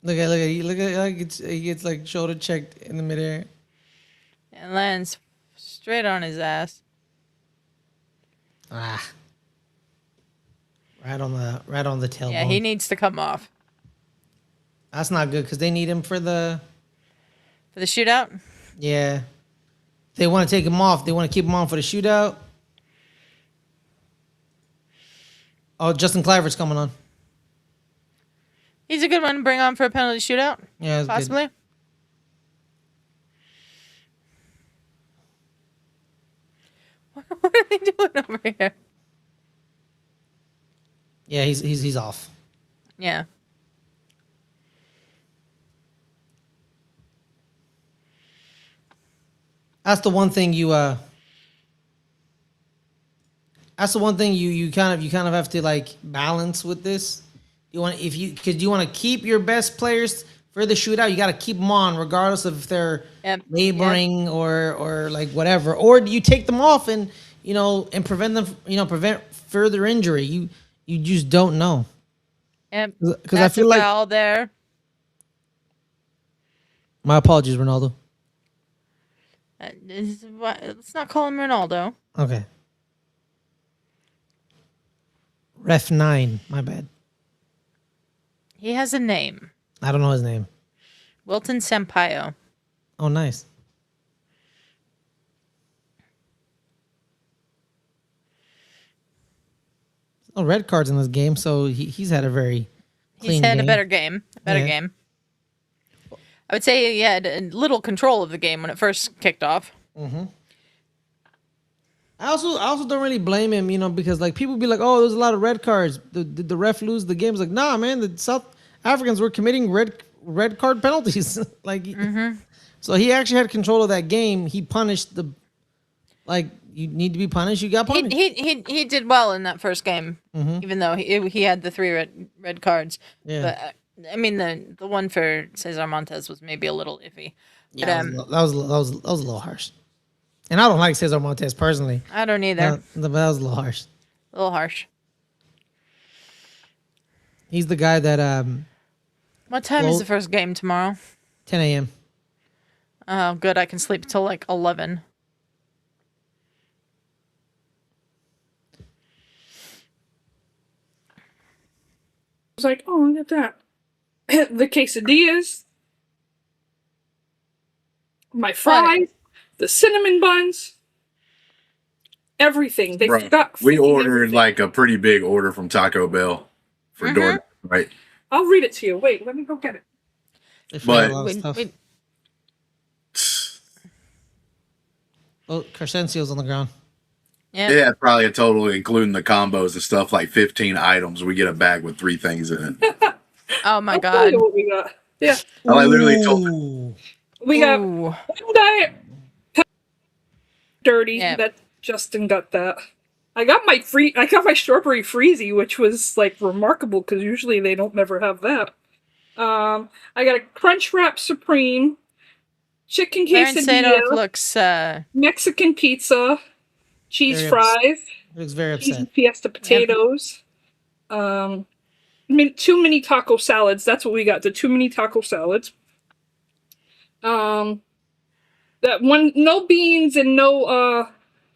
Look at he gets like shoulder checked in the midair. And lands straight on his ass. Right on the tailbone. Yeah, he needs to come off. That's not good because they need him for the For the shootout? Yeah. They want to take him off. They want to keep him on for the shootout. Oh, Justin Clivert's coming on. He's a good one to bring on for a penalty shootout. Yeah, that's Possibly. good. What are they doing over here? Yeah, he's off. Yeah. That's the one thing you That's the one thing you kind of have to like balance with this. You want because you want to keep your best players for the shootout. You got to keep them on regardless of if they're laboring or like whatever. Or do you take them off and prevent them prevent further injury? You just don't know. Yep. Because I feel like foul there. My apologies, Ronaldo. Let's not call him Ronaldo. Okay. Ref 9, my bad. He has a name. I don't know his name. Wilton Sampaio. Oh, nice. No red cards in this game, so he's had a very clean He's had game. a better game. Game. I would say he had a little control of the game when it first kicked off. Mm-hmm. I also don't really blame him, because like people be like, oh, there's a lot of red cards. Did the ref lose the game? It's like, nah, man, the South Africans were committing red card penalties. Like, so he actually had control of that game. He punished you need to be punished. You got punished. He did well in that first game, even though he had the 3 red cards. Yeah. But I mean the one for Cesar Montes was maybe a little iffy. Yeah, But, that was a little harsh. And I don't like Cesar Montes personally. I don't either. But that was a little harsh. A little harsh. He's the guy that What time is the first game tomorrow? 10 a.m. Oh, good. I can sleep till like 11. I was like, oh, look at that. The quesadillas, my fries, the cinnamon buns, everything. They forgot. We freaking ordered everything. like a pretty big order from Taco Bell for DoorDash, right? I'll read it to you. Wait, let me go get it. They forgot But- a lot of stuff. Oh, Crescencio's on the ground. Yeah, probably a total, including the combos and stuff, like 15 items. We get a bag with 3 things in it. Oh my I'll tell god. you what we got. Yeah, I literally told her, Ooh. we got Ooh. one diet dirty. Yeah. That Justin got that. I got my strawberry freezy, which was like remarkable because usually they don't never have that. I got a Crunch Wrap Supreme, chicken Clarence quesadilla, Sadov looks Mexican pizza, cheese Very fries, Looks very cheese upset. and fiesta potatoes, 2 mini taco salads. That's what we got. The 2 mini taco salads. That one, no beans and no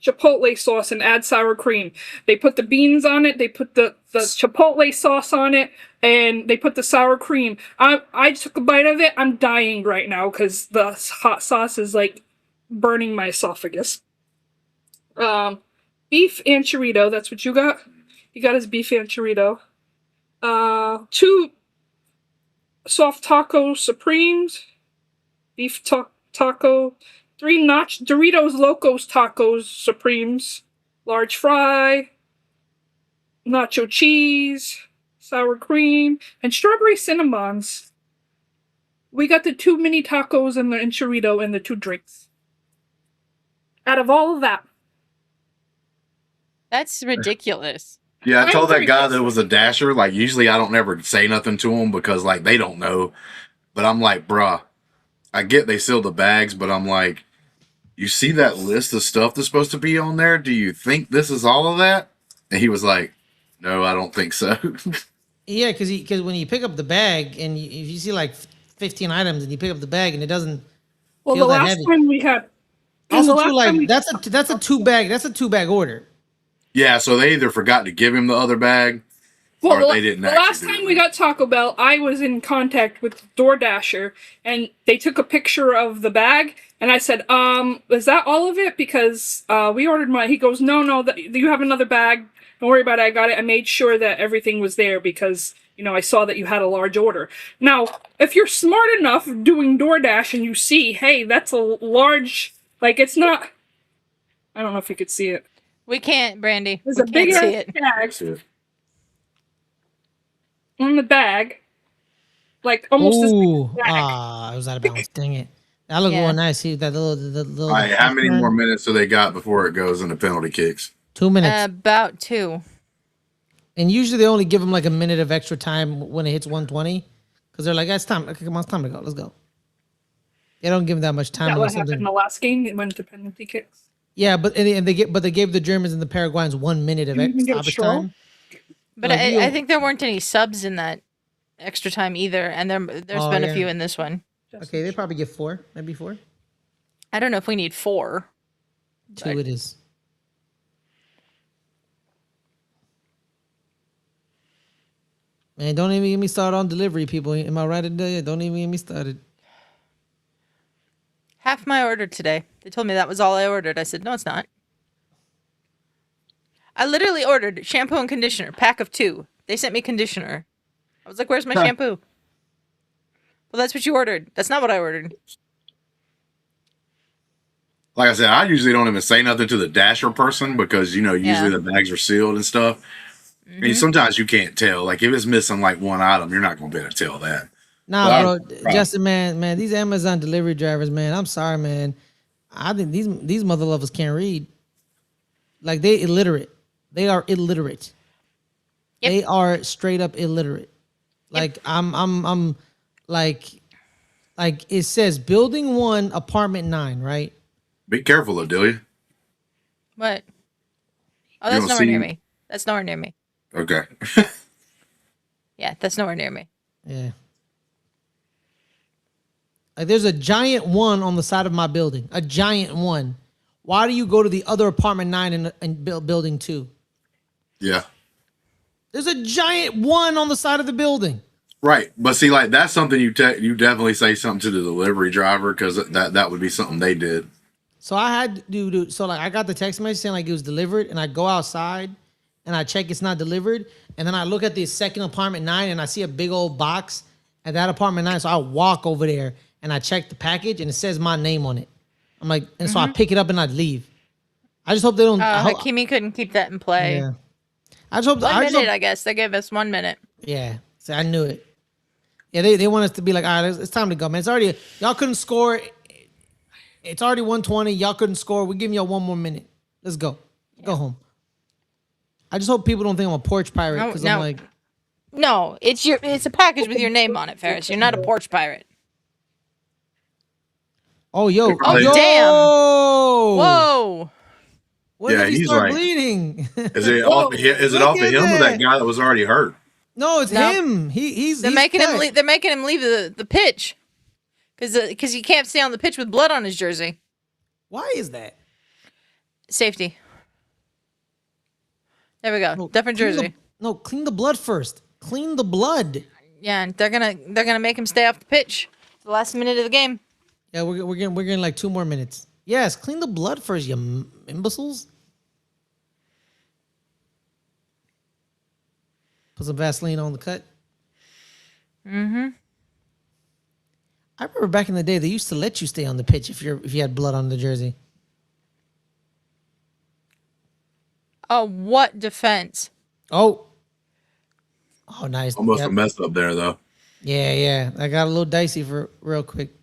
chipotle sauce, and add sour cream. They put the beans on it. They put the chipotle sauce on it, and they put the sour cream. I took a bite of it. I'm dying right now because the hot sauce is like burning my esophagus. Beef anchorito. That's what you got. You got his beef anchorito. 2 soft taco supremes. Beef taco. 3 Doritos Locos Tacos Supremes, large fry, nacho cheese, sour cream, and strawberry cinnamons. We got the 2 mini tacos and the enchilada and the 2 drinks. Out of all of that. that's ridiculous. yeah, I told that guy I'm that it was a dasher. Like, usually I don't never say nothing to him because, like, they don't know. But I'm like, bruh, I get they seal the bags, but I'm like, you see that list of stuff that's supposed to be on there? Do you think this is all of that? And he was like, no, I don't think so. Yeah, because when you pick up the bag and if you see like 15 items and you pick up the bag and it doesn't Well, feel the that last heavy. time we had. Also, the too, last time we- that's a 2 bag. That's a 2 bag order. Yeah, so they either forgot to give him the other bag Well, Or they didn't the actually last do time it. we got Taco Bell, I was in contact with DoorDasher, and they took a picture of the bag, and I said, is that all of it? Because we ordered my. He goes, no, you have another bag. Don't worry about it. I got it. I made sure that everything was there because I saw that you had a large order. Now, if you're smart enough doing DoorDash and you see, hey, that's a large, like it's not. I don't know if you could see it. We can't, Brandy. There's We a can't big see ass it. bag That's it. in the bag, like almost as big Ooh, as the bag. I was out of bounds. Dang it. That looked Yeah. real nice. See that the little. All right, how many turn? more minutes do they got before it goes into penalty kicks? 2 minutes. About 2. And usually they only give them like a minute of extra time when it hits 120, because they're like, "It's time. Okay, come on, it's time to go. Let's go." They don't give them that much time. That on what happened something. in the last game. It went to penalty kicks. Yeah, but they gave the Germans and the Paraguayans 1 minute of You even get a stoppage straw? time. But Like, I think there weren't any subs in that extra time either, and there's Oh, been a yeah. few in this one. Okay, they probably get 4, maybe 4. I don't know if we need 4. 2 it is. Man, don't even get me started on delivery, people. Am I right today? Don't even get me started. Half my order today. They told me that was all I ordered. I said, no, it's not. I literally ordered shampoo and conditioner, pack of 2. They sent me conditioner. I was like, where's my shampoo? Well, that's what you ordered. That's not what I ordered. Like I said, I usually don't even say nothing to the dasher person because usually the bags are sealed and stuff. And sometimes you can't tell. Like if it's missing like one item, you're not gonna be able to tell that. Nah, Well, bro, Justin, man, these Amazon delivery drivers, man, I'm sorry, man. I think these mother lovers can't read. Like they illiterate. They are illiterate. Yep. They are straight up illiterate. Like I'm like it says building 1, apartment 9, right? Be careful, Adelia. What? Oh, You that's don't nowhere near see- me. That's nowhere near me. Okay. Yeah, that's nowhere near me. Yeah. Like there's a giant 1 on the side of my building. A giant 1. Why do you go to the other apartment 9 and building 2? Yeah. There's a giant 1 on the side of the building. Right. But see, like that's something you definitely say something to the delivery driver because that would be something they did. So I had to do so like I got the text message saying like it was delivered, and I go outside and I check it's not delivered, and then I look at the second apartment 9 and I see a big old box at that apartment 9. So I walk over there and I check the package and it says my name on it. I'm like, and so I pick it up and I leave. I just hope they don't. Hakimi couldn't keep that in play. Yeah. I just hope. 1 I just minute, hope, I guess. They gave us 1 minute. yeah. So I knew it. Yeah, they want us to be like, all right, it's time to go, man. It's already y'all couldn't score. It's already 120. Y'all couldn't score. We're giving y'all 1 more minute. Let's go. Go home. I just hope people don't think I'm a porch pirate because I'm like, No, it's a package with your name on it, Ferris. You're not a porch pirate. oh yo, Oh, yo, damn. Whoa. When Yeah, did he he's start like- bleeding? Is it off of him? Is it Look off of at him or that. that guy that was already hurt? No, it's No. him. He's They're he's making him cut. leave. They're making him leave the pitch because he can't stay on the pitch with blood on his jersey. Why is that? Safety. There we go. No, Different clean jersey. clean the blood first. Clean the blood. Yeah, and they're gonna make him stay off the pitch. The last minute of the game. Yeah, we're getting like 2 more minutes. Yes, clean the blood first, you imbeciles. Put some Vaseline on the cut. Mm-hmm. I remember back in the day they used to let you stay on the pitch if you had blood on the jersey. Oh, what defense? Oh, nice. Almost Yep. a mess up there though. Yeah. I got a little dicey for real quick.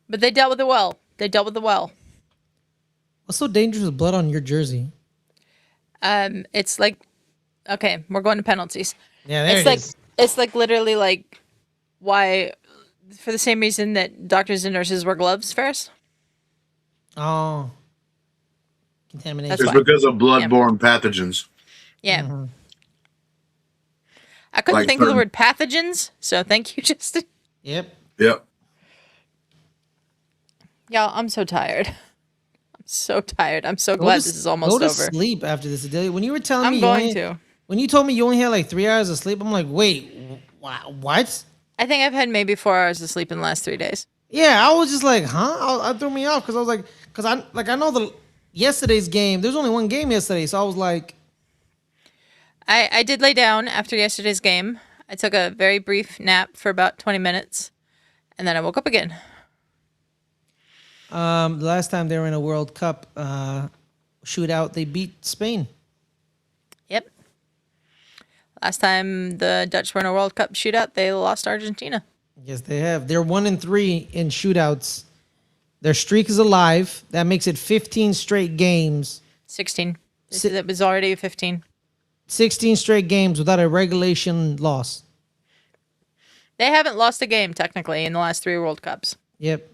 But they dealt with it well. What's so dangerous with blood on your jersey? It's like, okay, we're going to penalties. Yeah, there It's it like is. it's like literally like why, for the same reason that doctors and nurses wear gloves, Ferris. Oh, contamination. That's It's why. because of bloodborne pathogens. Yeah. Mm-hmm. I couldn't Like think of the certain- word pathogens, so thank you, Justin. Yep. Yep. Y'all, I'm so tired. I'm so tired. I'm so glad this is almost Go to over. sleep after this. Adelia. When you were telling I'm me, going to. When you told me you only had like 3 hours of sleep, I'm like, wait, what? I think I've had maybe 4 hours of sleep in the last 3 days. Yeah, I was just like, huh? I threw me off because I was like, because I know the yesterday's game. There's only one game yesterday, so I was like, I did lay down after yesterday's game. I took a very brief nap for about 20 minutes, and then I woke up again. the last time they were in a World Cup shootout, they beat Spain. Yep. Last time the Dutch were in a World Cup shootout, they lost to Argentina. Yes, they have. They're 1-3 in shootouts. Their streak is alive. That makes it 15 straight games. 16. It was already 15. 16 straight games without a regulation loss. They haven't lost a game, technically, in the last 3 World Cups. Yep.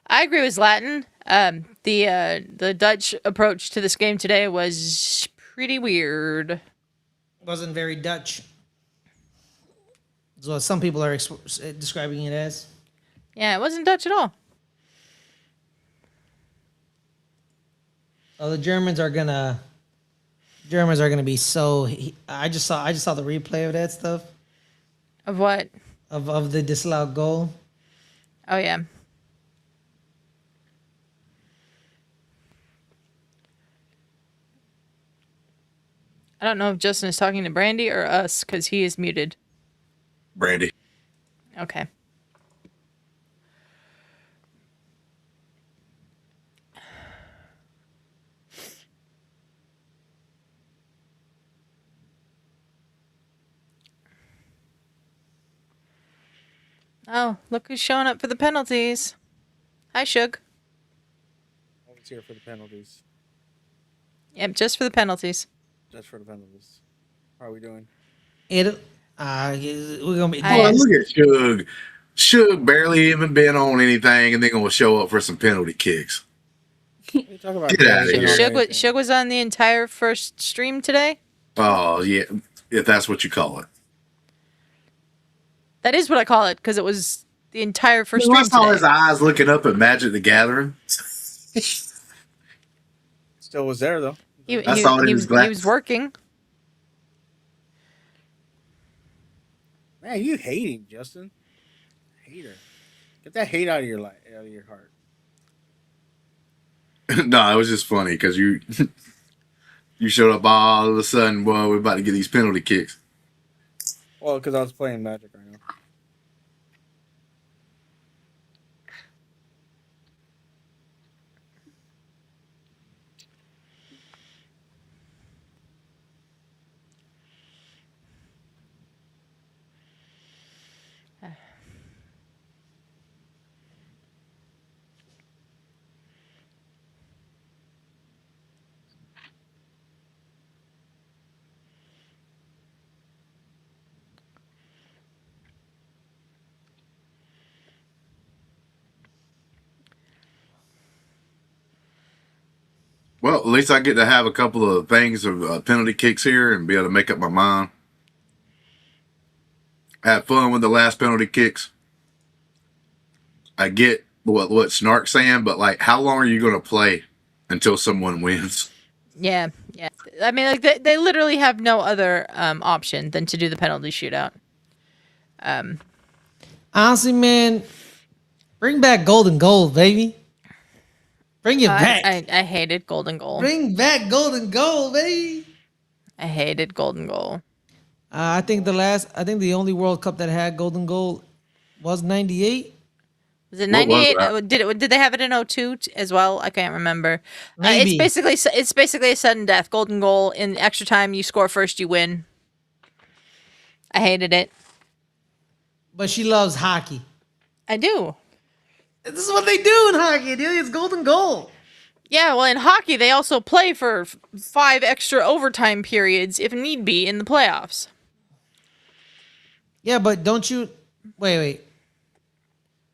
I agree with Latin. The Dutch approach to this game today was pretty weird. Wasn't very Dutch. That's what some people are describing it as. Yeah, it wasn't Dutch at all. Oh, the Germans are gonna be so. I just saw the replay of that stuff Of what? of the disallowed goal. Oh, yeah. I don't know if Justin is talking to Brandy or us, because he is muted. Brandy. Okay. Oh, look who's showing up for the penalties. Hi, Shug. I was here for the penalties. Yep, just for the penalties. Just for the penalties. How are we doing? We're gonna be. I- Oh, look at Shug. Shug barely even been on anything, and they're gonna show up for some penalty kicks. What are you talking about? Get outta here. Shug was on the entire first stream today. Oh yeah, if that's what you call it. That is what I call it, because it was the entire first I stream saw his today. eyes looking up at Magic the Gathering. Still was there though. He I saw it in his was glasses. working. Man, you hating, Justin. Hater. Get that hate out of your life, out of your heart. No, it was just funny because you you showed up all of a sudden. Boy, we're about to get these penalty kicks. Well, because I was playing Magic right now. Well, at least I get to have a couple of things of penalty kicks here and be able to make up my mind. Had fun with the last penalty kicks. I get what Snark's saying, but like, how long are you going to play until someone wins? Yeah. I mean, like they literally have no other option than to do the penalty shootout. Honestly, man, bring back golden goal, baby. Bring it back. I hated golden goal. Bring back golden goal, baby. I hated golden goal. I think the only World Cup that had golden goal was '98. Was it What was 98? that? Did they have it in 02 as well? I can't remember. Maybe. It's basically a sudden death. Golden goal in extra time. You score first, you win. I hated it. But she loves hockey. I do. This is what they do in hockey. It's golden goal. Yeah, well, in hockey, they also play for 5 extra overtime periods if need be in the playoffs. Yeah, but don't you wait.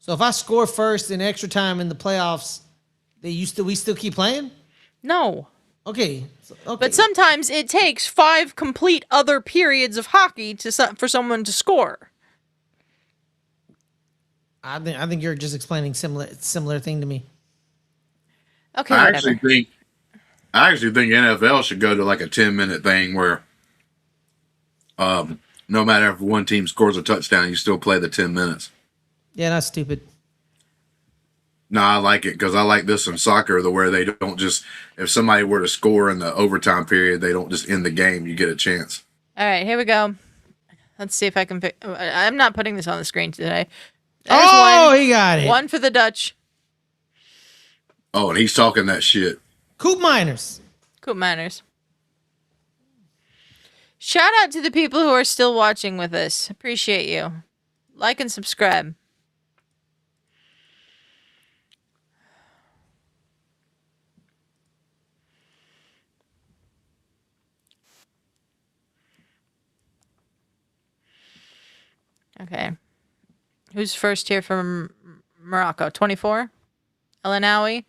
So if I score first in extra time in the playoffs, we still keep playing? No. Okay. But sometimes it takes 5 complete other periods of hockey for someone to score. I think you're just explaining similar thing to me. Okay, I whatever. actually think I actually think NFL should go to like a 10-minute thing where, no matter if one team scores a touchdown, you still play the 10 minutes. Yeah, that's stupid. No, I like it because I like this in soccer, where they don't just, if somebody were to score in the overtime period, they don't just end the game. You get a chance. All right, here we go. Let's see if I can. I'm not putting this on the screen today. He got it. One for the Dutch. Oh, and he's talking that shit. Coop Miners. Cool manners. Shout out to the people who are still watching with us. Appreciate you. Like and subscribe. Okay. Who's first here from Morocco? 24? El Anawi?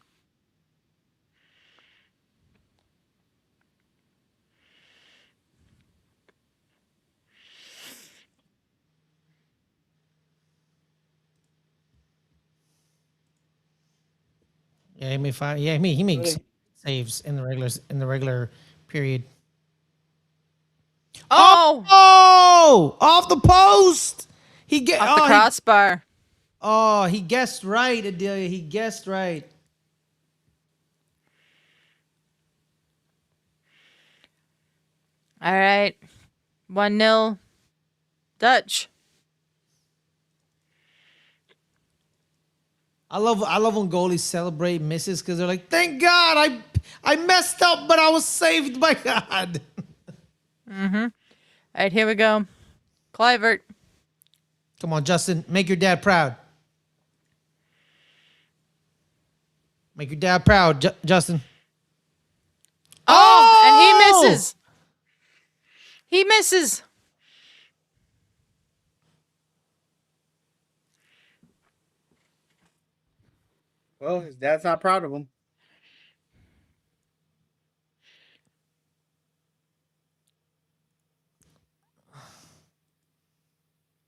Yeah, he made 5. Yeah, he made saves in the regular period. Oh! Oh, off the post. Off the crossbar. He guessed right, Adelia. He guessed right. All right. 1-0 Dutch. I love when goalies celebrate misses because they're like, "Thank God, I messed up, but I was saved by God." All right, here we go. Clivert. Come on, Justin, make your dad proud. Make your dad proud, Justin. Oh, and he misses. He misses. Well, his dad's not proud of him.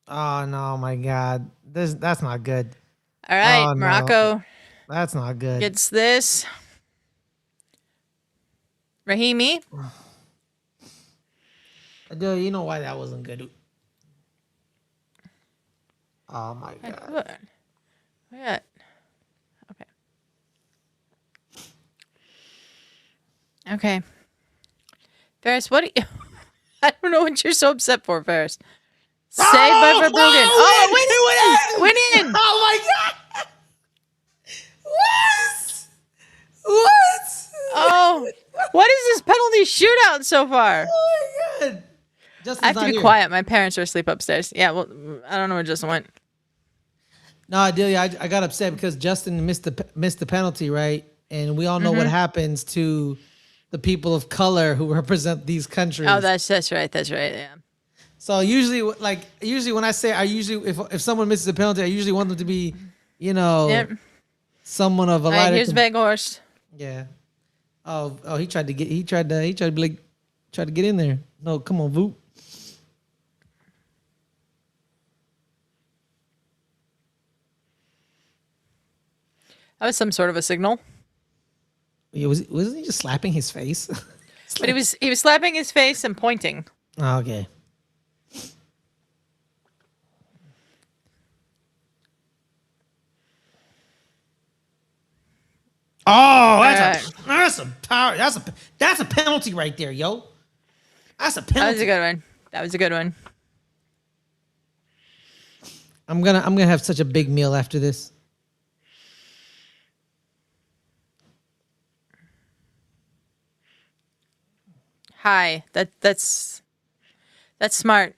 Oh no, my God, that's not good. All right, Oh, no. Morocco That's not good. gets this. Rahimi. Adelia, you know why that wasn't good? Oh my God. Good. Yeah. Okay. Okay. Ferris, what do you... I don't know what you're so upset for, Ferris. Saved by Verbruggen. Oh, went in! Oh my God! What? Oh, what is this penalty shootout so far? Oh my God! Justin's I have to not be here. quiet. My parents are asleep upstairs. Yeah, well, I don't know where Justin went. No, Adelia, I got upset because Justin missed the penalty, right? And we all know what happens to the people of color who represent these countries. Oh, that's right. That's right. Yeah. So usually when I say if someone misses a penalty, I usually want them to be, Yep. someone of a All right, lighter. here's Veghorst. Yeah. Oh, he tried to get in there. No, come on, Voop. That was some sort of a signal. Yeah, wasn't he just slapping his face? But he was slapping his face and pointing. Oh, okay. Oh, that's a penalty right there, yo. That's a That was penalty. a good one. That was a good one. I'm gonna have such a big meal after this. Hi. That's smart.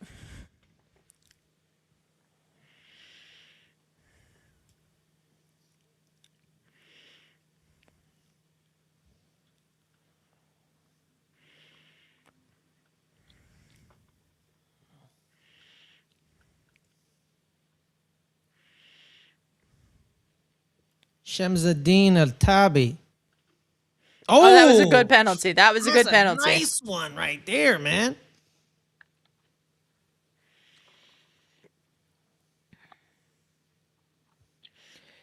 Shemzuddin Al-Tabi. Oh, that was a good penalty. That was a good That's penalty. Nice one right there, man.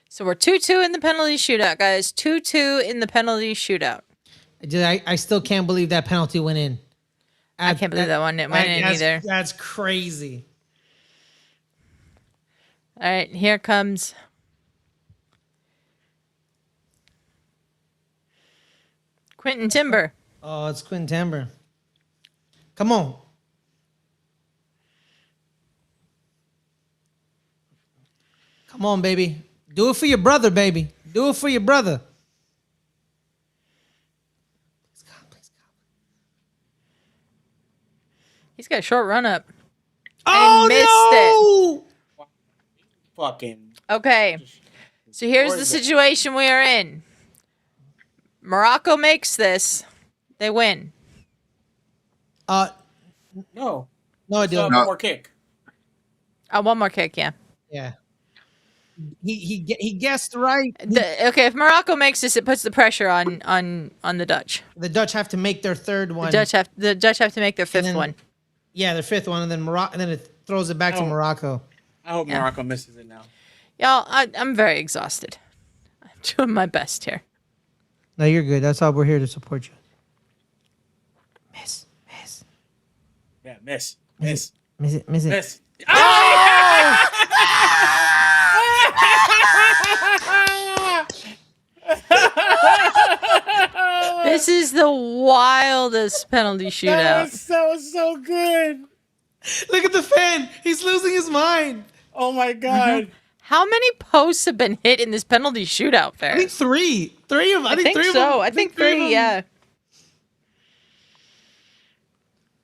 So we're 2-2 in the penalty shootout, guys. 2-2 in the penalty shootout. I still can't believe that penalty went in. I can't believe that one went in either. That's crazy. All right, here comes. Quentin Timber. Oh, it's Quentin Timber. Come on. Come on, baby. Do it for your brother, baby. Do it for your brother. Please God, please God. He's got a short run up. Oh, missed no! Fucking. Okay, so here's the situation we are in. Morocco makes this, they win. No. No, I Still have didn't. one more kick. Oh, one more kick, yeah. Yeah. He guessed right. Okay, if Morocco makes this, it puts the pressure on the Dutch. The Dutch have to make their third one. The Dutch have to make their fifth then- one. Yeah, their fifth one, and then Morocco, and then it throws it back to Oh. Morocco. I hope Yeah. Morocco misses it now. Y'all, I'm very exhausted. I'm doing my best here. No, you're good. That's all we're here to support you. Miss. Yeah, miss. Miss it. Miss. This is the wildest penalty That shootout. was so good. Look at the fan. He's losing his mind. Oh my god. How many posts have been hit in this penalty shootout, I Fair? think three. I think three of so. them. I think three, yeah.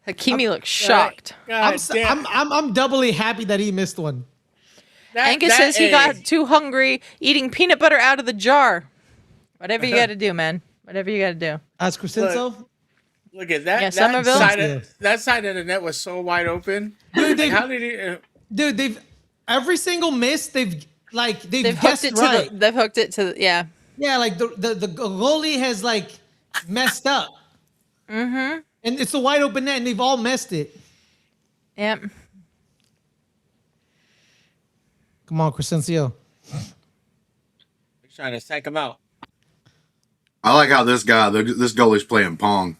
Hakimi looks shocked. I'm doubly happy that he missed one. Angus says he got too hungry eating peanut butter out of the jar. Whatever you got to do, man. Whatever you got to do. As Crescenzo? Look at that. Yeah, Somerville? That side of the net was so wide open. Dude, How did he? Dude, they've every single miss they've They've guessed hooked it right. to the. They've hooked it to the. Yeah. Yeah, like the goalie has like messed up. Mm-hmm. And it's a wide open net, and they've all messed it. Yep. Come on, Crescencio. He's trying to psych him out. I like how this goalie's playing Pong.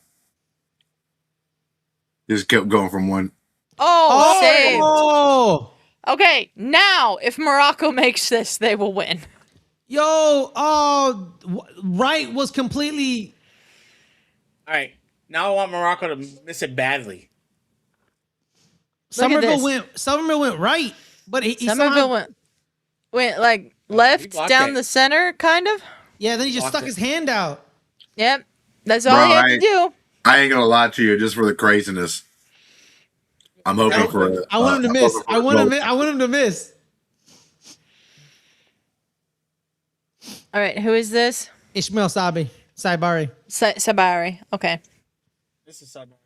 Just kept going from one. Oh, saved. Oh, Okay, now if Morocco makes this, they will win. Wright was completely. All right. Now I want Morocco to miss it badly. Look at this. Somerville went right, but he Somerville somehow, went like he left blocked down it. the center, kind of. Yeah, then he just Blocked stuck it. his hand out. Yep, that's all Bro, he had to do. I ain't gonna lie to you, just for the craziness. I'm hoping for. I want him to I'm miss. hoping for I a want goal. him to miss. All right, who is this? Ishmael Saibari. Saibari. Okay. This is something.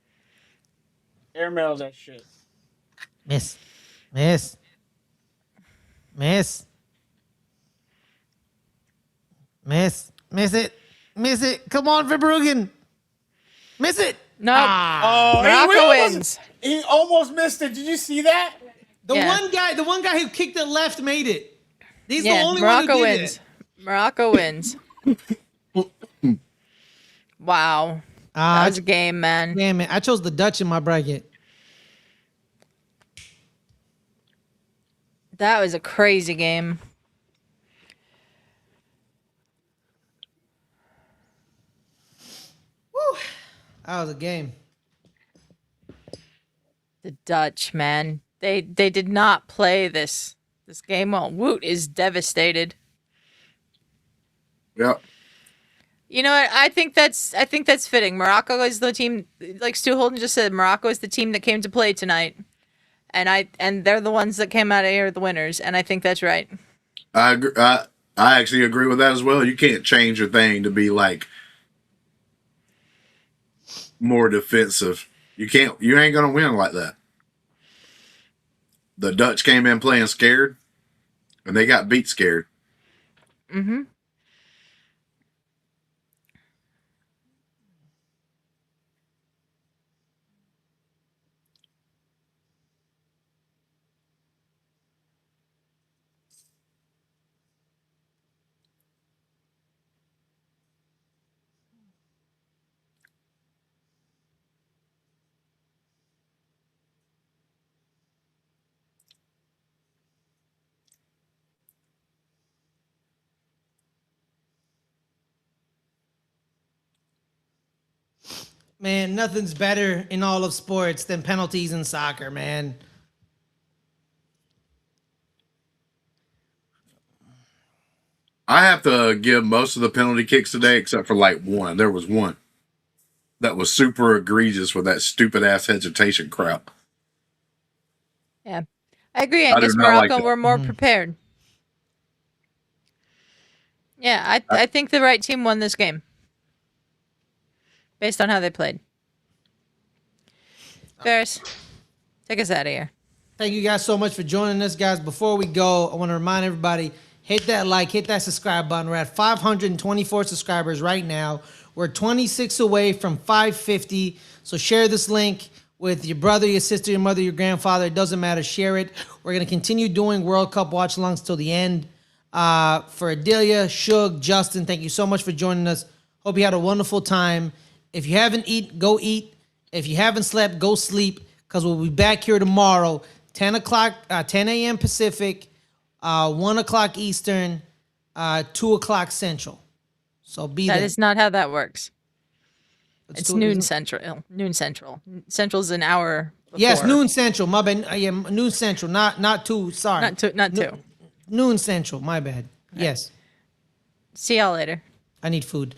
Airmail that shit. Miss. Miss it. Come on, Verbruggen. Miss it. No, Oh, Morocco wins. He almost missed it. Did you see that? The Yeah. one guy who kicked it left made it. He's Yeah, the only Morocco one who did wins. it. Morocco wins. Wow, that was a game, man. Damn it. I chose the Dutch in my bracket. That was a crazy game. Woo. That was a game. The Dutch, man. They did not play this game well. Woot is devastated. Yep. You know what? I think that's fitting. Morocco is the team, like Stu Holden just said. Morocco is the team that came to play tonight, and they're the ones that came out of here the winners. And I think that's right. I agree. I actually agree with that as well. You can't change your thing to be like more defensive. You can't. You ain't gonna win like that. The Dutch came in playing scared, and they got beat scared. Mm-hmm. Man, nothing's better in all of sports than penalties in soccer, man. I have to give most of the penalty kicks today, except for like one. There was one that was super egregious with that stupid ass hesitation crap. Yeah, I agree. I I do guess not like Morocco that. were more prepared. Yeah, I think the right team won this game based on how they played. Ferris, take us out of here. Thank you guys so much for joining us, guys. Before we go, I want to remind everybody, hit that like, hit that subscribe button. We're at 524 subscribers right now. We're 26 away from 550. So share this link with your brother, your sister, your mother, your grandfather. It doesn't matter. Share it. We're going to continue doing World Cup watch-alongs till the end. For Adelia, Shug, Justin, thank you so much for joining us. Hope you had a wonderful time. If you haven't eaten, go eat. If you haven't slept, go sleep, because we'll be back here tomorrow, 10 a.m. Pacific, 1 o'clock Eastern, 2 o'clock Central. So be there. That is not how that works. Let's It's do it, noon isn't it? Central. Noon Central. Central's an hour before. Yes, noon Central. My bad. Yeah, noon Central. Not 2. Sorry. Not two. Noon Central. My bad. Yes. See y'all later. I need food.